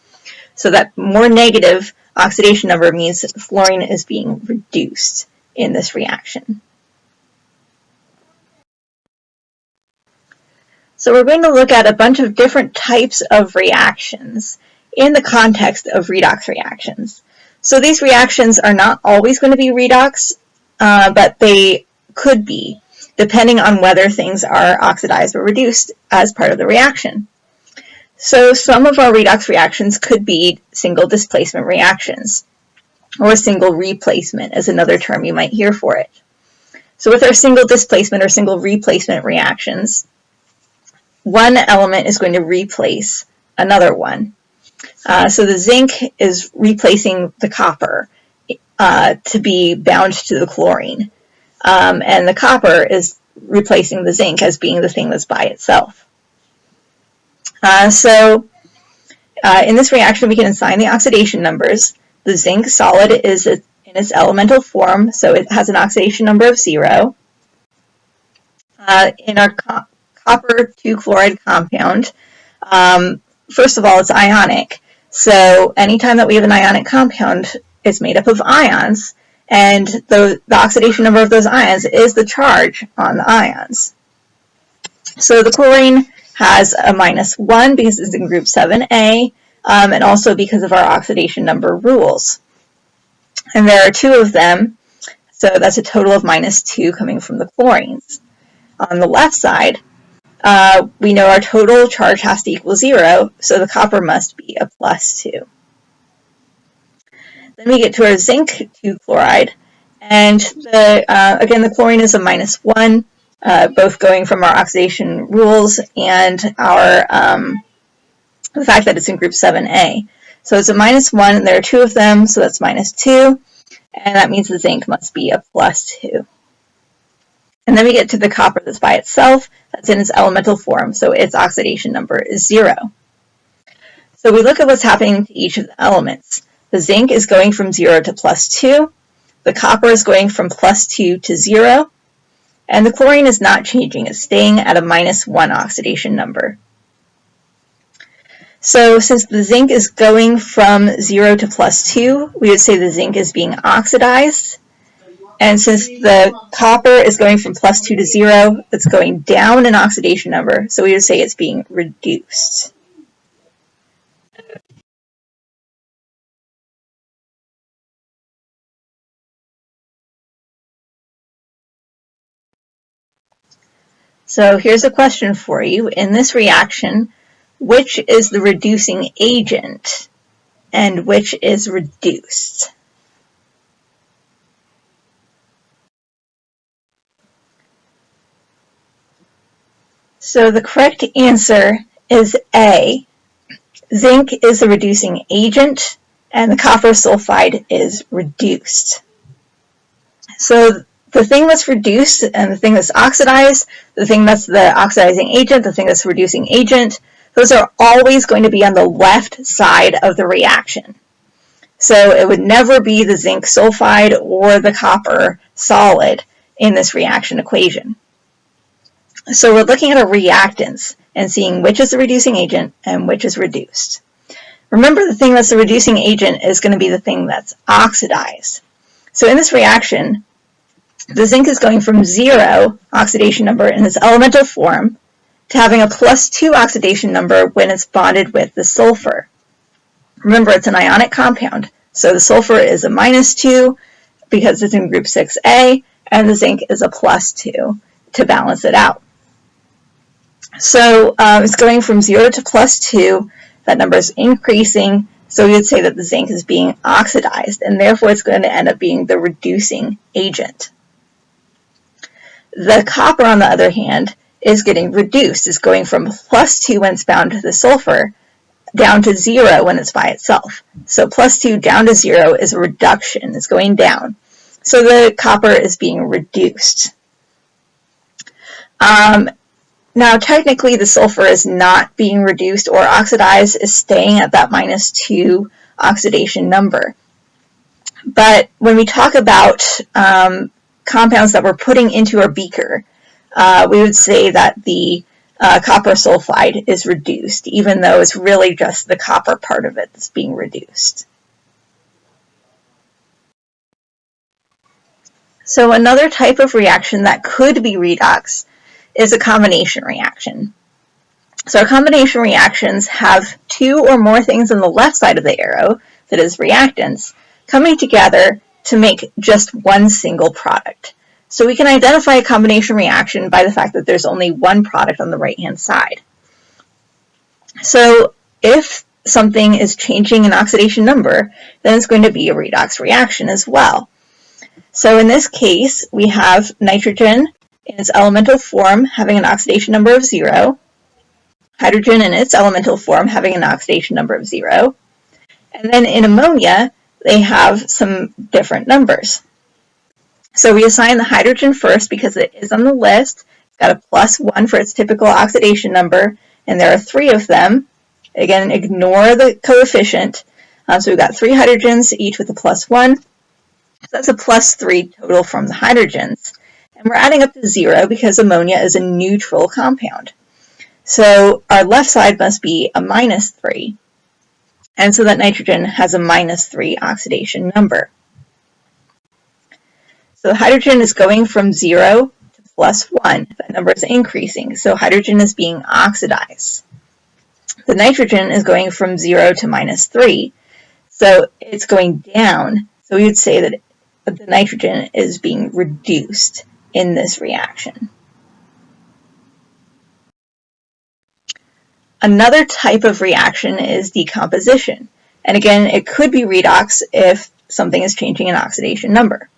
So that more negative oxidation number means that the fluorine is being reduced in this reaction. So we're going to look at a bunch of different types of reactions in the context of redox reactions. So these reactions are not always going to be redox, but they could be, depending on whether things are oxidized or reduced as part of the reaction. So some of our redox reactions could be single displacement reactions, or single replacement is another term you might hear for it. So with our single displacement or single replacement reactions, one element is going to replace another one. So the zinc is replacing the copper to be bound to the chlorine, and the copper is replacing the zinc as being the thing that's by itself. In this reaction, we can assign the oxidation numbers. The zinc solid is in its elemental form, so it has an oxidation number of 0. In our copper 2-chloride compound, first of all, it's ionic. So anytime that we have an ionic compound, it's made up of ions, and the oxidation number of those ions is the charge on the ions. So the chlorine has a -1 because it's in group 7A, and also because of our oxidation number rules. And there are 2 of them, so that's a total of -2 coming from the chlorines. On the left side, we know our total charge has to equal 0, so the copper must be a +2. Then we get to our zinc 2-chloride, and again, the chlorine is a -1, both going from our oxidation rules and the fact that it's in group 7A. So it's a -1, and there are 2 of them, so that's -2, and that means the zinc must be a +2. And then we get to the copper that's by itself, that's in its elemental form, so its oxidation number is 0. So we look at what's happening to each of the elements. The zinc is going from 0 to +2, the copper is going from +2 to 0, and the chlorine is not changing, it's staying at a -1 oxidation number. So since the zinc is going from 0 to +2, we would say the zinc is being oxidized. And since the copper is going from +2 to 0, it's going down in oxidation number, so we would say it's being reduced. So here's a question for you. In this reaction, which is the reducing agent and which is reduced? So the correct answer is A. Zinc is the reducing agent and the copper sulfide is reduced. So the thing that's reduced and the thing that's oxidized, the thing that's the oxidizing agent, the thing that's the reducing agent, those are always going to be on the left side of the reaction. So it would never be the zinc sulfide or the copper solid in this reaction equation. So we're looking at our reactants and seeing which is the reducing agent and which is reduced. Remember, the thing that's the reducing agent is going to be the thing that's oxidized. So in this reaction, the zinc is going from 0 oxidation number in its elemental form to having a +2 oxidation number when it's bonded with the sulfur. Remember, it's an ionic compound, so the sulfur is a -2 because it's in group 6A, and the zinc is a +2 to balance it out. So it's going from 0 to +2, that number is increasing, so we would say that the zinc is being oxidized, and therefore it's going to end up being the reducing agent. The copper, on the other hand, is getting reduced. It's going from +2 when it's bound to the sulfur down to 0 when it's by itself. So +2 down to 0 is a reduction. It's going down. So the copper is being reduced. Now, technically, the sulfur is not being reduced or oxidized, is staying at that -2 oxidation number. But when we talk about compounds that we're putting into our beaker, we would say that the copper sulfide is reduced, even though it's really just the copper part of it that's being reduced. So another type of reaction that could be redox is a combination reaction. So combination reactions have two or more things on the left side of the arrow, that is reactants, coming together to make just one single product. So we can identify a combination reaction by the fact that there's only one product on the right-hand side. So if something is changing in oxidation number, then it's going to be a redox reaction as well. So in this case, we have nitrogen in its elemental form having an oxidation number of 0, hydrogen in its elemental form having an oxidation number of 0, and then in ammonia, they have some different numbers. So we assign the hydrogen first because it is on the list. It's got a +1 for its typical oxidation number, and there are 3 of them. Again, ignore the coefficient. So we've got 3 hydrogens, each with a +1. So that's a +3 total from the hydrogens. And we're adding up to 0 because ammonia is a neutral compound. So our left side must be a -3. And so that nitrogen has a -3 oxidation number. So hydrogen is going from 0 to +1. That number is increasing, so hydrogen is being oxidized. The nitrogen is going from 0 to -3, so it's going down. So we would say that the nitrogen is being reduced in this reaction. Another type of reaction is decomposition. And again, it could be redox if something is changing in oxidation number.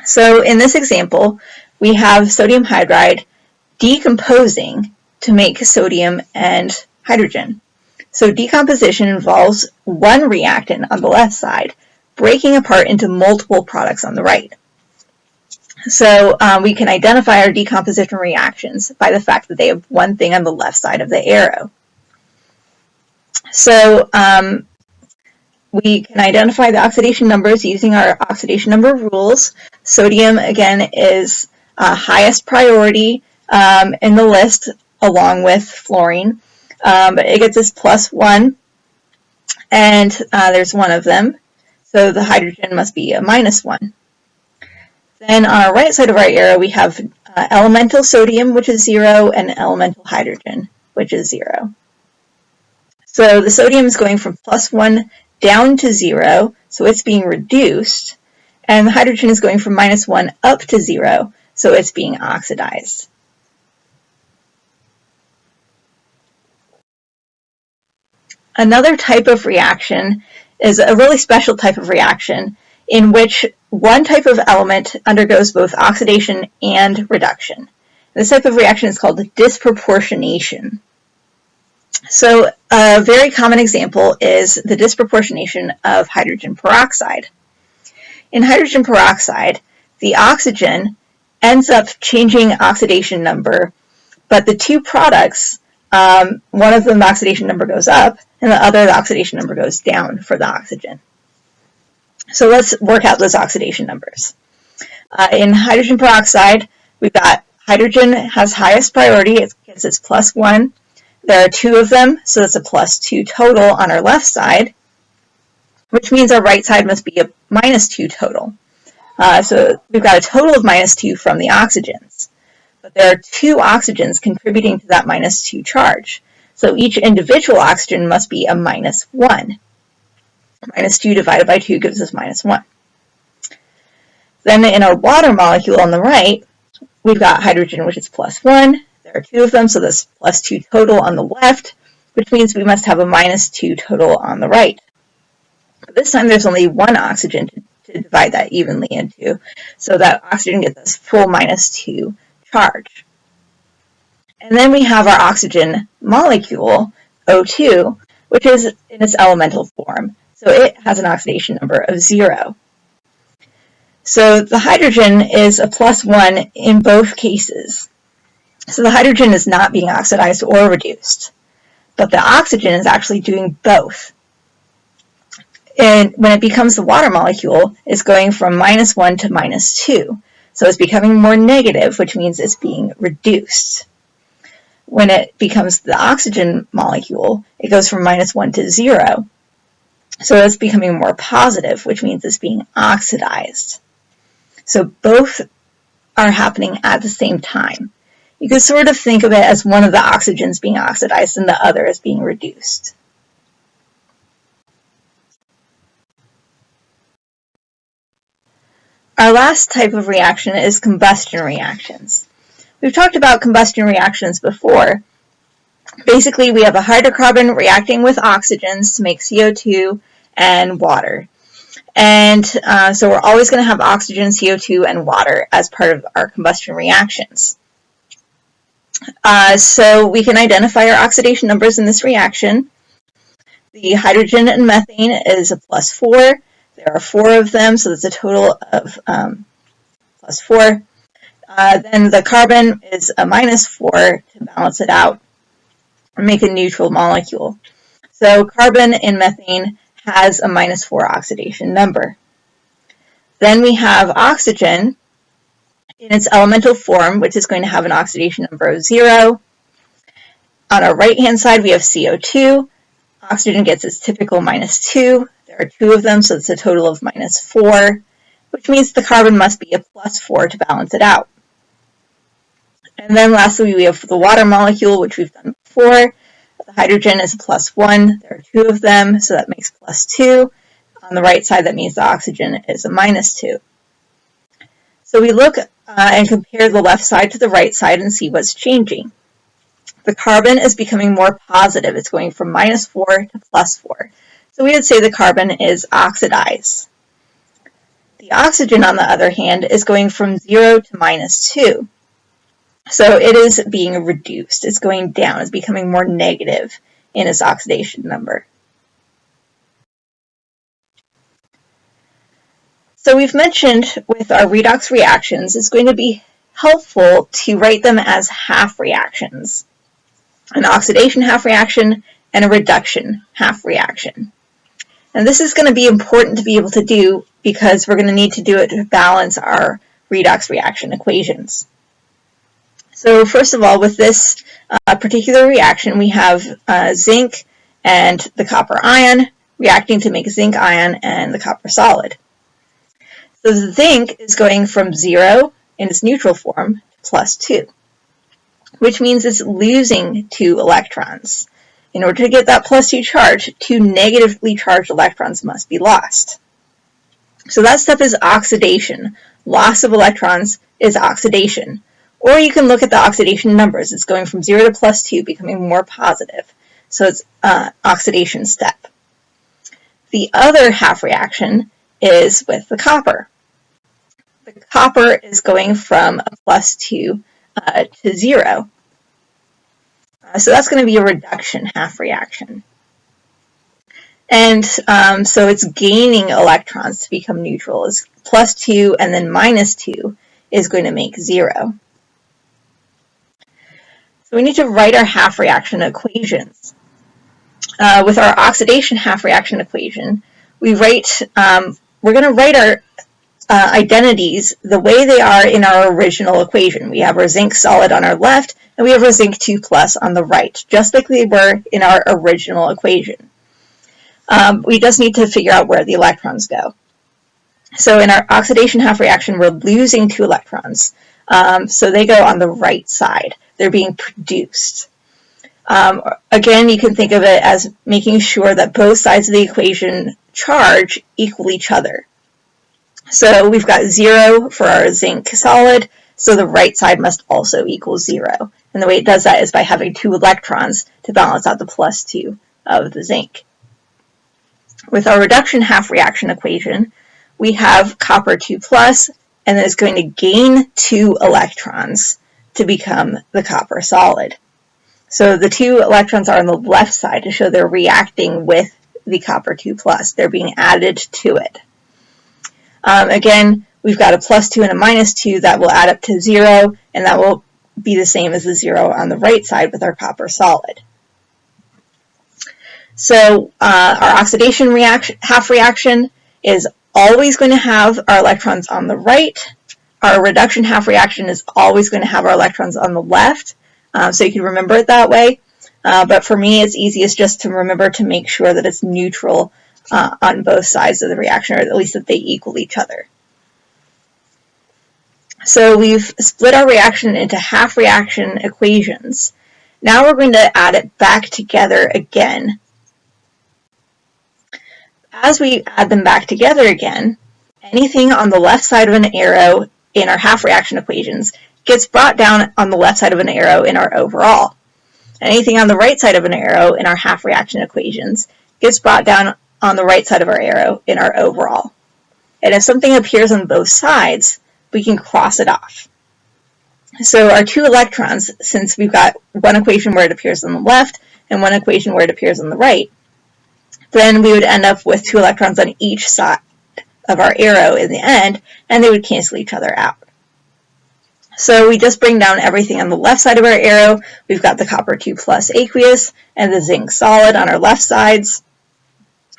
So in this example, we have sodium hydride decomposing to make sodium and hydrogen. So decomposition involves one reactant on the left side breaking apart into multiple products on the right. So we can identify our decomposition reactions by the fact that they have one thing on the left side of the arrow. So we can identify the oxidation numbers using our oxidation number rules. Sodium, again, is highest priority in the list along with fluorine. But it gets this +1, and there's one of them. So the hydrogen must be a -1. Then on our right side of our arrow, we have elemental sodium, which is 0, and elemental hydrogen, which is 0. So the sodium is going from +1 down to 0, so it's being reduced, and the hydrogen is going from -1 up to 0, so it's being oxidized. Another type of reaction is a really special type of reaction in which one type of element undergoes both oxidation and reduction. This type of reaction is called disproportion Ation. So a very common example is the disproportionation of hydrogen peroxide. In hydrogen peroxide, the oxygen ends up changing oxidation number, but the two products, one of them the oxidation number goes up, and the other the oxidation number goes down for the oxygen. So let's work out those oxidation numbers. In hydrogen peroxide, we've got hydrogen has highest priority, it gets its +1. There are 2 of them, so that's a +2 total on our left side, which means our right side must be a -2 total. So we've got a total of -2 from the oxygens. But there are 2 oxygens contributing to that -2 charge. So each individual oxygen must be a -1. -2 divided by 2 gives us -1. Then in our water molecule on the right, we've got hydrogen, which is +1. There are 2 of them, so that's +2 total on the left, which means we must have a -2 total on the right. But this time there's only 1 oxygen to divide that evenly into, so that oxygen gets this full -2 charge. And then we have our oxygen molecule, O2, which is in its elemental form. So it has an oxidation number of 0. So the hydrogen is a +1 in both cases. So the hydrogen is not being oxidized or reduced, but the oxygen is actually doing both. And when it becomes the water molecule, it's going from -1 to -2. So it's becoming more negative, which means it's being reduced. When it becomes the oxygen molecule, it goes from -1 to 0. So it's becoming more positive, which means it's being oxidized. So both are happening at the same time. You could sort of think of it as one of the oxygens being oxidized and the other as being reduced. Our last type of reaction is combustion reactions. We've talked about combustion reactions before. Basically, we have a hydrocarbon reacting with oxygens to make CO2 and water. And so we're always going to have oxygen, CO2, and water as part of our combustion reactions. So we can identify our oxidation numbers in this reaction. The hydrogen and methane is a +4. There are 4 of them, so that's a total of +4. Then the carbon is a -4 to balance it out and make a neutral molecule. So carbon in methane has a -4 oxidation number. Then we have oxygen in its elemental form, which is going to have an oxidation number of 0. On our right-hand side, we have CO2. Oxygen gets its typical -2. There are 2 of them, so it's a total of -4, which means the carbon must be a +4 to balance it out. And then lastly, we have the water molecule, which we've done before. The hydrogen is a +1. There are 2 of them, so that makes +2. On the right side, that means the oxygen is a -2. So we look and compare the left side to the right side and see what's changing. The carbon is becoming more positive. It's going from -4 to +4. So we would say the carbon is oxidized. The oxygen, on the other hand, is going from 0 to -2. So it is being reduced. It's going down. It's becoming more negative in its oxidation number. So we've mentioned with our redox reactions, it's going to be helpful to write them as half reactions. An oxidation half-reaction and a reduction half-reaction. And this is going to be important to be able to do because we're going to need to do it to balance our redox reaction equations. So first of all, with this particular reaction, we have zinc and the copper ion reacting to make zinc ion and the copper solid. So the zinc is going from 0 in its neutral form to +2, which means it's losing 2 electrons. In order to get that +2 charge, 2 negatively charged electrons must be lost. So that step is oxidation. Loss of electrons is oxidation. Or you can look at the oxidation numbers. It's going from 0 to +2, becoming more positive. So it's oxidation step. The other half reaction is with the copper. The copper is going from a +2 to 0. So that's going to be a reduction half reaction. And so it's gaining electrons to become neutral. It's +2 and then -2 is going to make 0. So we need to write our half reaction equations. With our oxidation half reaction equation, we're going to write our identities the way they are in our original equation. We have our zinc solid on our left, and we have our zinc 2+ on the right, just like they were in our original equation. We just need to figure out where the electrons go. So in our oxidation half reaction, we're losing 2 electrons. So they go on the right side. They're being produced. Again, you can think of it as making sure that both sides of the equation charge equal each other. So we've got 0 for our zinc solid, so the right side must also equal 0. And the way it does that is by having 2 electrons to balance out the +2 of the zinc. With our reduction half reaction equation, we have copper 2+, and then it's going to gain 2 electrons to become the copper solid. So the 2 electrons are on the left side to show they're reacting with the copper 2+. They're being added to it. Again, we've got a +2 and a -2 that will add up to 0, and that will be the same as the 0 on the right side with our copper solid. So our oxidation half-reaction is always going to have our electrons on the right. Our reduction half-reaction is always going to have our electrons on the left. So you can remember it that way. But for me, it's easiest just to remember to make sure that it's neutral on both sides of the reaction, or at least that they equal each other. So we've split our reaction into half-reaction equations. Now we're going to add it back together again. As we add them back together again, anything on the left side of an arrow in our half-reaction equations gets brought down on the left side of an arrow in our overall. Anything on the right side of an arrow in our half-reaction equations gets brought down on the right side of our arrow in our overall. And if something appears on both sides, we can cross it off. So our 2 electrons, since we've got one equation where it appears on the left and one equation where it appears on the right, then we would end up with 2 electrons on each side of our arrow in the end, and they would cancel each other out. So we just bring down everything on the left side of our arrow. We've got the copper 2+ aqueous and the zinc solid on our left sides.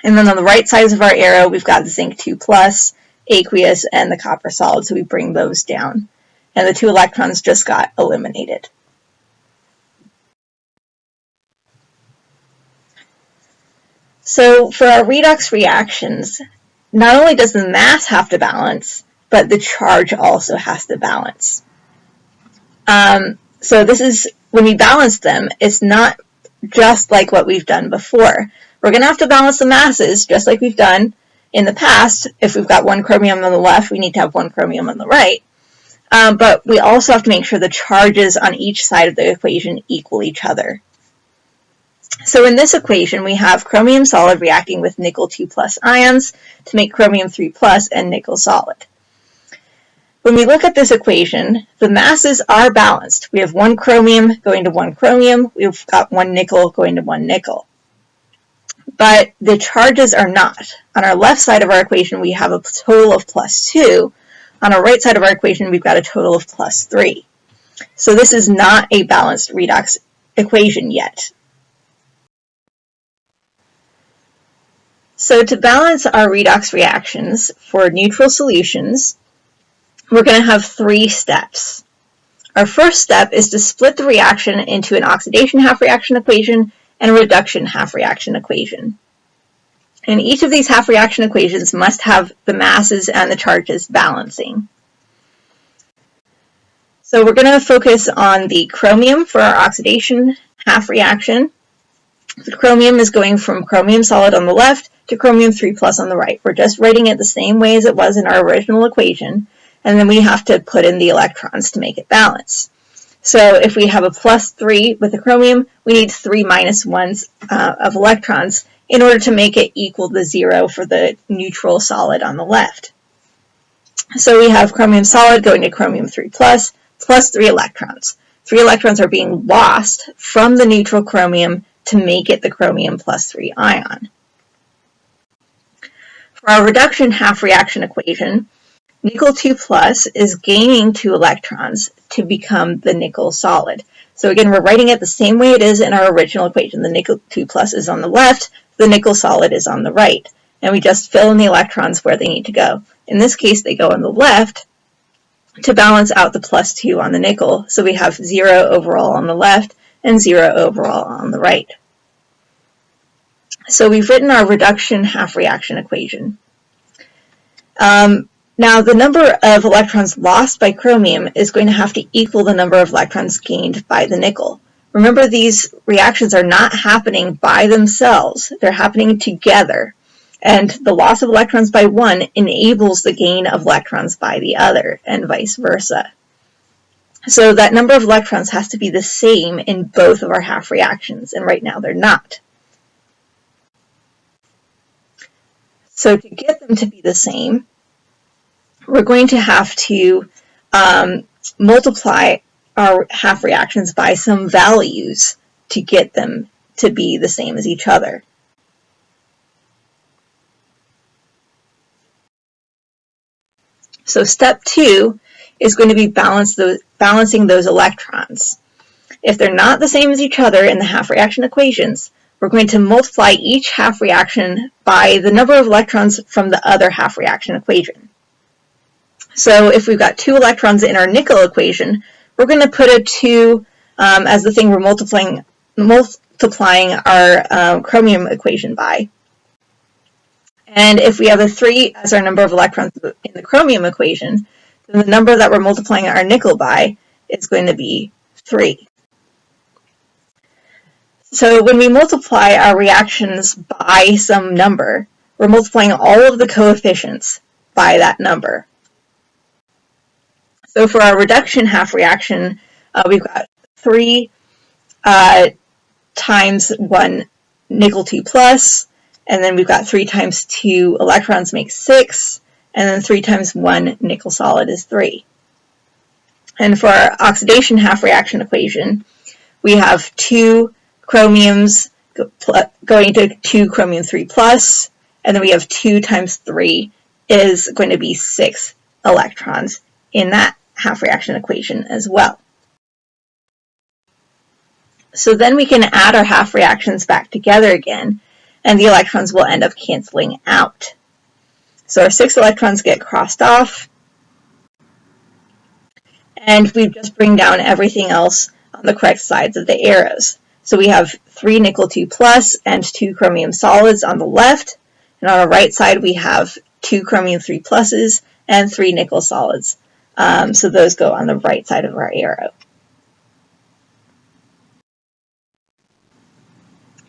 And then on the right sides of our arrow, we've got the zinc 2+ aqueous and the copper solid, so we bring those down. And the 2 electrons just got eliminated. So for our redox reactions, not only does the mass have to balance, but the charge also has to balance. So this is, when we balance them, it's not just like what we've done before. We're going to have to balance the masses, just like we've done in the past. If we've got 1 chromium on the left, we need to have 1 chromium on the right. But we also have to make sure the charges on each side of the equation equal each other. So in this equation, we have chromium solid reacting with nickel 2+ ions to make chromium 3+ and nickel solid. When we look at this equation, the masses are balanced. We have 1 chromium going to 1 chromium. We've got 1 nickel going to 1 nickel. But the charges are not. On our left side of our equation, we have a total of +2. On our right side of our equation, we've got a total of +3. So this is not a balanced redox equation yet. So to balance our redox reactions for neutral solutions, we're going to have 3 steps. Our first step is to split the reaction into an oxidation half-reaction equation and a reduction half-reaction equation. And each of these half-reaction equations must have the masses and the charges balancing. So we're going to focus on the chromium for our oxidation half-reaction. The chromium is going from chromium solid on the left to chromium 3+ on the right. We're just writing it the same way as it was in our original equation, and then we have to put in the electrons to make it balance. So if we have a +3 with the chromium, we need 3 -1s of electrons in order to make it equal to 0 for the neutral solid on the left. So we have chromium solid going to chromium 3+ plus 3 electrons. 3 electrons are being lost from the neutral chromium to make it the chromium +3 ion. For our reduction half-reaction equation, nickel 2+ is gaining 2 electrons to become the nickel solid. So again, we're writing it the same way it is in our original equation. The nickel 2+ is on the left, the nickel solid is on the right. And we just fill in the electrons where they need to go. In this case, they go on the left to balance out the +2 on the nickel. So we have 0 overall on the left and 0 overall on the right. So we've written our reduction half-reaction equation. Now, the number of electrons lost by chromium is going to have to equal the number of electrons gained by the nickel. Remember, these reactions are not happening by themselves. They're happening together. And the loss of electrons by one enables the gain of electrons by the other, and vice versa. So that number of electrons has to be the same in both of our half reactions, and right now they're not. So to get them to be the same, we're going to have to multiply our half reactions by some values to get them to be the same as each other. So step 2 is going to be balancing those electrons. If they're not the same as each other in the half reaction equations, we're going to multiply each half reaction by the number of electrons from the other half reaction equation. So if we've got 2 electrons in our nickel equation, we're going to put a 2 as the thing we're multiplying our chromium equation by. And if we have a 3 as our number of electrons in the chromium equation, then the number that we're multiplying our nickel by is going to be 3. So when we multiply our reactions by some number, we're multiplying all of the coefficients by that number. So for our reduction half reaction, we've got 3 times 1 nickel 2 plus, and then we've got 3 times 2 electrons makes 6, and then 3 times 1 nickel solid is 3. And for our oxidation half reaction equation, we have 2 chromiums going to 2 chromium 3 plus, and then we have 2 times 3 is going to be 6 electrons in that half reaction equation as well. So then we can add our half reactions back together again, and the electrons will end up canceling out. So our 6 electrons get crossed off, and we just bring down everything else on the correct sides of the arrows. So we have 3 nickel 2 plus and 2 chromium solids on the left, and on the right side we have 2 chromium 3 pluses and 3 nickel solids. So those go on the right side of our arrow.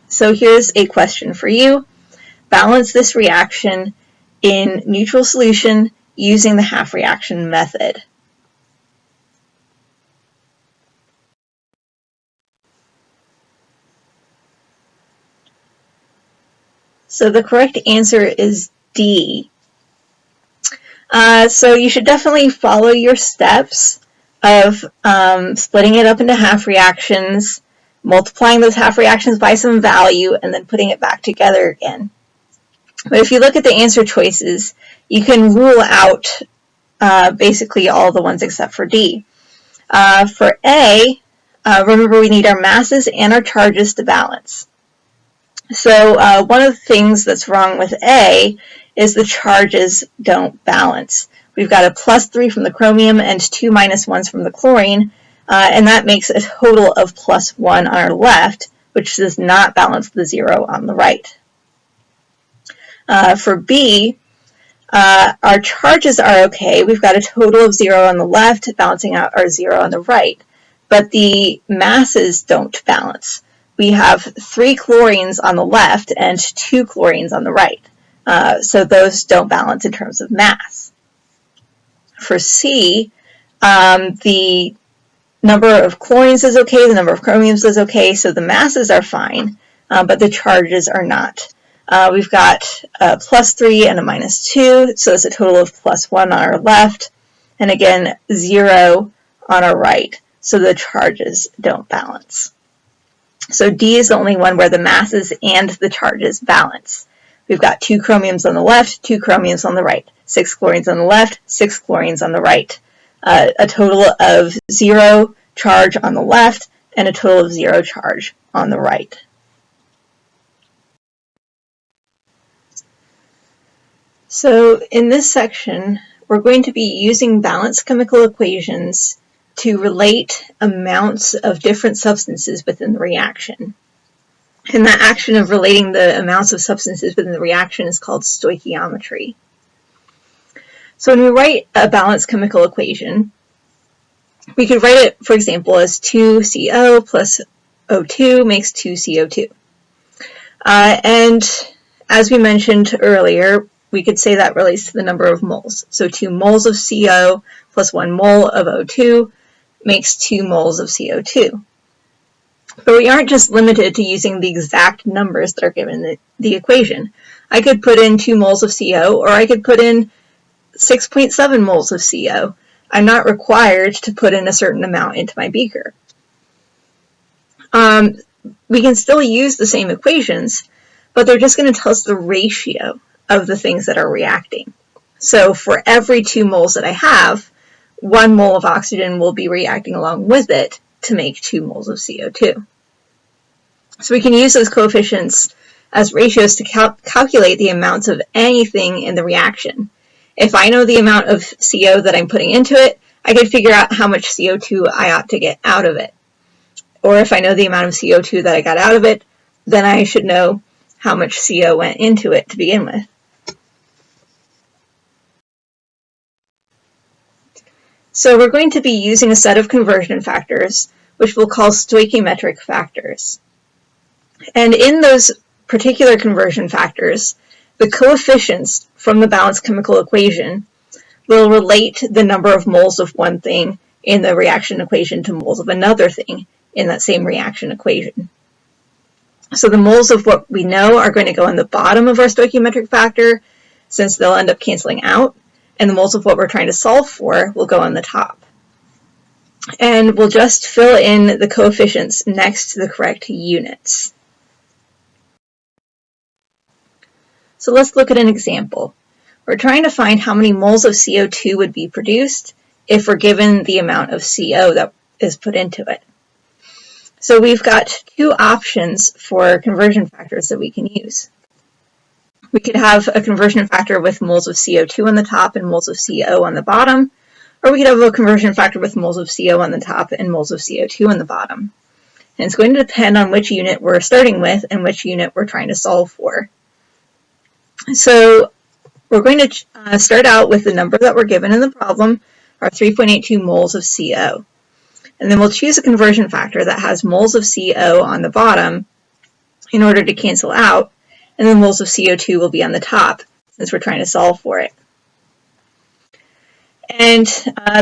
So here's a question for you. Balance this reaction in neutral solution using the half reaction method. So the correct answer is D. So you should definitely follow your steps of splitting it up into half reactions, multiplying those half reactions by some value, and then putting it back together again. But if you look at the answer choices, you can rule out basically all the ones except for D. For A, remember we need our masses and our charges to balance. So one of the things that's wrong with A is the charges don't balance. We've got a +3 from the chromium and 2 -1s from the chlorine, and that makes a total of +1 on our left, which does not balance the 0 on the right. For B, our charges are okay. We've got a total of 0 on the left, balancing out our 0 on the right, but the masses don't balance. We have 3 chlorines on the left and 2 chlorines on the right, so those don't balance in terms of mass. For C, the number of chlorines is okay, the number of chromiums is okay, so the masses are fine, but the charges are not. We've got a +3 and a -2, so it's a total of +1 on our left, and again 0 on our right, so the charges don't balance. So D is the only one where the masses and the charges balance. We've got 2 chromiums on the left, 2 chromiums on the right, 6 chlorines on the left, 6 chlorines on the right, a total of 0 charge on the left and a total of 0 charge on the right. So in this section, we're going to be using balanced chemical equations to relate amounts of different substances within the reaction. And that action of relating the amounts of substances within the reaction is called stoichiometry. So when we write a balanced chemical equation, we could write it, for example, as 2CO plus O2 makes 2CO2. And as we mentioned earlier, we could say that relates to the number of moles. So 2 moles of CO plus 1 mole of O2 makes 2 moles of CO2. But we aren't just limited to using the exact numbers that are given in the equation. I could put in 2 moles of CO, or I could put in 6.7 moles of CO. I'm not required to put in a certain amount into my beaker. We can still use the same equations, but they're just going to tell us the ratio of the things that are reacting. So for every 2 moles that I have, 1 mole of oxygen will be reacting along with it to make 2 moles of CO2. So we can use those coefficients as ratios to calculate the amounts of anything in the reaction. If I know the amount of CO that I'm putting into it, I can figure out how much CO2 I ought to get out of it. Or if I know the amount of CO2 that I got out of it, then I should know how much CO went into it to begin with. So we're going to be using a set of conversion factors, which we'll call stoichiometric factors. And in those particular conversion factors, the coefficients from the balanced chemical equation will relate the number of moles of one thing in the reaction equation to moles of another thing in that same reaction equation. So the moles of what we know are going to go on the bottom of our stoichiometric factor, since they'll end up canceling out, and the moles of what we're trying to solve for will go on the top. And we'll just fill in the coefficients next to the correct units. So let's look at an example. We're trying to find how many moles of CO2 would be produced if we're given the amount of CO that is put into it. So we've got 2 options for conversion factors that we can use. We could have a conversion factor with moles of CO2 on the top and moles of CO on the bottom, or we could have a conversion factor with moles of CO on the top and moles of CO2 on the bottom. And it's going to depend on which unit we're starting with and which unit we're trying to solve for. So we're going to start out with the number that we're given in the problem, our 3.82 moles of CO. And then we'll choose a conversion factor that has moles of CO on the bottom in order to cancel out, and then moles of CO2 will be on the top since we're trying to solve for it. And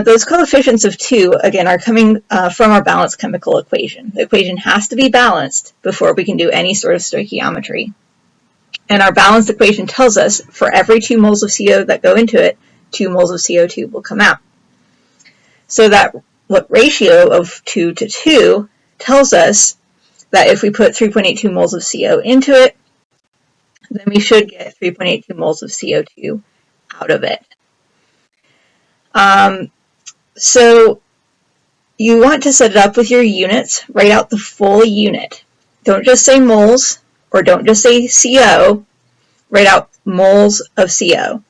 those coefficients of 2, again, are coming from our balanced chemical equation. The equation has to be balanced before we can do any sort of stoichiometry. And our balanced equation tells us for every 2 moles of CO that go into it, 2 moles of CO2 will come out. So that what ratio of 2 to 2 tells us that if we put 3.82 moles of CO into it, then we should get 3.82 moles of CO2 out of it. So you want to set it up with your units, write out the full unit. Don't just say moles, or don't just say CO, write out moles of CO.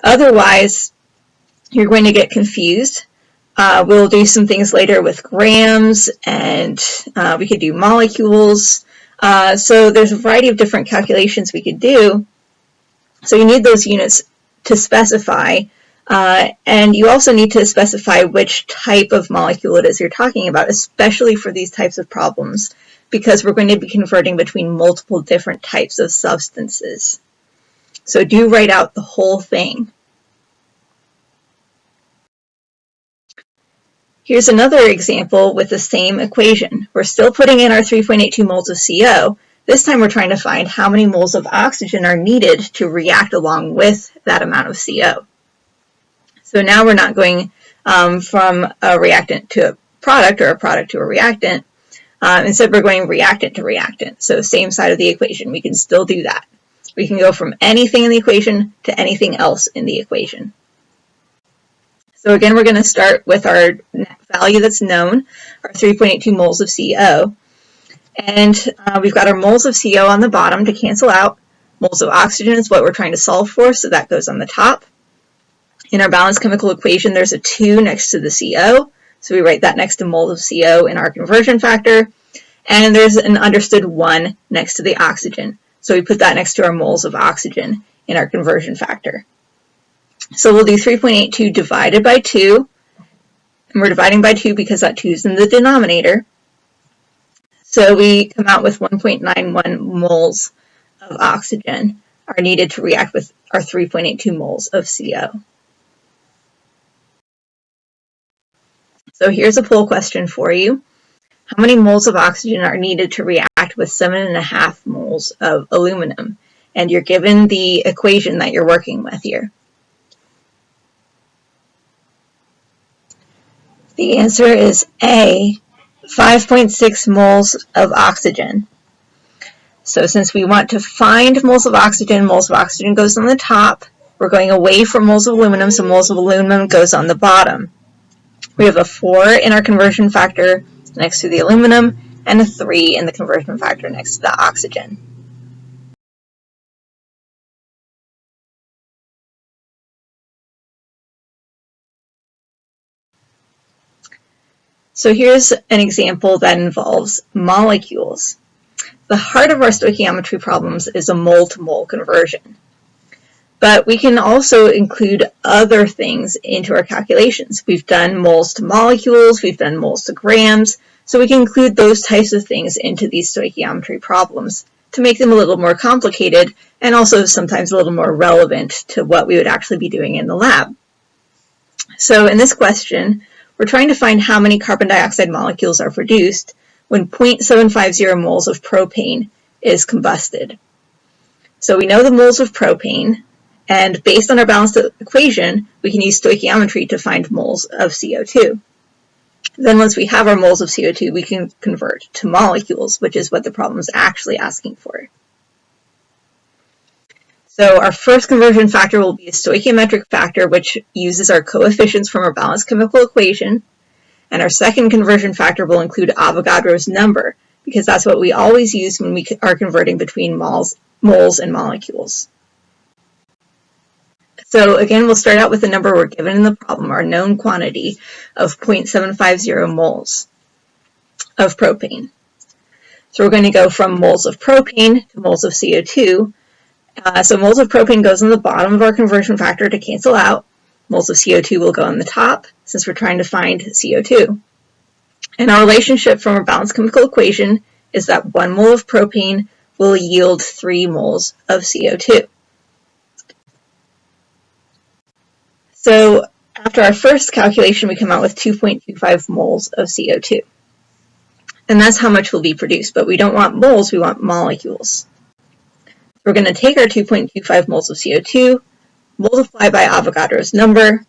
Otherwise, you're going to get confused. We'll do some things later with grams, and we could do molecules. So there's a variety of different calculations we could do. So you need those units to specify, and you also need to specify which type of molecule it is you're talking about, especially for these types of problems, because we're going to be converting between multiple different types of substances. So do write out the whole thing. Here's another example with the same equation. We're still putting in our 3.82 moles of CO. This time we're trying to find how many moles of oxygen are needed to react along with that amount of CO. So now we're not going from a reactant to a product or a product to a reactant. Instead, we're going reactant to reactant. So same side of the equation. We can still do that. We can go from anything in the equation to anything else in the equation. So again, we're going to start with our value that's known, our 3.82 moles of CO. And we've got our moles of CO on the bottom to cancel out. Moles of oxygen is what we're trying to solve for, so that goes on the top. In our balanced chemical equation, there's a 2 next to the CO. So we write that next to moles of CO in our conversion factor. And there's an understood 1 next to the oxygen. So we put that next to our moles of oxygen in our conversion factor. So we'll do 3.82 divided by 2. And we're dividing by 2 because that 2 is in the denominator. So we come out with 1.91 moles of oxygen are needed to react with our 3.82 moles of CO. So here's a poll question for you. How many moles of oxygen are needed to react with 7.5 moles of aluminum? And you're given the equation that you're working with here. The answer is A, 5.6 moles of oxygen. So since we want to find moles of oxygen goes on the top. We're going away from moles of aluminum, so moles of aluminum goes on the bottom. We have a 4 in our conversion factor next to the aluminum, and a 3 in the conversion factor next to the oxygen. So here's an example that involves molecules. The heart of our stoichiometry problems is a mole-to-mole conversion. But we can also include other things into our calculations. We've done moles to molecules, we've done moles to grams, so we can include those types of things into these stoichiometry problems to make them a little more complicated and also sometimes a little more relevant to what we would actually be doing in the lab. So in this question, we're trying to find how many carbon dioxide molecules are produced when 0.750 moles of propane is combusted. So we know the moles of propane, and based on our balanced equation, we can use stoichiometry to find moles of CO2. Then once we have our moles of CO2, we can convert to molecules, which is what the problem is actually asking for. So our first conversion factor will be a stoichiometric factor, which uses our coefficients from our balanced chemical equation. And our second conversion factor will include Avogadro's number, because that's what we always use when we are converting between moles and molecules. So again, we'll start out with the number we're given in the problem, our known quantity of 0.750 moles of propane. So we're going to go from moles of propane to moles of CO2. So moles of propane goes on the bottom of our conversion factor to cancel out. Moles of CO2 will go on the top, since we're trying to find CO2. And our relationship from our balanced chemical equation is that 1 mole of propane will yield 3 moles of CO2. So after our first calculation, we come out with 2.25 moles of CO2. And that's how much will be produced, but we don't want moles, we want molecules. We're going to take our 2.25 moles of CO2, multiply by Avogadro's number,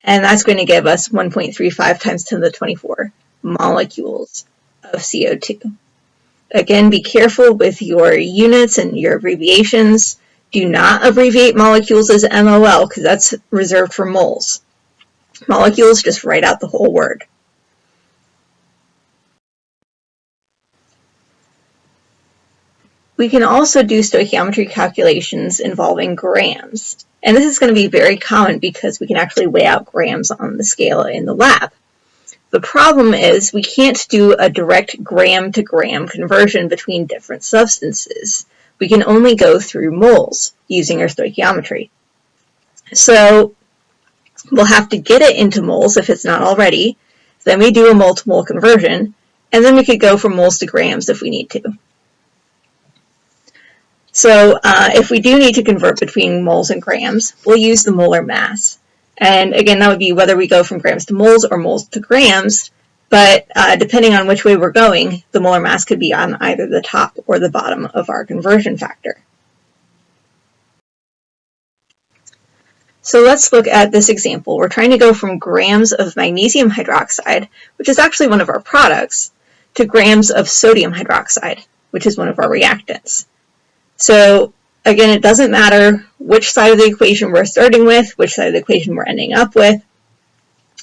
and that's going to give us 1.35 times 10 to the 24 molecules of CO2. Again, be careful with your units and your abbreviations. Do not abbreviate molecules as MOL, because that's reserved for moles. Molecules, just write out the whole word. We can also do stoichiometry calculations involving grams. And this is going to be very common because we can actually weigh out grams on the scale in the lab. The problem is we can't do a direct gram-to-gram conversion between different substances. We can only go through moles using our stoichiometry. So we'll have to get it into moles if it's not already. Then we do a mole-to-mole conversion, and then we could go from moles to grams if we need to. So if we do need to convert between moles and grams, we'll use the molar mass. And again, that would be whether we go from grams to moles or moles to grams, but depending on which way we're going, the molar mass could be on either the top or the bottom of our conversion factor. So let's look at this example. We're trying to go from grams of magnesium hydroxide, which is actually one of our products, to grams of sodium hydroxide, which is one of our reactants. So again, it doesn't matter which side of the equation we're starting with, which side of the equation we're ending up with.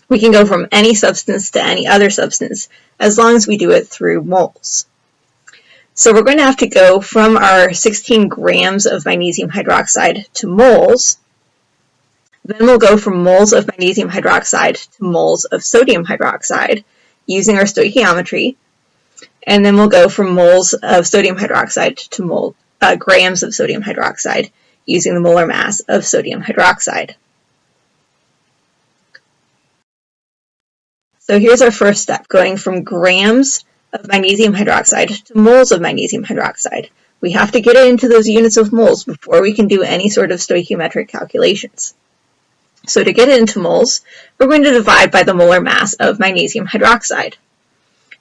We can go from any substance to any other substance as long as we do it through moles. So we're going to have to go from our 16 grams of magnesium hydroxide to moles. Then we'll go from moles of magnesium hydroxide to moles of sodium hydroxide using our stoichiometry. And then we'll go from moles of sodium hydroxide to grams of sodium hydroxide using the molar mass of sodium hydroxide. So here's our first step, going from grams of magnesium hydroxide to moles of magnesium hydroxide. We have to get it into those units of moles before we can do any sort of stoichiometric calculations. So to get it into moles, we're going to divide by the molar mass of magnesium hydroxide.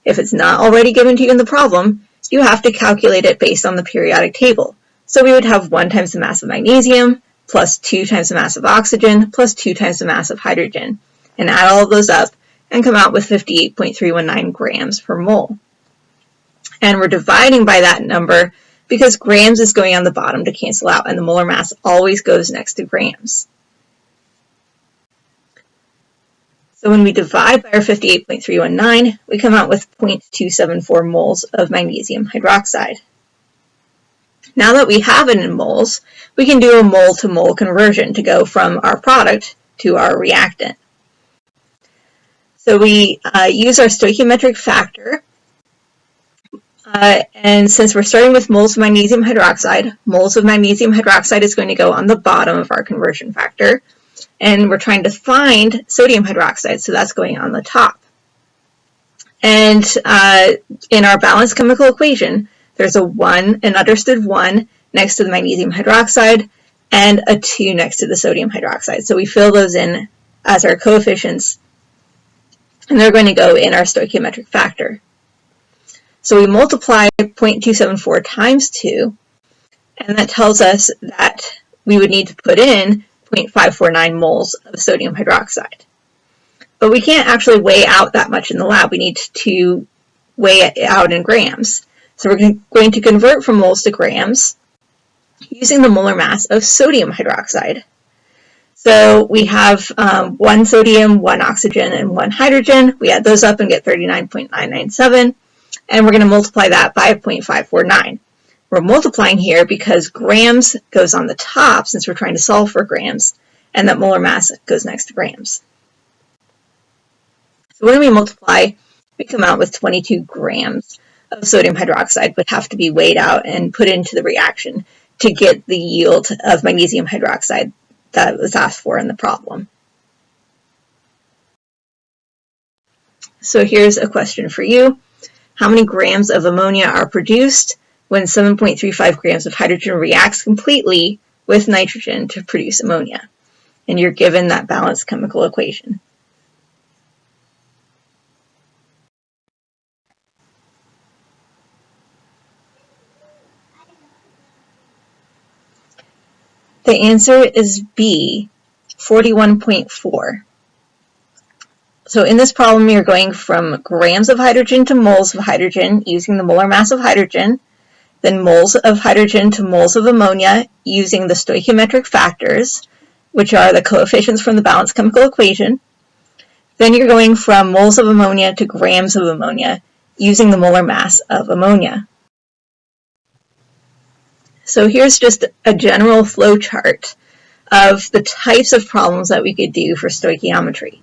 If it's not already given to you in the problem, you have to calculate it based on the periodic table. So we would have 1 times the mass of magnesium, plus 2 times the mass of oxygen, plus 2 times the mass of hydrogen. and add all of those up and come out with 58.319 grams per mole. And we're dividing by that number because grams is going on the bottom to cancel out, and the molar mass always goes next to grams. So when we divide by our 58.319, we come out with 0.274 moles of magnesium hydroxide. Now that we have it in moles, we can do a mole-to-mole conversion to go from our product to our reactant. So we use our stoichiometric factor, and since we're starting with moles of magnesium hydroxide is going to go on the bottom of our conversion factor, and we're trying to find sodium hydroxide, so that's going on the top. And in our balanced chemical equation, there's an understood 1 next to the magnesium hydroxide and a 2 next to the sodium hydroxide. So we fill those in as our coefficients, and they're going to go in our stoichiometric factor. So we multiply 0.274 times 2, and that tells us that we would need to put in 0.549 moles of sodium hydroxide. But we can't actually weigh out that much in the lab. We need to weigh it out in grams. So we're going to convert from moles to grams using the molar mass of sodium hydroxide. So we have 1 sodium, 1 oxygen, and 1 hydrogen. We add those up and get 39.997, and we're going to multiply that by 0.549. We're multiplying here because grams goes on the top since we're trying to solve for grams, and that molar mass goes next to grams. So when we multiply, we come out with 22 grams of sodium hydroxide would have to be weighed out and put into the reaction to get the yield of magnesium hydroxide that was asked for in the problem. So here's a question for you. How many grams of ammonia are produced when 7.35 grams of hydrogen reacts completely with nitrogen to produce ammonia? And you're given that balanced chemical equation. The answer is B, 41.4. So in this problem, you're going from grams of hydrogen to moles of hydrogen using the molar mass of hydrogen, then moles of hydrogen to moles of ammonia using the stoichiometric factors, which are the coefficients from the balanced chemical equation. Then you're going from moles of ammonia to grams of ammonia using the molar mass of ammonia. So here's just a general flow chart of the types of problems that we could do for stoichiometry.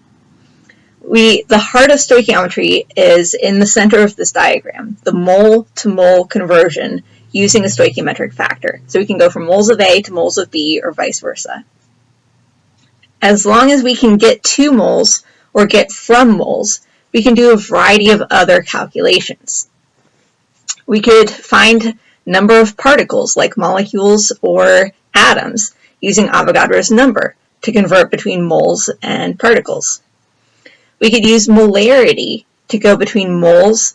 The heart of stoichiometry is in the center of this diagram, the mole-to-mole conversion using a stoichiometric factor. So we can go from moles of A to moles of B or vice versa. As long as we can get to moles or get from moles, we can do a variety of other calculations. We could find number of particles like molecules or atoms using Avogadro's number to convert between moles and particles. We could use molarity to go between moles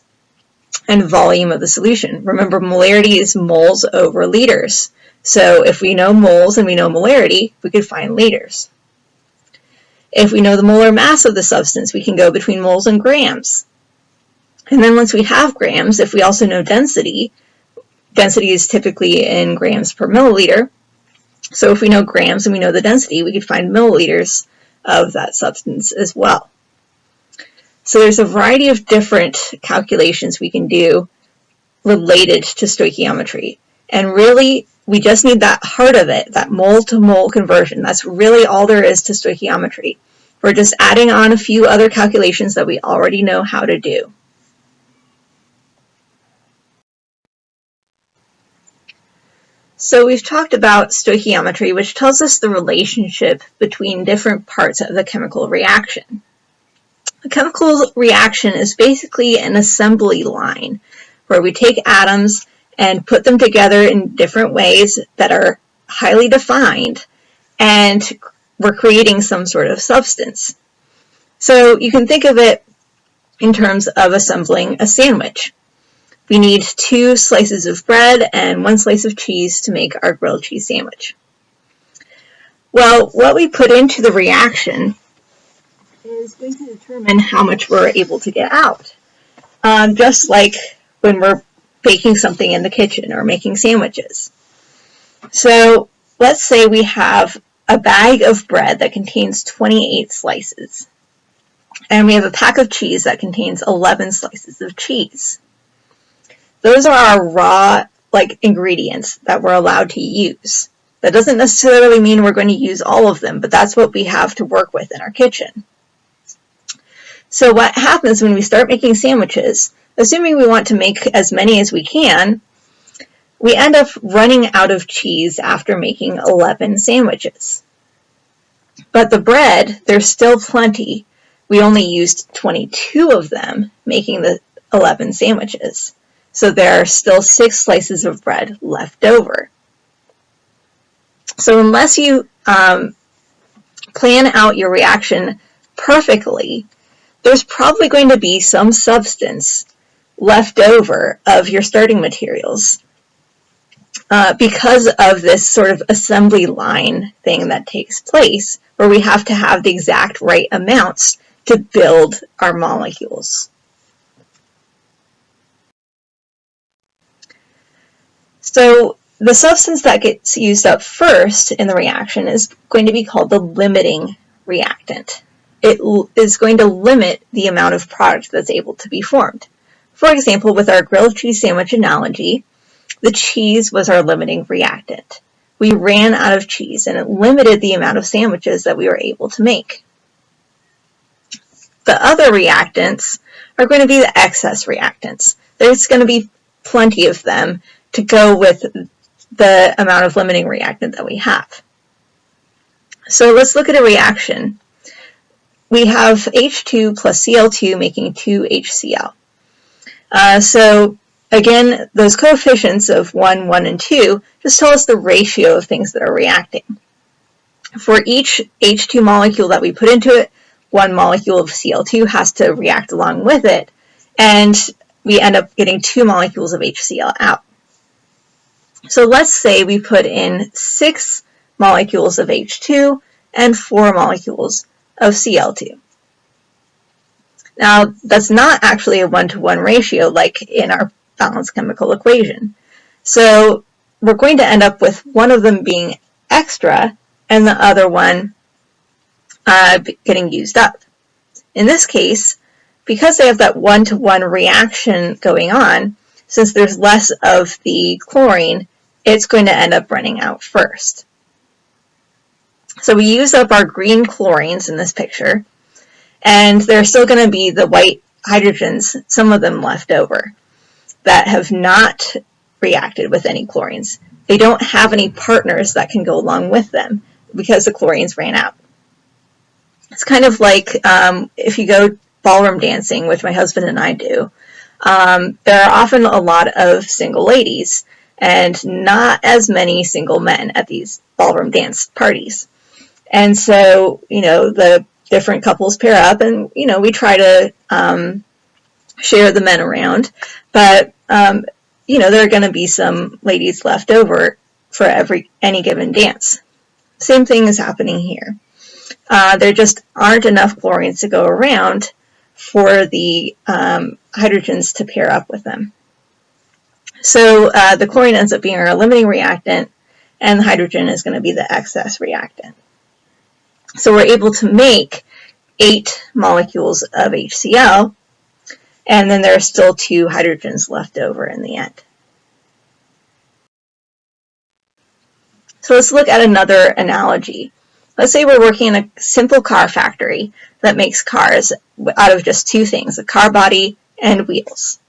and volume of the solution. Remember, molarity is moles over liters. So if we know moles and we know molarity, we could find liters. If we know the molar mass of the substance, we can go between moles and grams. And then once we have grams, if we also know density is typically in grams per milliliter. So if we know grams and we know the density, we could find milliliters of that substance as well. So there's a variety of different calculations we can do related to stoichiometry. And really, we just need that heart of it, that mole-to-mole conversion. That's really all there is to stoichiometry. We're just adding on a few other calculations that we already know how to do. So we've talked about stoichiometry, which tells us the relationship between different parts of the chemical reaction. A chemical reaction is basically an assembly line where we take atoms and put them together in different ways that are highly defined, and we're creating some sort of substance. So you can think of it in terms of assembling a sandwich. We need 2 slices of bread and 1 slice of cheese to make our grilled cheese sandwich. Well, what we put into the reaction is going to determine how much we're able to get out. Just like when we're baking something in the kitchen or making sandwiches. So let's say we have a bag of bread that contains 28 slices. And we have a pack of cheese that contains 11 slices of cheese. Those are our raw ingredients that we're allowed to use. That doesn't necessarily mean we're going to use all of them, but that's what we have to work with in our kitchen. So what happens when we start making sandwiches, assuming we want to make as many as we can, we end up running out of cheese after making 11 sandwiches. But the bread, there's still plenty. We only used 22 of them making the 11 sandwiches. So there are still 6 slices of bread left over. So unless you plan out your reaction perfectly, there's probably going to be some substance left over of your starting materials because of this sort of assembly line thing that takes place, where we have to have the exact right amounts to build our molecules. So the substance that gets used up first in the reaction is going to be called the limiting reactant. It is going to limit the amount of product that's able to be formed. For example, with our grilled cheese sandwich analogy, the cheese was our limiting reactant. We ran out of cheese and it limited the amount of sandwiches that we were able to make. The other reactants are going to be the excess reactants. There's going to be plenty of them to go with the amount of limiting reactant that we have. So let's look at a reaction. We have H2 plus Cl2 making 2 HCl. So again, those coefficients of 1, 1, and 2 just tell us the ratio of things that are reacting. For each H2 molecule that we put into it, 1 molecule of Cl2 has to react along with it, and we end up getting 2 molecules of HCl out. So let's say we put in 6 molecules of H2 and 4 molecules of Cl2. Now, that's not actually a 1-to-1 ratio like in our balanced chemical equation. So we're going to end up with one of them being extra and the other one getting used up. In this case, because they have that 1-to-1 reaction going on, since there's less of the chlorine, it's going to end up running out first. So we use up our green chlorines in this picture, and there's still going to be the white hydrogens, some of them left over, that have not reacted with any chlorines. They don't have any partners that can go along with them because the chlorines ran out. It's kind of like if you go ballroom dancing, which my husband and I do, there are often a lot of single ladies and not as many single men at these ballroom dance parties. And so, the different couples pair up and, we try to share the men around. But, there are going to be some ladies left over for any given dance. Same thing is happening here. There just aren't enough chlorines to go around for the hydrogens to pair up with them. So the chlorine ends up being our limiting reactant, and the hydrogen is going to be the excess reactant. So we're able to make 8 molecules of HCl, and then there are still 2 hydrogens left over in the end. So let's look at another analogy. Let's say we're working in a simple car factory that makes cars out of just 2 things, a car body and wheels.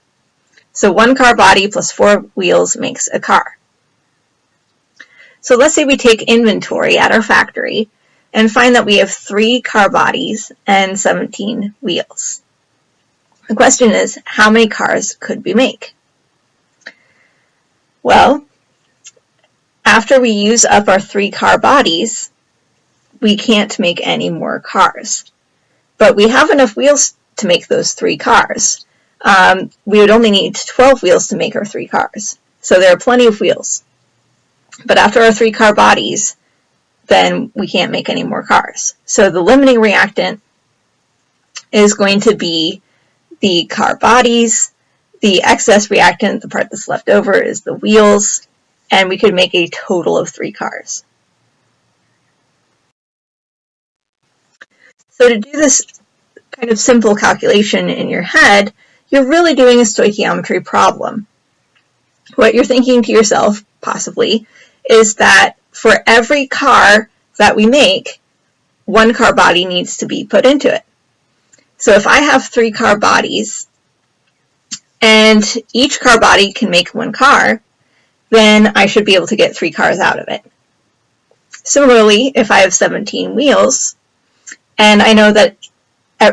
So 1 car body plus 4 wheels makes a car. So let's say we take inventory at our factory and find that we have 3 car bodies and 17 wheels. The question is, how many cars could we make? Well, after we use up our 3 car bodies, we can't make any more cars. But we have enough wheels to make those 3 cars. We would only need 12 wheels to make our 3 cars. So there are plenty of wheels. But after our 3 car bodies, then we can't make any more cars. So the limiting reactant is going to be the car bodies. The excess reactant, the part that's left over, is the wheels, and we could make a total of 3 cars. So to do this kind of simple calculation in your head, you're really doing a stoichiometry problem. What you're thinking to yourself, possibly, is that for every car that we make, 1 car body needs to be put into it. So if I have 3 car bodies, and each car body can make 1 car, then I should be able to get 3 cars out of it. Similarly, if I have 17 wheels, and I know that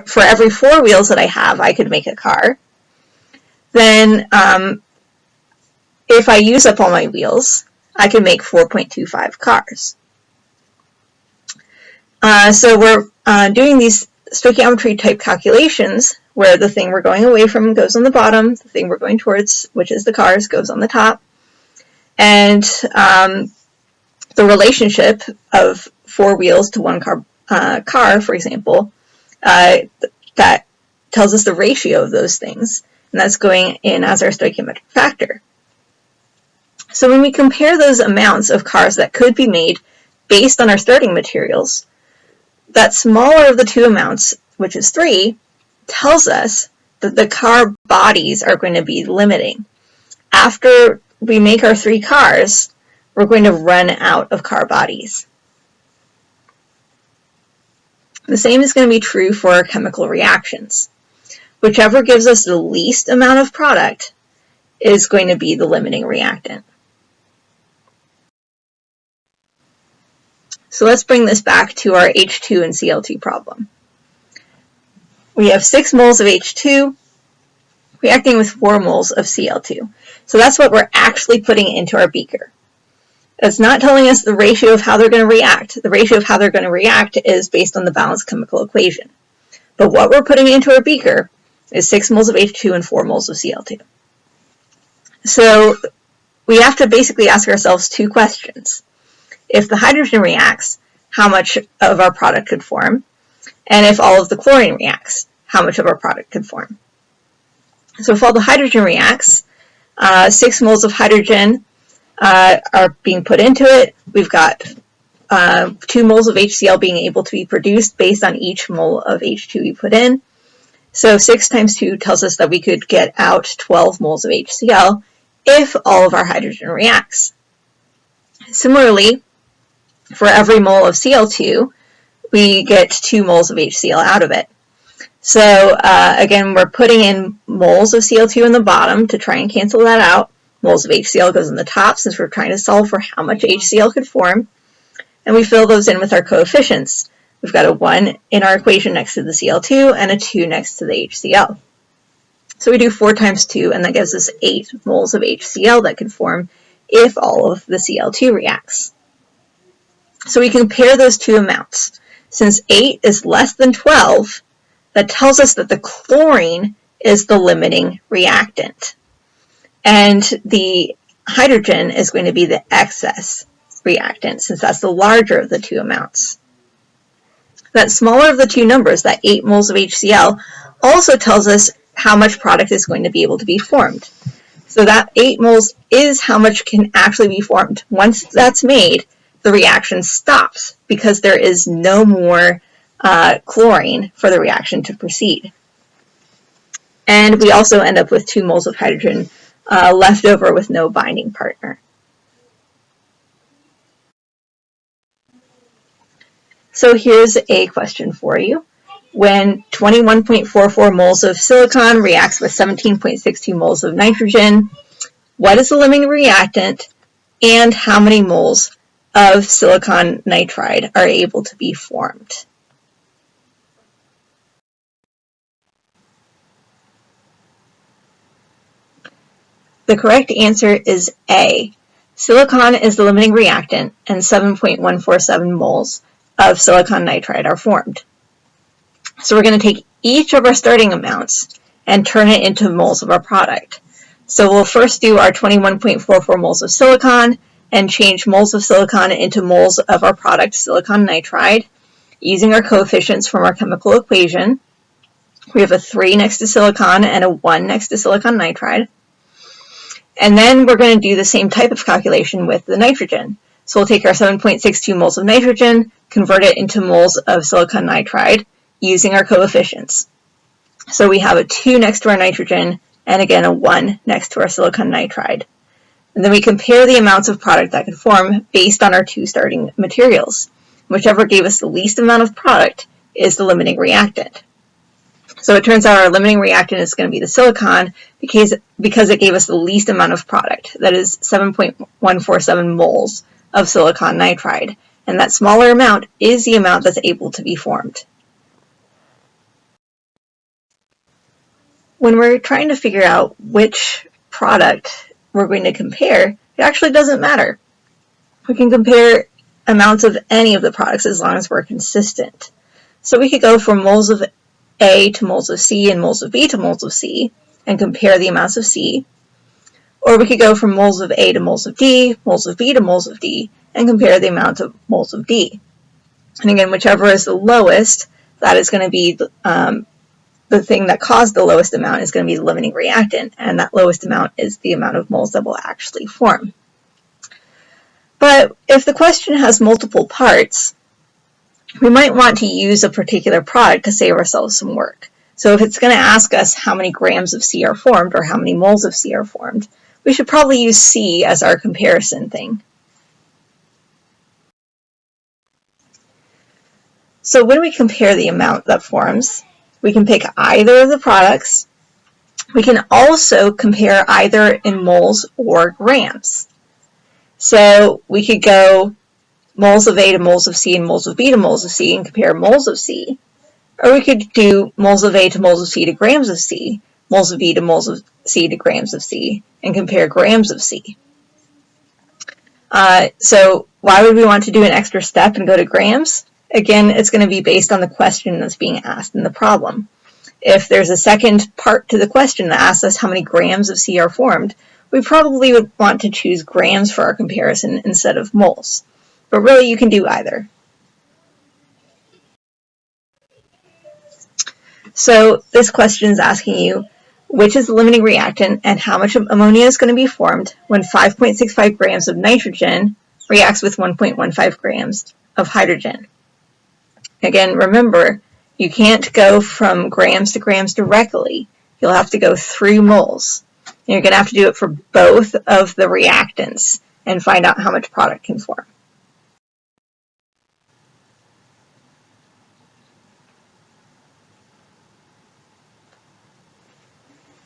for every 4 wheels that I have, I could make a car, then if I use up all my wheels, I can make 4.25 cars. So we're doing these stoichiometry type calculations where the thing we're going away from goes on the bottom, the thing we're going towards, which is the cars, goes on the top. And the relationship of 4 wheels to 1 car, for example, that tells us the ratio of those things. And that's going in as our stoichiometric factor. So when we compare those amounts of cars that could be made based on our starting materials, that smaller of the 2 amounts, which is 3, tells us that the car bodies are going to be limiting. After we make our 3 cars, we're going to run out of car bodies. The same is going to be true for our chemical reactions. Whichever gives us the least amount of product is going to be the limiting reactant. So let's bring this back to our H2 and Cl2 problem. We have 6 moles of H2 reacting with 4 moles of Cl2. So that's what we're actually putting into our beaker. It's not telling us the ratio of how they're going to react. The ratio of how they're going to react is based on the balanced chemical equation. But what we're putting into our beaker is 6 moles of H2 and 4 moles of Cl2. So we have to basically ask ourselves 2 questions. If the hydrogen reacts, how much of our product could form? And if all of the chlorine reacts, how much of our product could form? So if all the hydrogen reacts, 6 moles of hydrogen are being put into it. We've got 2 moles of HCl being able to be produced based on each mole of H2 we put in. So 6 times 2 tells us that we could get out 12 moles of HCl if all of our hydrogen reacts. Similarly, for every mole of Cl2, we get 2 moles of HCl out of it. So again, we're putting in moles of Cl2 in the bottom to try and cancel that out. Moles of HCl goes in the top since we're trying to solve for how much HCl could form. And we fill those in with our coefficients. We've got a 1 in our equation next to the Cl2 and a 2 next to the HCl. So we do 4 times 2, and that gives us 8 moles of HCl that could form if all of the Cl2 reacts. So we compare those 2 amounts. Since 8 is less than 12, that tells us that the chlorine is the limiting reactant. And the hydrogen is going to be the excess reactant, since that's the larger of the 2 amounts. That smaller of the 2 numbers, that 8 moles of HCl, also tells us how much product is going to be able to be formed. So that 8 moles is how much can actually be formed. Once that's made, the reaction stops because there is no more chlorine for the reaction to proceed. And we also end up with 2 moles of hydrogen left over with no binding partner. So here's a question for you. When 21.44 moles of silicon reacts with 17.62 moles of nitrogen, what is the limiting reactant and how many moles of silicon nitride are able to be formed? The correct answer is A. Silicon is the limiting reactant and 7.147 moles of silicon nitride are formed. So we're going to take each of our starting amounts and turn it into moles of our product. So we'll first do our 21.44 moles of silicon and change moles of silicon into moles of our product, silicon nitride, using our coefficients from our chemical equation. We have a 3 next to silicon and a 1 next to silicon nitride. And then we're going to do the same type of calculation with the nitrogen. So we'll take our 7.62 moles of nitrogen, convert it into moles of silicon nitride using our coefficients. So we have a 2 next to our nitrogen and again a 1 next to our silicon nitride. And then we compare the amounts of product that can form based on our 2 starting materials. Whichever gave us the least amount of product is the limiting reactant. So it turns out our limiting reactant is going to be the silicon because it gave us the least amount of product, that is 7.147 moles of silicon nitride. And that smaller amount is the amount that's able to be formed. When we're trying to figure out which product we're going to compare, it actually doesn't matter. We can compare amounts of any of the products as long as we're consistent. So we could go from moles of A to moles of C and moles of B to moles of C and compare the amounts of C. Or we could go from moles of A to moles of D, moles of B to moles of D, and compare the amount of moles of D. And again, whichever is the lowest, that is going to be the thing that caused the lowest amount is going to be the limiting reactant, and that lowest amount is the amount of moles that will actually form. But if the question has multiple parts, we might want to use a particular product to save ourselves some work. So if it's going to ask us how many grams of C are formed or how many moles of C are formed, we should probably use C as our comparison thing. So when we compare the amount that forms, we can pick either of the products. We can also compare either in moles or grams. So we could go moles of A to moles of C and moles of B to moles of C and compare moles of C. Or we could do moles of A to moles of C to grams of C, moles of B to moles of C to grams of C, and compare grams of C. So why would we want to do an extra step and go to grams? Again, it's going to be based on the question that's being asked in the problem. If there's a second part to the question that asks us how many grams of C are formed, we probably would want to choose grams for our comparison instead of moles. But really, you can do either. So this question is asking you, which is the limiting reactant and how much of ammonia is going to be formed when 5.65 grams of nitrogen reacts with 1.15 grams of hydrogen. Again, remember, you can't go from grams to grams directly. You'll have to go through moles. And you're going to have to do it for both of the reactants and find out how much product can form.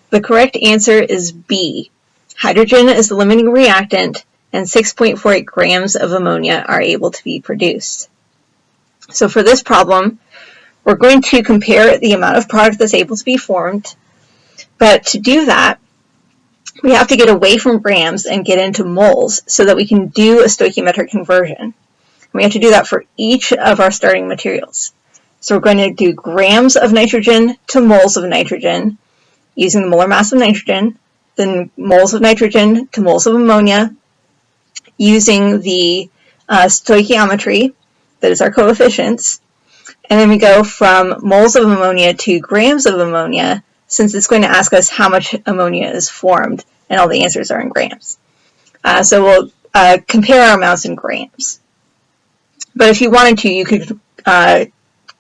The correct answer is B. Hydrogen is the limiting reactant, and 6.48 grams of ammonia are able to be produced. So for this problem, we're going to compare the amount of product that's able to be formed, but to do that, we have to get away from grams and get into moles so that we can do a stoichiometric conversion. We have to do that for each of our starting materials. So we're going to do grams of nitrogen to moles of nitrogen using the molar mass of nitrogen, then moles of nitrogen to moles of ammonia using the stoichiometry, that is our coefficients, and then we go from moles of ammonia to grams of ammonia, since it's going to ask us how much ammonia is formed, and all the answers are in grams. So we'll compare our amounts in grams. But if you wanted to, you could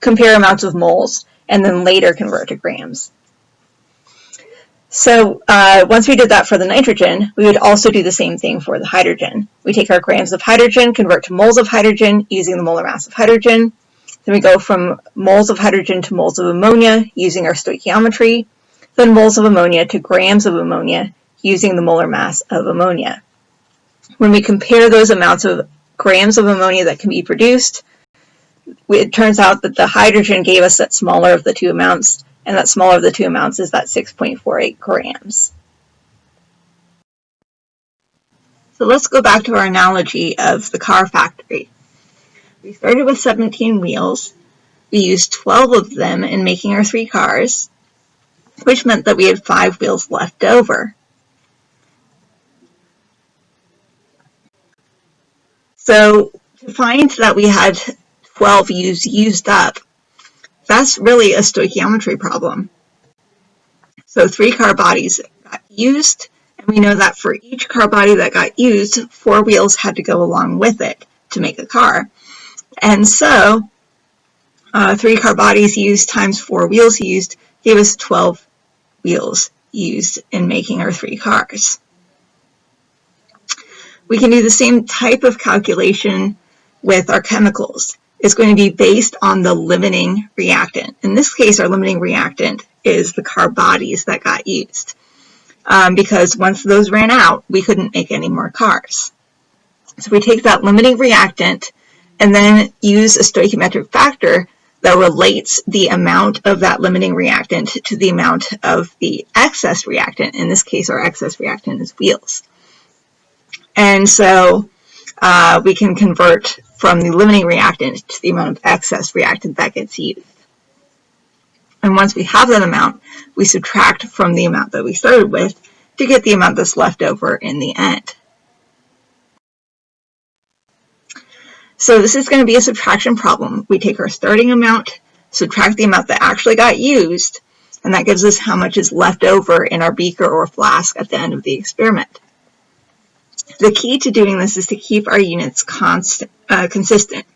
compare amounts of moles and then later convert to grams. So once we did that for the nitrogen, we would also do the same thing for the hydrogen. We take our grams of hydrogen, convert to moles of hydrogen using the molar mass of hydrogen. Then we go from moles of hydrogen to moles of ammonia using our stoichiometry. Then moles of ammonia to grams of ammonia using the molar mass of ammonia. When we compare those amounts of grams of ammonia that can be produced, it turns out that the hydrogen gave us that smaller of the two amounts, and that smaller of the two amounts is that 6.48 grams. So let's go back to our analogy of the car factory. We started with 17 wheels. We used 12 of them in making our 3 cars, which meant that we had 5 wheels left over. So to find that we had 12 used up, that's really a stoichiometry problem. So 3 car bodies got used, and we know that for each car body that got used, 4 wheels had to go along with it to make a car. And so 3 car bodies used times 4 wheels used gave us 12 wheels used in making our 3 cars. We can do the same type of calculation with our chemicals. It's going to be based on the limiting reactant. In this case, our limiting reactant is the car bodies that got used. Because once those ran out, we couldn't make any more cars. So we take that limiting reactant and then use a stoichiometric factor that relates the amount of that limiting reactant to the amount of the excess reactant. In this case, our excess reactant is wheels. And so we can convert from the limiting reactant to the amount of excess reactant that gets used. And once we have that amount, we subtract from the amount that we started with to get the amount that's left over in the end. So this is going to be a subtraction problem. We take our starting amount, subtract the amount that actually got used, and that gives us how much is left over in our beaker or flask at the end of the experiment. The key to doing this is to keep our units consistent.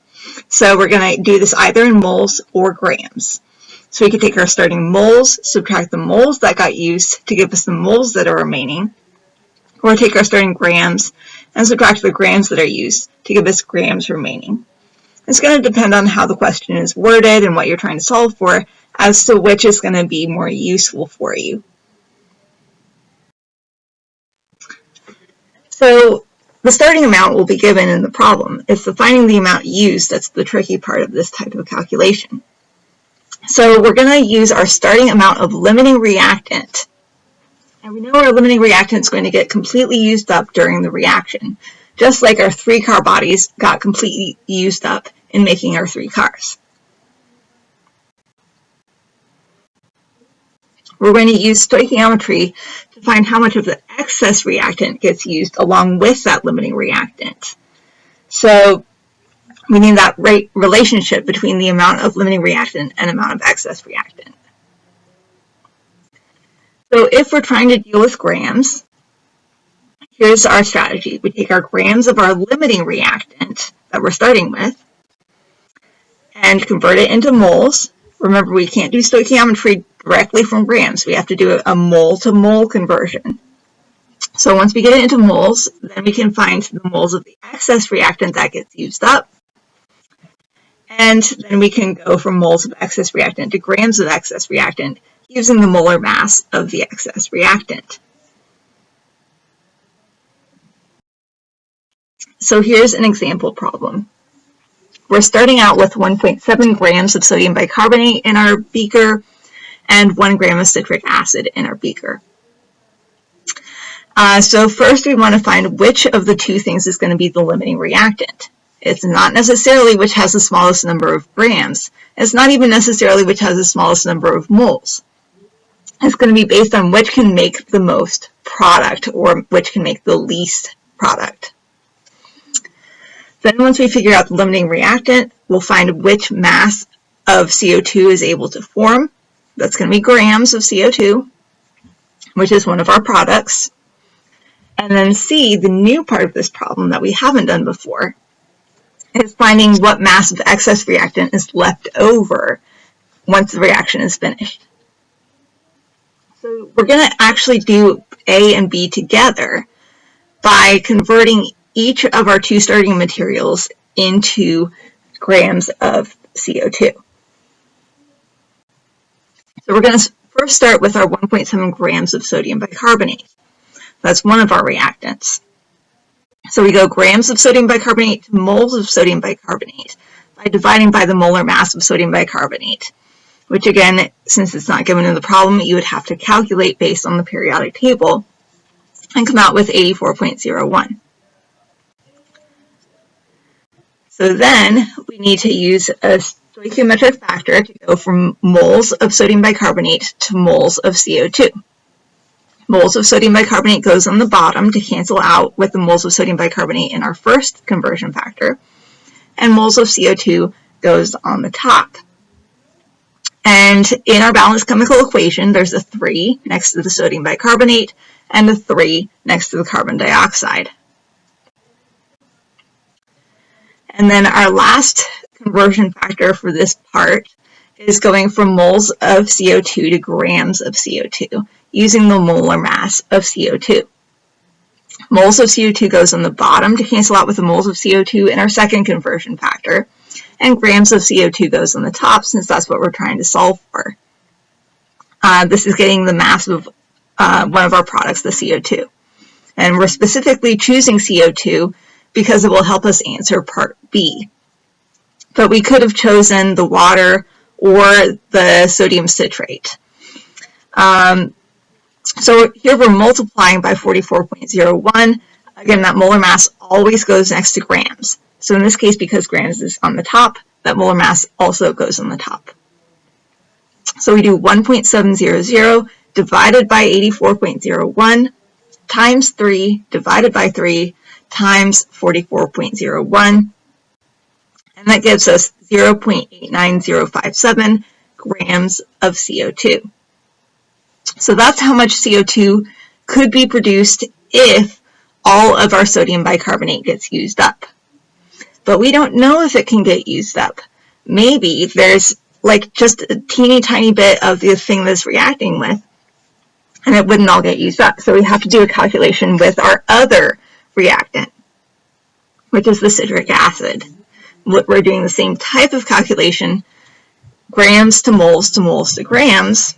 So we're going to do this either in moles or grams. So we can take our starting moles, subtract the moles that got used to give us the moles that are remaining, or take our starting grams and subtract the grams that are used to give us grams remaining. It's going to depend on how the question is worded and what you're trying to solve for as to which is going to be more useful for you. So the starting amount will be given in the problem. It's the finding the amount used that's the tricky part of this type of calculation. So we're going to use our starting amount of limiting reactant. And we know our limiting reactant is going to get completely used up during the reaction, just like our 3 car bodies got completely used up in making our 3 cars. We're going to use stoichiometry to find how much of the excess reactant gets used along with that limiting reactant. So we need that relationship between the amount of limiting reactant and amount of excess reactant. So if we're trying to deal with grams, here's our strategy. We take our grams of our limiting reactant that we're starting with and convert it into moles. Remember, we can't do stoichiometry directly from grams. We have to do a mole-to-mole conversion. So once we get it into moles, then we can find the moles of the excess reactant that gets used up. And then we can go from moles of excess reactant to grams of excess reactant using the molar mass of the excess reactant. So here's an example problem. We're starting out with 1.7 grams of sodium bicarbonate in our beaker and 1 gram of citric acid in our beaker. So first we want to find which of the 2 things is going to be the limiting reactant. It's not necessarily which has the smallest number of grams. It's not even necessarily which has the smallest number of moles. It's going to be based on which can make the most product or which can make the least product. Then once we figure out the limiting reactant, we'll find which mass of CO2 is able to form. That's going to be grams of CO2, which is one of our products. And then C, the new part of this problem that we haven't done before, is finding what mass of excess reactant is left over once the reaction is finished. So we're going to actually do A and B together by converting each of our 2 starting materials into grams of CO2. So we're going to first start with our 1.7 grams of sodium bicarbonate. That's one of our reactants. So we go grams of sodium bicarbonate to moles of sodium bicarbonate by dividing by the molar mass of sodium bicarbonate, which again, since it's not given in the problem, you would have to calculate based on the periodic table and come out with 84.01. So then we need to use a stoichiometric factor to go from moles of sodium bicarbonate to moles of CO2. Moles of sodium bicarbonate goes on the bottom to cancel out with the moles of sodium bicarbonate in our first conversion factor, and moles of CO2 goes on the top. And in our balanced chemical equation, there's a 3 next to the sodium bicarbonate and a 3 next to the carbon dioxide. And then our last conversion factor for this part is going from moles of CO2 to grams of CO2 using the molar mass of CO2. Moles of CO2 goes on the bottom to cancel out with the moles of CO2 in our second conversion factor, and grams of CO2 goes on the top since that's what we're trying to solve for. This is getting the mass of one of our products, the CO2. And we're specifically choosing CO2 because it will help us answer part B. But we could have chosen the water or the sodium citrate. So here we're multiplying by 44.01. Again, that molar mass always goes next to grams. So in this case, because grams is on the top, that molar mass also goes on the top. So we do 1.700 divided by 84.01 times 3 divided by 3 times 44.01. And that gives us 0.89057 grams of CO2. So that's how much CO2 could be produced if all of our sodium bicarbonate gets used up. But we don't know if it can get used up. Maybe there's like just a teeny tiny bit of the thing that's reacting with, and it wouldn't all get used up. So we have to do a calculation with our other reactant, which is the citric acid. We're doing the same type of calculation, grams to moles to moles to grams,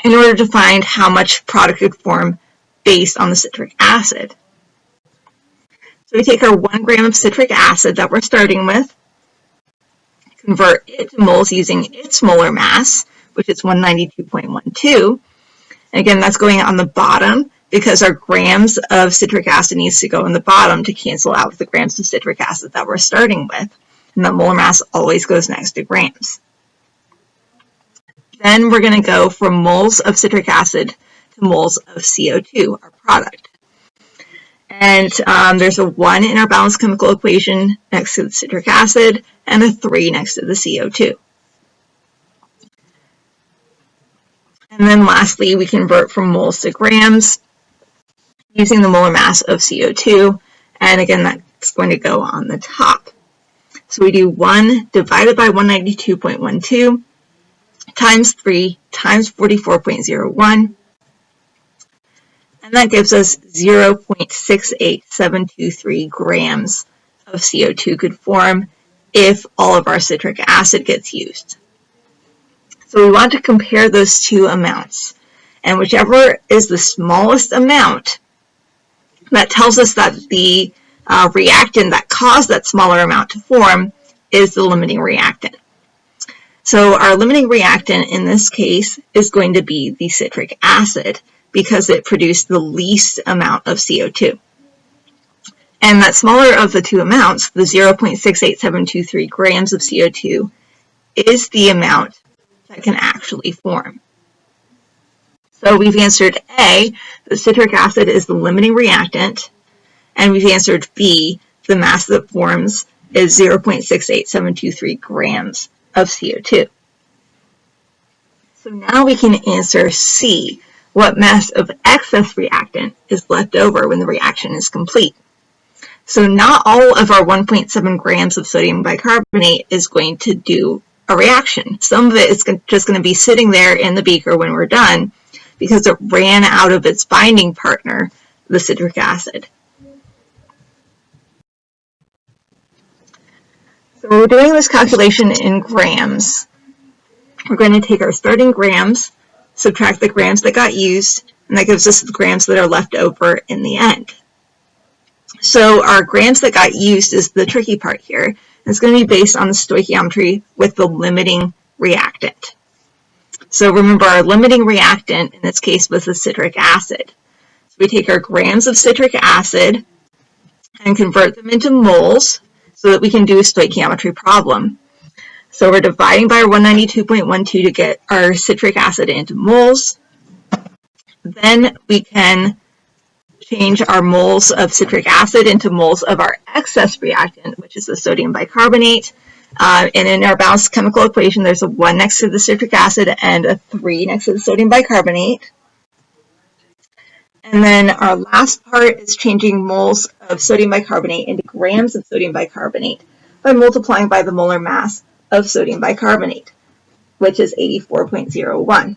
in order to find how much product could form based on the citric acid. So we take our 1 gram of citric acid that we're starting with, convert it to moles using its molar mass, which is 192.12. And again, that's going on the bottom because our grams of citric acid needs to go on the bottom to cancel out with the grams of citric acid that we're starting with. And the molar mass always goes next to grams. Then we're going to go from moles of citric acid to moles of CO2, our product. And there's a 1 in our balanced chemical equation next to the citric acid and a 3 next to the CO2. And then lastly, we convert from moles to grams using the molar mass of CO2. And again, that's going to go on the top. So we do 1 divided by 192.12 times 3 times 44.01. And that gives us 0.68723 grams of CO2 could form if all of our citric acid gets used. So we want to compare those two amounts. And whichever is the smallest amount, that tells us that the reactant that caused that smaller amount to form is the limiting reactant. So our limiting reactant in this case is going to be the citric acid because it produced the least amount of CO2. And that smaller of the two amounts, the 0.68723 grams of CO2, is the amount that can actually form. So we've answered A, the citric acid is the limiting reactant, and we've answered B, the mass that forms is 0.68723 grams of CO2. So now we can answer C, what mass of excess reactant is left over when the reaction is complete. So not all of our 1.7 grams of sodium bicarbonate is going to do a reaction. Some of it is just going to be sitting there in the beaker when we're done because it ran out of its binding partner, the citric acid. So we're doing this calculation in grams. We're going to take our starting grams, subtract the grams that got used, and that gives us the grams that are left over in the end. So our grams that got used is the tricky part here. It's going to be based on the stoichiometry with the limiting reactant. So remember, our limiting reactant in this case was the citric acid. So we take our grams of citric acid and convert them into moles so that we can do a stoichiometry problem. So we're dividing by our 192.12 to get our citric acid into moles. Then we can change our moles of citric acid into moles of our excess reactant, which is the sodium bicarbonate, And in our balanced chemical equation, there's a 1 next to the citric acid and a 3 next to the sodium bicarbonate. And then our last part is changing moles of sodium bicarbonate into grams of sodium bicarbonate by multiplying by the molar mass of sodium bicarbonate, which is 84.01.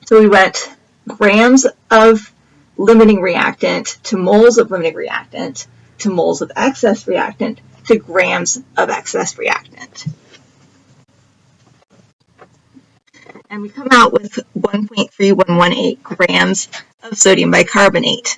So we went grams of limiting reactant to moles of limiting reactant to moles of excess reactant to grams of excess reactant. And we come out with 1.3118 grams of sodium bicarbonate.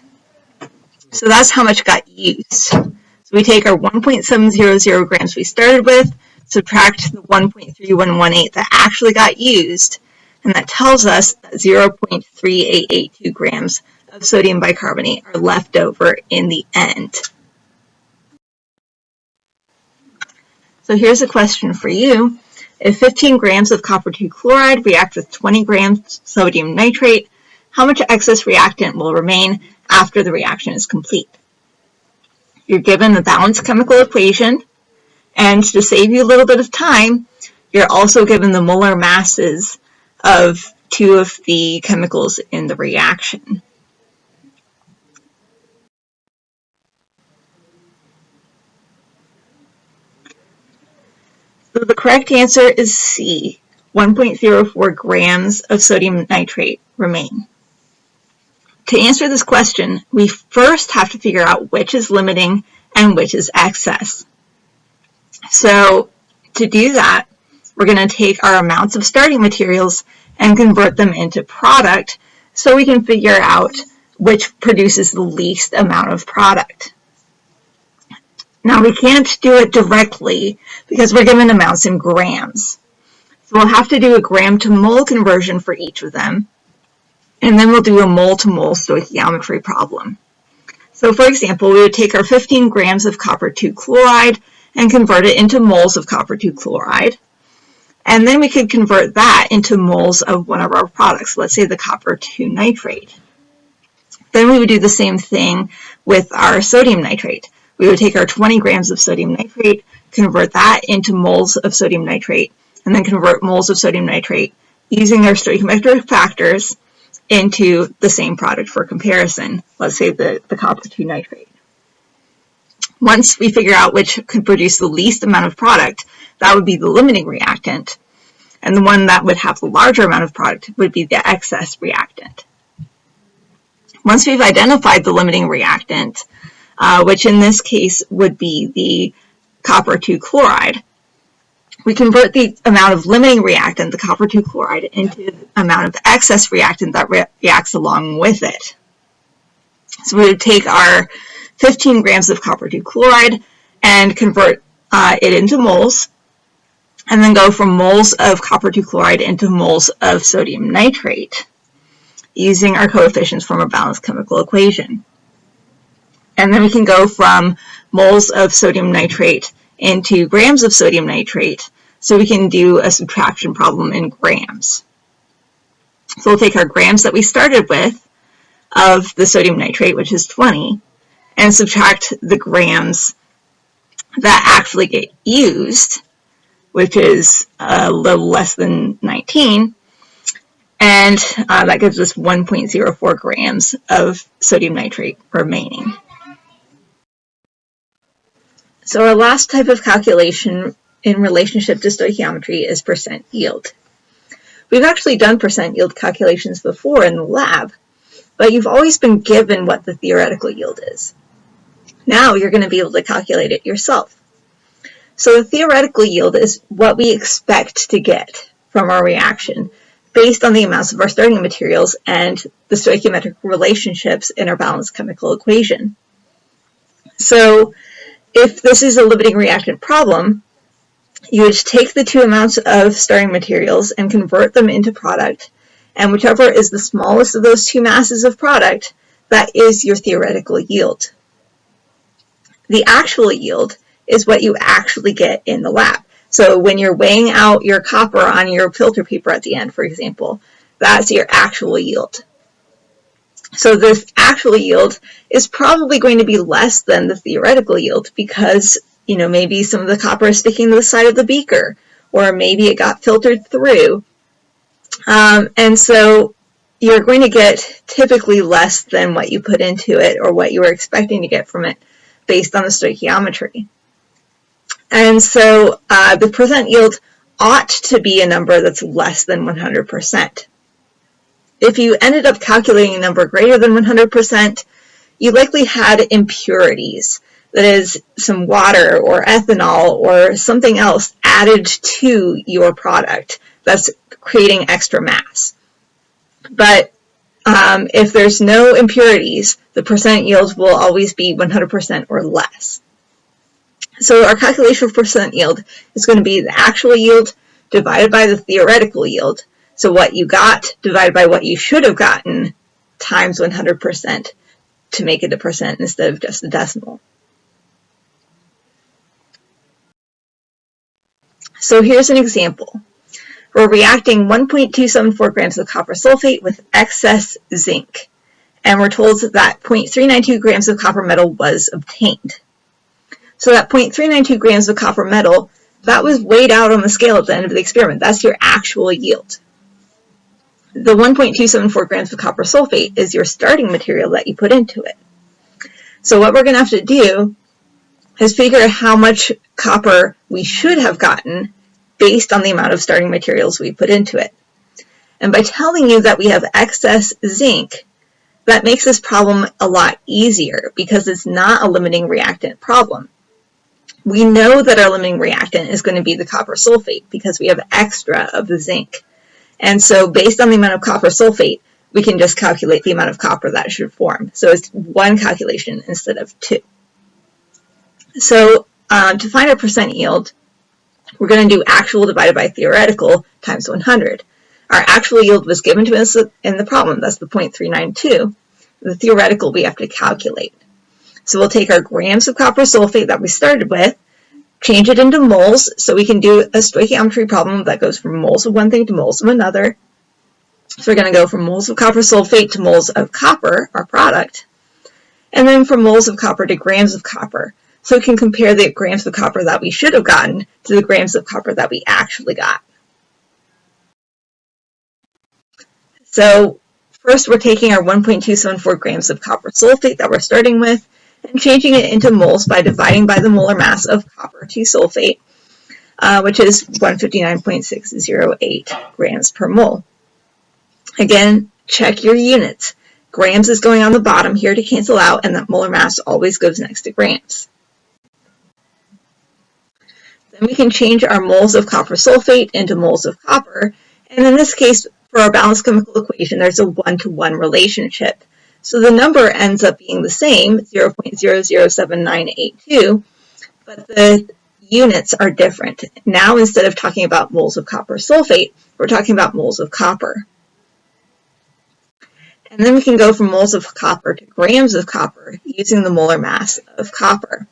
So that's how much got used. So we take our 1.700 grams we started with, subtract the 1.3118 that actually got used, and that tells us that 0.3882 grams of sodium bicarbonate are left over in the end. So here's a question for you. If 15 grams of copper 2 chloride react with 20 grams sodium nitrate, how much excess reactant will remain after the reaction is complete? You're given the balanced chemical equation, and to save you a little bit of time, you're also given the molar masses of 2 of the chemicals in the reaction. So the correct answer is C, 1.04 grams of sodium nitrate remain. To answer this question, we first have to figure out which is limiting and which is excess. So to do that, we're going to take our amounts of starting materials and convert them into product so we can figure out which produces the least amount of product. Now we can't do it directly because we're given amounts in grams. So we'll have to do a gram to mole conversion for each of them, and then we'll do a mole to mole stoichiometry problem. So for example, we would take our 15 grams of copper 2 chloride and convert it into moles of copper 2 chloride. And then we could convert that into moles of one of our products, let's say the copper 2 nitrate. Then we would do the same thing with our sodium nitrate. We would take our 20 grams of sodium nitrate, convert that into moles of sodium nitrate, and then convert moles of sodium nitrate using our stoichiometric factors into the same product for comparison, let's say the copper 2 nitrate. Once we figure out which could produce the least amount of product, that would be the limiting reactant, and the one that would have the larger amount of product would be the excess reactant. Once we've identified the limiting reactant, which in this case would be the copper 2 chloride, we convert the amount of limiting reactant, the copper 2 chloride, into the amount of excess reactant that reacts along with it. So we would take our 15 grams of copper 2 chloride and convert it into moles, and then go from moles of copper 2 chloride into moles of sodium nitrate using our coefficients from a balanced chemical equation. And then we can go from moles of sodium nitrate into grams of sodium nitrate, so we can do a subtraction problem in grams. So we'll take our grams that we started with of the sodium nitrate, which is 20, and subtract the grams that actually get used, which is a little less than 19, and that gives us 1.04 grams of sodium nitrate remaining. So our last type of calculation in relationship to stoichiometry is percent yield. We've actually done percent yield calculations before in the lab, but you've always been given what the theoretical yield is. Now you're going to be able to calculate it yourself. So the theoretical yield is what we expect to get from our reaction based on the amounts of our starting materials and the stoichiometric relationships in our balanced chemical equation. So if this is a limiting reactant problem, you would take the two amounts of starting materials and convert them into product, and whichever is the smallest of those two masses of product, that is your theoretical yield. The actual yield is what you actually get in the lab. So when you're weighing out your copper on your filter paper at the end, for example, that's your actual yield. So this actual yield is probably going to be less than the theoretical yield because maybe some of the copper is sticking to the side of the beaker, or maybe it got filtered through. And so you're going to get typically less than what you put into it or what you were expecting to get from it based on the stoichiometry. And so the percent yield ought to be a number that's less than 100%. If you ended up calculating a number greater than 100%, you likely had impurities, that is, some water or ethanol or something else added to your product that's creating extra mass. But if there's no impurities, the percent yield will always be 100% or less. So our calculation for percent yield is going to be the actual yield divided by the theoretical yield. So what you got divided by what you should have gotten times 100% to make it a percent instead of just a decimal. So here's an example. We're reacting 1.274 grams of copper sulfate with excess zinc, and we're told that 0.392 grams of copper metal was obtained. So that 0.392 grams of copper metal, that was weighed out on the scale at the end of the experiment. That's your actual yield. The 1.274 grams of copper sulfate is your starting material that you put into it. So what we're going to have to do is figure out how much copper we should have gotten based on the amount of starting materials we put into it. And by telling you that we have excess zinc, that makes this problem a lot easier because it's not a limiting reactant problem. We know that our limiting reactant is going to be the copper sulfate because we have extra of the zinc. And so based on the amount of copper sulfate, we can just calculate the amount of copper that should form. So it's one calculation instead of two. So to find our percent yield, we're going to do actual divided by theoretical times 100. Our actual yield was given to us in the problem. That's the 0.392. The theoretical we have to calculate. So we'll take our grams of copper sulfate that we started with, change it into moles, so we can do a stoichiometry problem that goes from moles of one thing to moles of another. So we're going to go from moles of copper sulfate to moles of copper, our product, and then from moles of copper to grams of copper. So we can compare the grams of copper that we should have gotten to the grams of copper that we actually got. So first we're taking our 1.274 grams of copper sulfate that we're starting with and changing it into moles by dividing by the molar mass of copper to sulfate, which is 159.608 grams per mole. Again, check your units. Grams is going on the bottom here to cancel out, and that molar mass always goes next to grams. Then we can change our moles of copper sulfate into moles of copper, and in this case, for our balanced chemical equation, there's a one-to-one relationship. So the number ends up being the same, 0.007982, but the units are different. Now, instead of talking about moles of copper sulfate, we're talking about moles of copper. And then we can go from moles of copper to grams of copper using the molar mass of copper.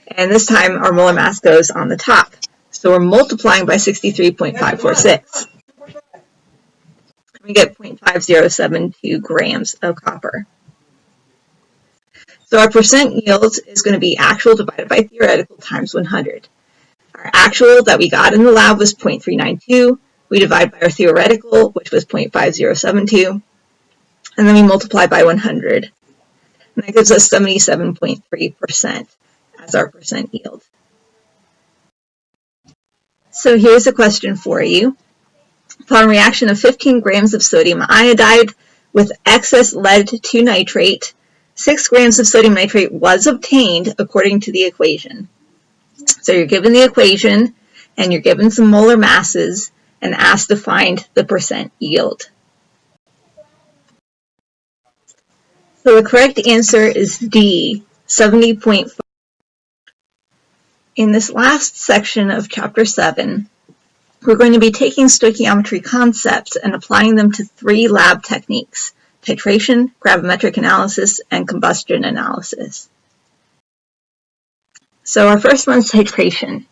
And this time our molar mass goes on the top. So we're multiplying by 63.546. We get 0.5072 grams of copper. So our percent yield is going to be actual divided by theoretical times 100. Our actual that we got in the lab was 0.392. We divide by our theoretical, which was 0.5072. And then we multiply by 100. And that gives us 77.3% as our percent yield. So here's a question for you. Upon reaction of 15 grams of sodium iodide with excess lead to nitrate, 6 grams of sodium nitrate was obtained according to the equation. So you're given the equation, and you're given some molar masses, and asked to find the percent yield. So the correct answer is D, 70.5. In this last section of Chapter 7, we're going to be taking stoichiometry concepts and applying them to 3 lab techniques: titration, gravimetric analysis, and combustion analysis. So our first one is titration.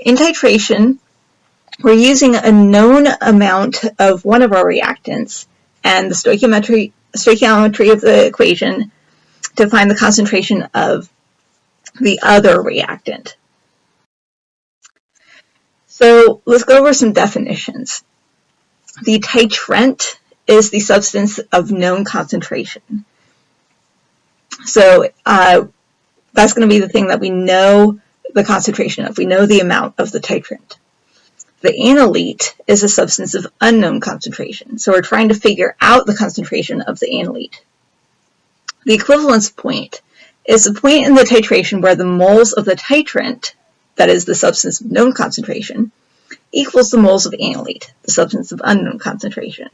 In titration, we're using a known amount of one of our reactants and the stoichiometry of the equation to find the concentration of the other reactant. So let's go over some definitions. The titrant is the substance of known concentration. So that's going to be the thing that we know the concentration of. We know the amount of the titrant. The analyte is a substance of unknown concentration. So we're trying to figure out the concentration of the analyte. The equivalence point is the point in the titration where the moles of the titrant, that is the substance of known concentration, equals the moles of analyte, the substance of unknown concentration.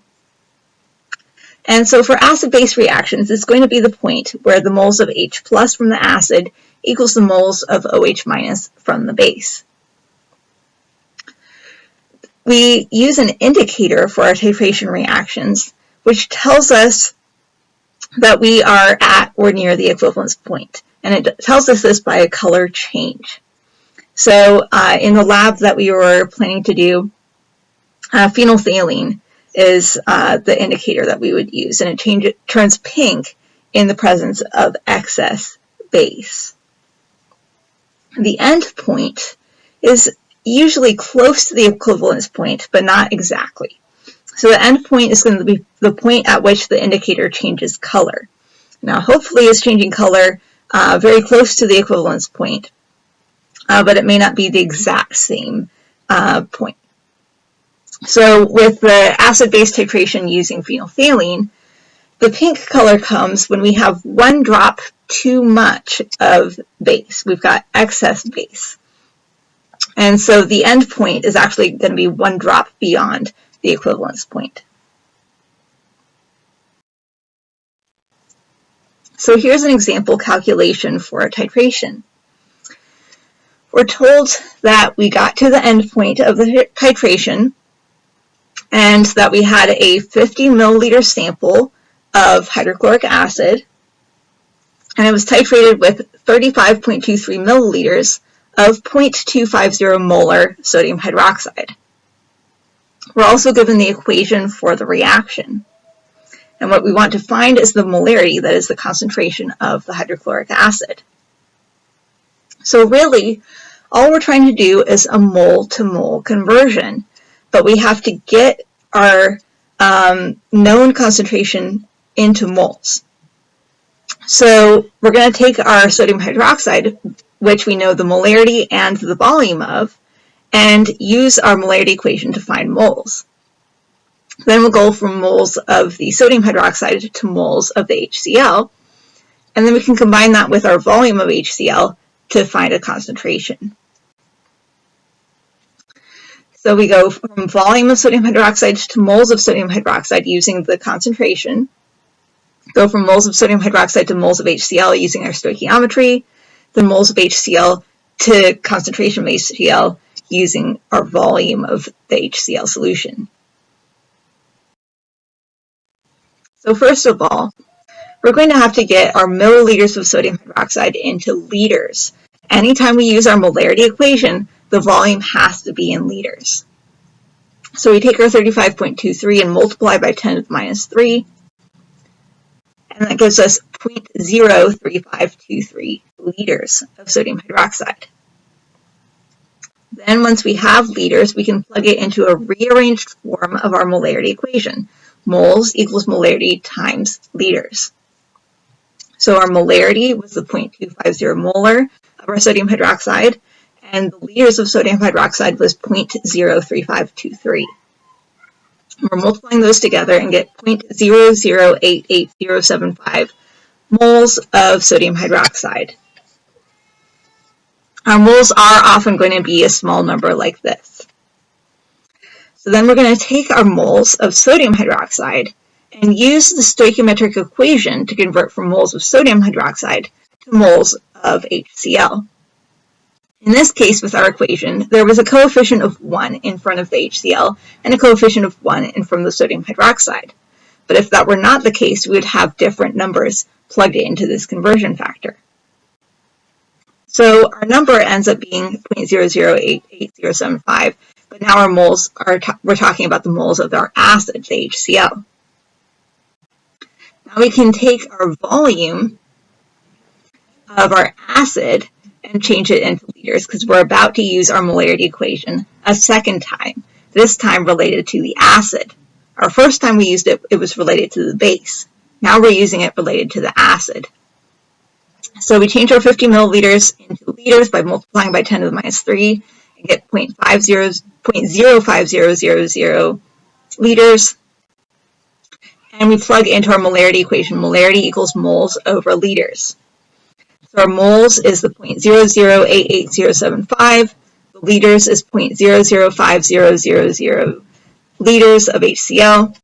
And so for acid-base reactions, it's going to be the point where the moles of H plus from the acid equals the moles of OH minus from the base. We use an indicator for our titration reactions, which tells us that we are at or near the equivalence point. And it tells us this by a color change. So in the lab that we were planning to do, phenolphthalein is the indicator that we would use, and it turns pink in the presence of excess base. The end point is usually close to the equivalence point, but not exactly. So the end point is going to be the point at which the indicator changes color. Now hopefully it's changing color very close to the equivalence point, but it may not be the exact same point. So with the acid-base titration using phenolphthalein, the pink color comes when we have one drop too much of base. We've got excess base. And so the end point is actually going to be one drop beyond the equivalence point. So here's an example calculation for a titration. We're told that we got to the end point of the titration and that we had a 50 milliliter sample of hydrochloric acid, and it was titrated with 35.23 milliliters of 0.250 molar sodium hydroxide. We're also given the equation for the reaction. And what we want to find is the molarity, that is the concentration of the hydrochloric acid. So really, all we're trying to do is a mole-to-mole conversion, but we have to get our known concentration into moles. So we're going to take our sodium hydroxide, which we know the molarity and the volume of, and use our molarity equation to find moles. Then we'll go from moles of the sodium hydroxide to moles of the HCl, and then we can combine that with our volume of HCl to find a concentration. So we go from volume of sodium hydroxide to moles of sodium hydroxide using the concentration, go from moles of sodium hydroxide to moles of HCl using our stoichiometry, then moles of HCl to concentration of HCl using our volume of the HCl solution. So first of all, we're going to have to get our milliliters of sodium hydroxide into liters. Anytime we use our molarity equation, the volume has to be in liters. So we take our 35.23 and multiply by 10 to the minus 3, and that gives us 0.03523 liters of sodium hydroxide. Then once we have liters, we can plug it into a rearranged form of our molarity equation. Moles equals molarity times liters. So our molarity was the 0.250 molar of our sodium hydroxide, and the liters of sodium hydroxide was 0.03523. We're multiplying those together and get 0.0088075 moles of sodium hydroxide. Our moles are often going to be a small number like this. So then we're going to take our moles of sodium hydroxide and use the stoichiometric equation to convert from moles of sodium hydroxide to moles of HCl. In this case, with our equation, there was a coefficient of 1 in front of the HCl and a coefficient of 1 in front of the sodium hydroxide. But if that were not the case, we would have different numbers plugged into this conversion factor. So our number ends up being 0.0088075, but now our moles we're talking about the moles of our acid, the HCl. Now we can take our volume of our acid and change it into liters because we're about to use our molarity equation a second time, this time related to the acid. Our first time we used it, it was related to the base. Now we're using it related to the acid. So we change our 50 milliliters into liters by multiplying by 10 to the minus 3 and get 0.05000 liters. And we plug into our molarity equation. Molarity equals moles over liters. So our moles is the 0.0088075. The liters is 0.005000 liters of HCl.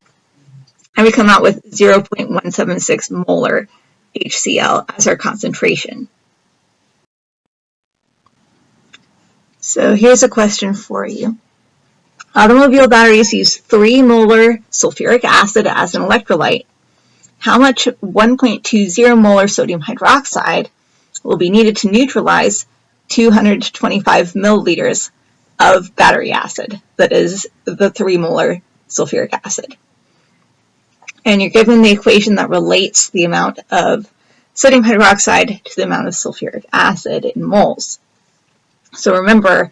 And we come out with 0.176 molar HCl as our concentration. So here's a question for you. Automobile batteries use 3 molar sulfuric acid as an electrolyte. How much 1.20 molar sodium hydroxide will be needed to neutralize 225 milliliters of battery acid, that is the 3 molar sulfuric acid? And you're given the equation that relates the amount of sodium hydroxide to the amount of sulfuric acid in moles. So remember,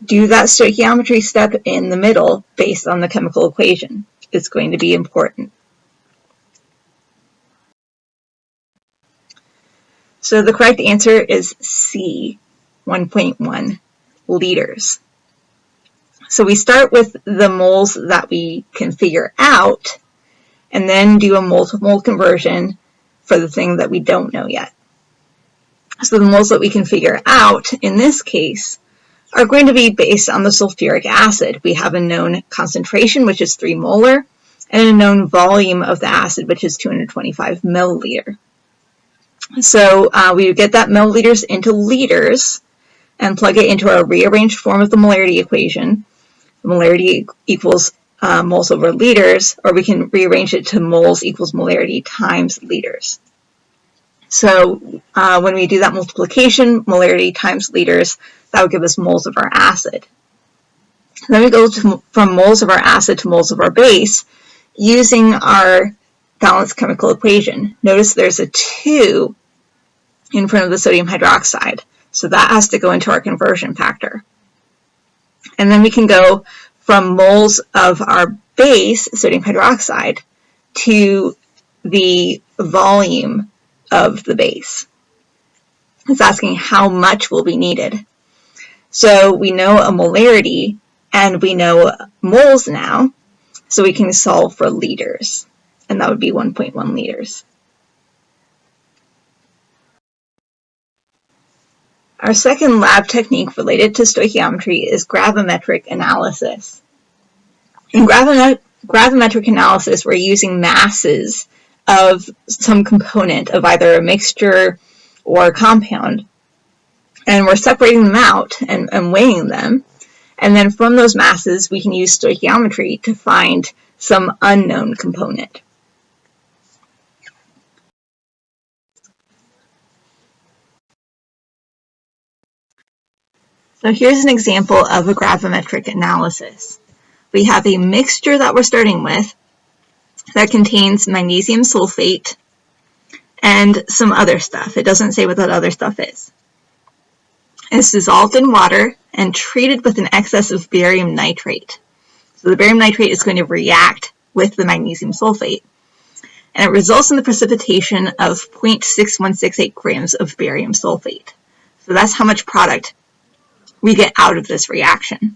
do that stoichiometry step in the middle based on the chemical equation. It's going to be important. So the correct answer is C, 1.1 liters. So we start with the moles that we can figure out, and then do a mole-to-mole conversion for the thing that we don't know yet. So the moles that we can figure out, in this case, are going to be based on the sulfuric acid. We have a known concentration, which is 3 molar, and a known volume of the acid, which is 225 milliliter. So we would get that milliliters into liters and plug it into our rearranged form of the molarity equation. The molarity equals moles over liters, or we can rearrange it to moles equals molarity times liters. So when we do that multiplication, molarity times liters, that would give us moles of our acid. Then we go from moles of our acid to moles of our base using our balanced chemical equation. Notice there's a 2 in front of the sodium hydroxide, so that has to go into our conversion factor. And then we can go from moles of our base, sodium hydroxide, to the volume of the base. It's asking how much will be needed. So we know a molarity and we know moles now, so we can solve for liters, and that would be 1.1 liters. Our second lab technique related to stoichiometry is gravimetric analysis. In gravimetric analysis, we're using masses of some component of either a mixture or a compound, and we're separating them out and weighing them, and then from those masses we can use stoichiometry to find some unknown component. So here's an example of a gravimetric analysis. We have a mixture that we're starting with that contains magnesium sulfate and some other stuff. It doesn't say what that other stuff is. It's dissolved in water and treated with an excess of barium nitrate. So the barium nitrate is going to react with the magnesium sulfate, and it results in the precipitation of 0.6168 grams of barium sulfate. So that's how much product we get out of this reaction.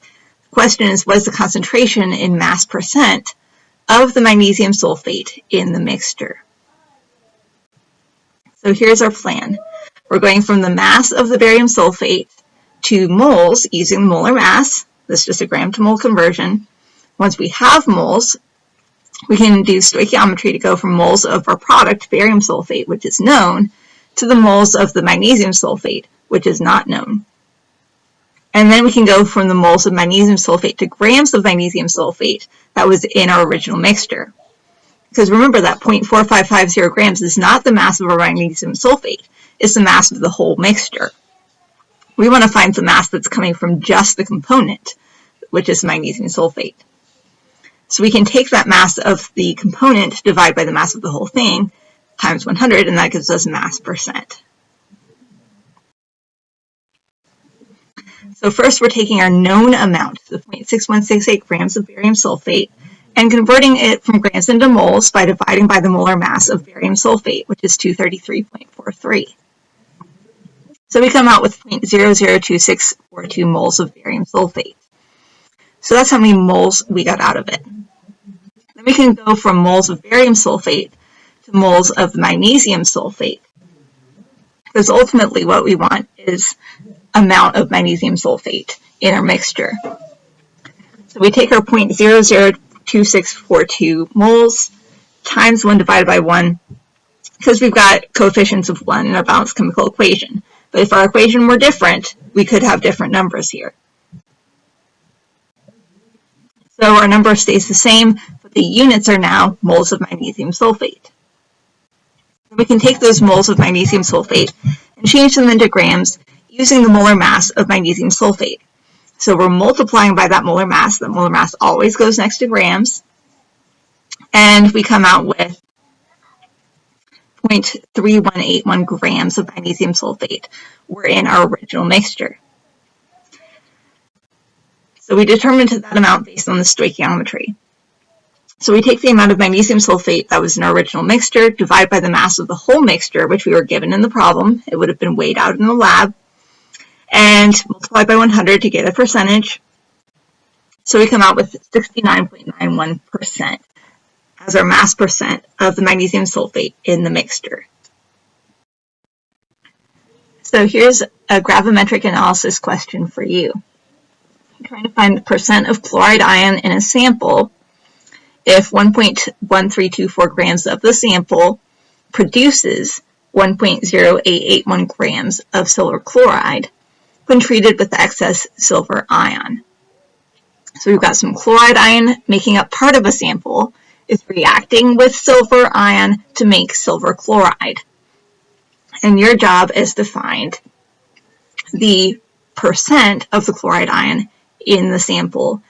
The question is, what is the concentration in mass percent of the magnesium sulfate in the mixture? So here's our plan. We're going from the mass of the barium sulfate to moles using molar mass. This is just a gram to mole conversion. Once we have moles, we can do stoichiometry to go from moles of our product, barium sulfate, which is known, to the moles of the magnesium sulfate, which is not known. And then we can go from the moles of magnesium sulfate to grams of magnesium sulfate that was in our original mixture. Because remember that 0.4550 grams is not the mass of our magnesium sulfate, it's the mass of the whole mixture. We want to find the mass that's coming from just the component, which is magnesium sulfate. So we can take that mass of the component, divide by the mass of the whole thing, times 100, and that gives us mass percent. So first we're taking our known amount, the 0.6168 grams of barium sulfate, and converting it from grams into moles by dividing by the molar mass of barium sulfate, which is 233.43. So we come out with 0.002642 moles of barium sulfate. So that's how many moles we got out of it. Then we can go from moles of barium sulfate to moles of magnesium sulfate, because ultimately what we want is amount of magnesium sulfate in our mixture. So we take our 0.002642 moles times 1 divided by 1, because we've got coefficients of 1 in our balanced chemical equation. But if our equation were different, we could have different numbers here. So our number stays the same, but the units are now moles of magnesium sulfate. We can take those moles of magnesium sulfate and change them into grams using the molar mass of magnesium sulfate. So we're multiplying by that molar mass. The molar mass always goes next to grams. And we come out with 0.3181 grams of magnesium sulfate were in our original mixture. So we determined that amount based on the stoichiometry. So we take the amount of magnesium sulfate that was in our original mixture, divide by the mass of the whole mixture, which we were given in the problem. It would have been weighed out in the lab, and multiply by 100 to get a percentage. So we come out with 69.91% as our mass percent of the magnesium sulfate in the mixture. So here's a gravimetric analysis question for you. I'm trying to find the percent of chloride ion in a sample if 1.1324 grams of the sample produces 1.0881 grams of silver chloride when treated with the excess silver ion. So we've got some chloride ion making up part of a sample. It's reacting with silver ion to make silver chloride. And your job is to find the percent of the chloride ion in the sample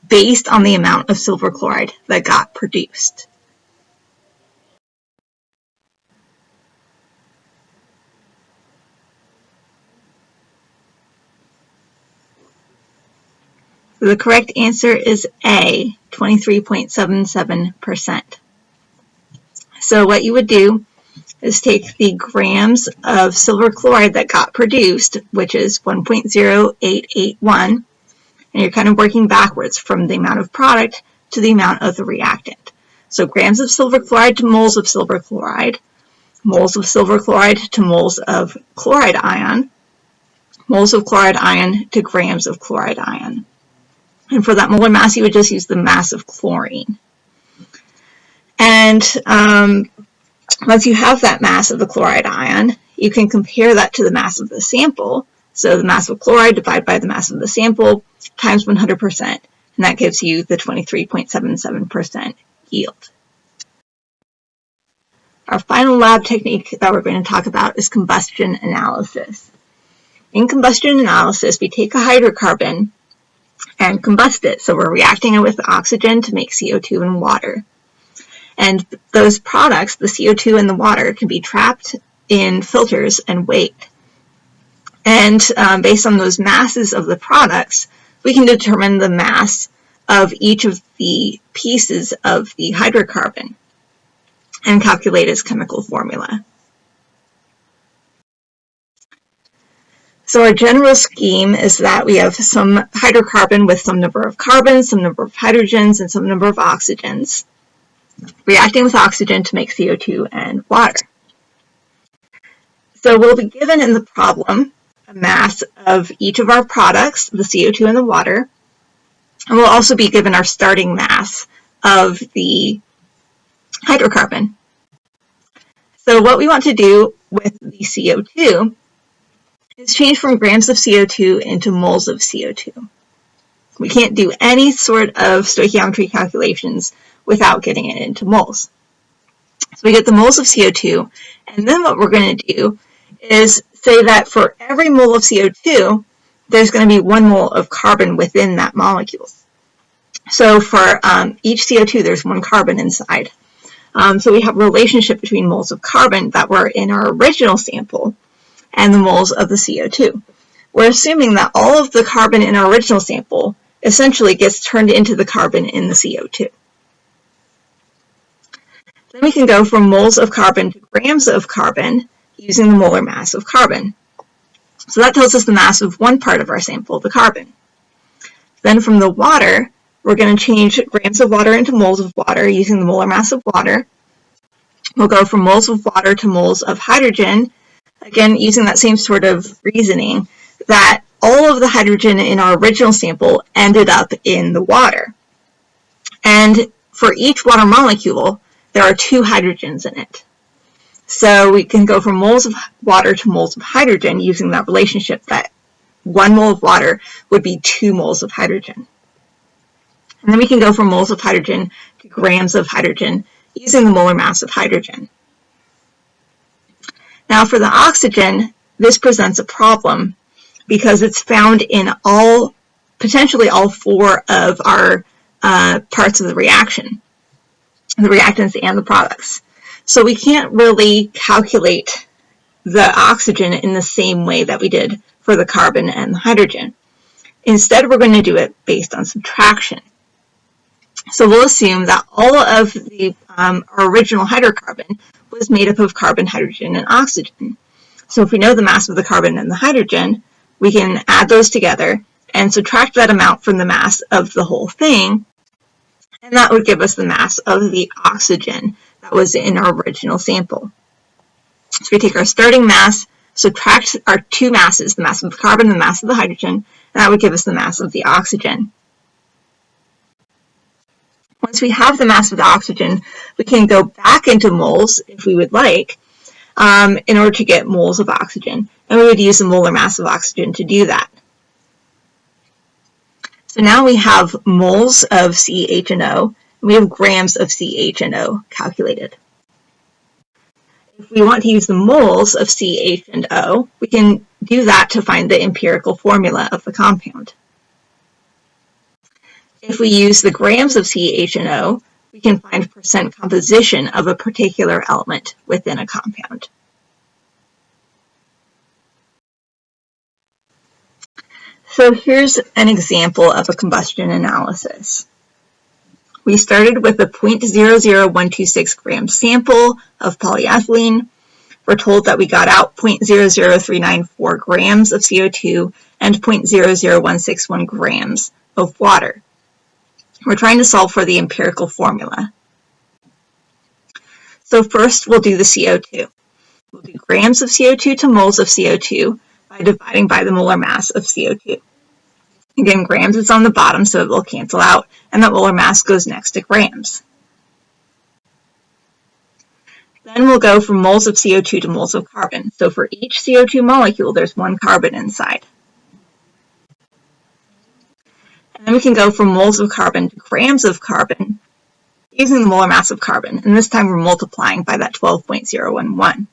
based on the amount of silver chloride that got produced. So the correct answer is A, 23.77%. So what you would do is take the grams of silver chloride that got produced, which is 1.0881, and you're kind of working backwards from the amount of product to the amount of the reactant. So grams of silver chloride to moles of silver chloride to moles of chloride ion to grams of chloride ion. And for that molar mass, you would just use the mass of chlorine. And once you have that mass of the chloride ion, you can compare that to the mass of the sample. So the mass of chloride divided by the mass of the sample times 100%, and that gives you the 23.77% yield. Our final lab technique that we're going to talk about is combustion analysis. In combustion analysis, we take a hydrocarbon and combust it. So we're reacting it with oxygen to make CO2 and water. And those products, the CO2 and the water, can be trapped in filters and weighed. And based on those masses of the products, we can determine the mass of each of the pieces of the hydrocarbon and calculate its chemical formula. So our general scheme is that we have some hydrocarbon with some number of carbons, some number of hydrogens, and some number of oxygens, reacting with oxygen to make CO2 and water. So we'll be given in the problem a mass of each of our products, the CO2 and the water, and we'll also be given our starting mass of the hydrocarbon. So what we want to do with the CO2 is change from grams of CO2 into moles of CO2. We can't do any sort of stoichiometry calculations without getting it into moles. So we get the moles of CO2, and then what we're going to do is say that for every mole of CO2, there's going to be 1 mole of carbon within that molecule. So for each CO2, there's 1 carbon inside. So we have a relationship between moles of carbon that were in our original sample and the moles of the CO2. we're assuming that all of the carbon in our original sample essentially gets turned into the carbon in the CO2. Then we can go from moles of carbon to grams of carbon using the molar mass of carbon. So that tells us the mass of one part of our sample, the carbon. Then from the water, we're going to change grams of water into moles of water using the molar mass of water. We'll go from moles of water to moles of hydrogen, again using that same sort of reasoning that all of the hydrogen in our original sample ended up in the water. And for each water molecule, there are 2 hydrogens in it. So we can go from moles of water to moles of hydrogen using that relationship that 1 mole of water would be 2 moles of hydrogen. And then we can go from moles of hydrogen to grams of hydrogen using the molar mass of hydrogen. Now for the oxygen, this presents a problem because it's found in potentially all 4 of our parts of the reaction, the reactants and the products. So we can't really calculate the oxygen in the same way that we did for the carbon and the hydrogen. Instead, we're going to do it based on subtraction. So we'll assume that all of our original hydrocarbon was made up of carbon, hydrogen, and oxygen. So if we know the mass of the carbon and the hydrogen, we can add those together and subtract that amount from the mass of the whole thing, and that would give us the mass of the oxygen that was in our original sample. So we take our starting mass, subtract our 2 masses, the mass of the carbon and the mass of the hydrogen, and that would give us the mass of the oxygen. Once we have the mass of the oxygen, we can go back into moles, if we would like, in order to get moles of oxygen, and we would use the molar mass of oxygen to do that. So now we have moles of CHNO, and we have grams of CHNO calculated. If we want to use the moles of CH&O, we can do that to find the empirical formula of the compound. If we use the grams of CHNO, we can find percent composition of a particular element within a compound. So here's an example of a combustion analysis. We started with a 0.00126 gram sample of polyethylene. We're told that we got out 0.00394 grams of CO2 and 0.00161 grams of water. We're trying to solve for the empirical formula. So first we'll do the CO2. We'll do grams of CO2 to moles of CO2 by dividing by the molar mass of CO2. Again, grams is on the bottom, so it will cancel out, and that molar mass goes next to grams. Then we'll go from moles of CO2 to moles of carbon. So for each CO2 molecule, there's 1 carbon inside. And then we can go from moles of carbon to grams of carbon using the molar mass of carbon, and this time we're multiplying by that 12.011.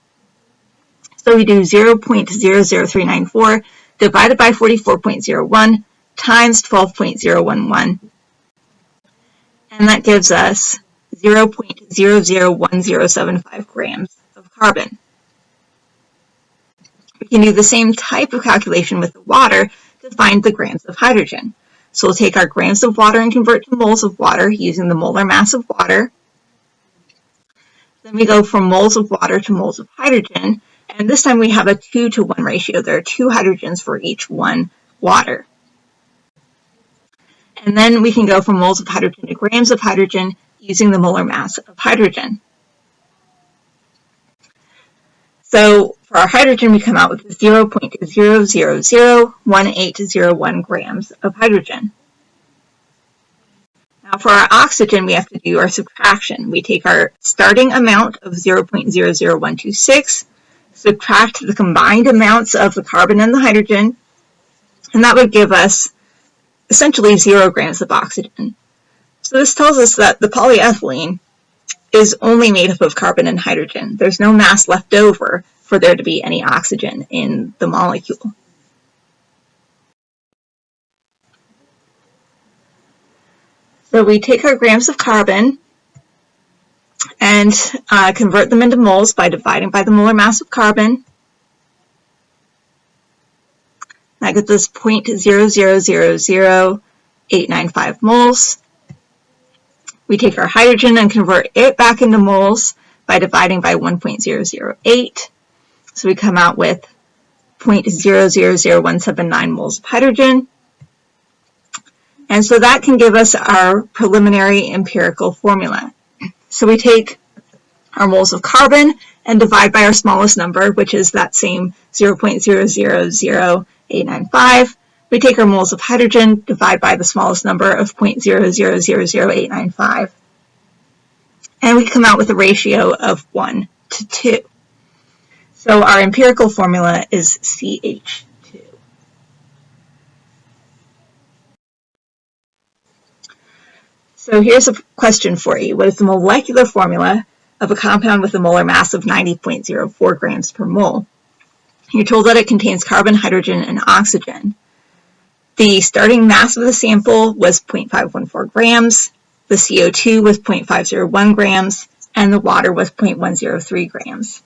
So we do 0.00394 divided by 44.01 times 12.011, and that gives us 0.001075 grams of carbon. We can do the same type of calculation with the water to find the grams of hydrogen. So we'll take our grams of water and convert to moles of water using the molar mass of water. Then we go from moles of water to moles of hydrogen, and this time we have a 2-to-1 ratio. There are 2 hydrogens for each 1 water. And then we can go from moles of hydrogen to grams of hydrogen using the molar mass of hydrogen. So for our hydrogen, we come out with 0.0001801 grams of hydrogen. Now for our oxygen, we have to do our subtraction. We take our starting amount of 0.00126, subtract the combined amounts of the carbon and the hydrogen, and that would give us essentially 0 grams of oxygen. So this tells us that the polyethylene is only made up of carbon and hydrogen. There's no mass left over for there to be any oxygen in the molecule. So we take our grams of carbon and convert them into moles by dividing by the molar mass of carbon. That gives us 0.0000895 moles. We take our hydrogen and convert it back into moles by dividing by 1.008. So we come out with 0.000179 moles of hydrogen. And so that can give us our preliminary empirical formula. So we take our moles of carbon and divide by our smallest number, which is that same 0.000895. We take our moles of hydrogen, divide by the smallest number of 0.0000895. And we come out with a ratio of 1 to 2. So our empirical formula is CH2. So here's a question for you. What is the molecular formula of a compound with a molar mass of 90.04 grams per mole? You're told that it contains carbon, hydrogen, and oxygen. The starting mass of the sample was 0.514 grams, the CO2 was 0.501 grams, and the water was 0.103 grams.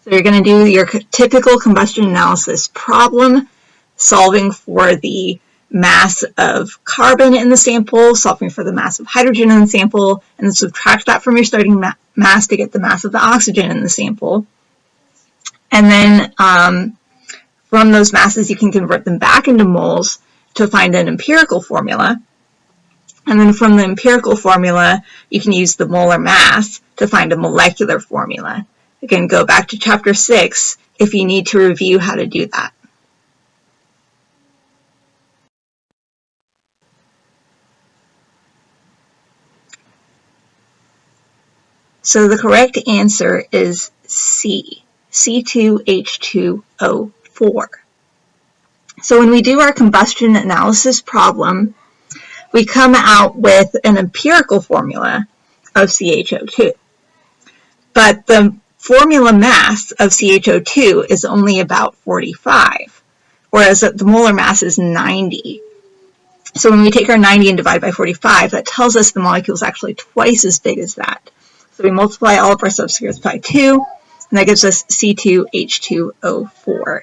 So you're going to do your typical combustion analysis problem, solving for the mass of carbon in the sample, solving for the mass of hydrogen in the sample, and then subtract that from your starting mass to get the mass of the oxygen in the sample. And then from those masses, you can convert them back into moles to find an empirical formula. And then from the empirical formula, you can use the molar mass to find a molecular formula. Again, go back to chapter 6 if you need to review how to do that. So the correct answer is C, C2H2O4. So when we do our combustion analysis problem, we come out with an empirical formula of CHO2. But the formula mass of CHO2 is only about 45, whereas the molar mass is 90. So when we take our 90 and divide by 45, that tells us the molecule is actually twice as big as that. So we multiply all of our subscripts by 2, and that gives us C2H2O4.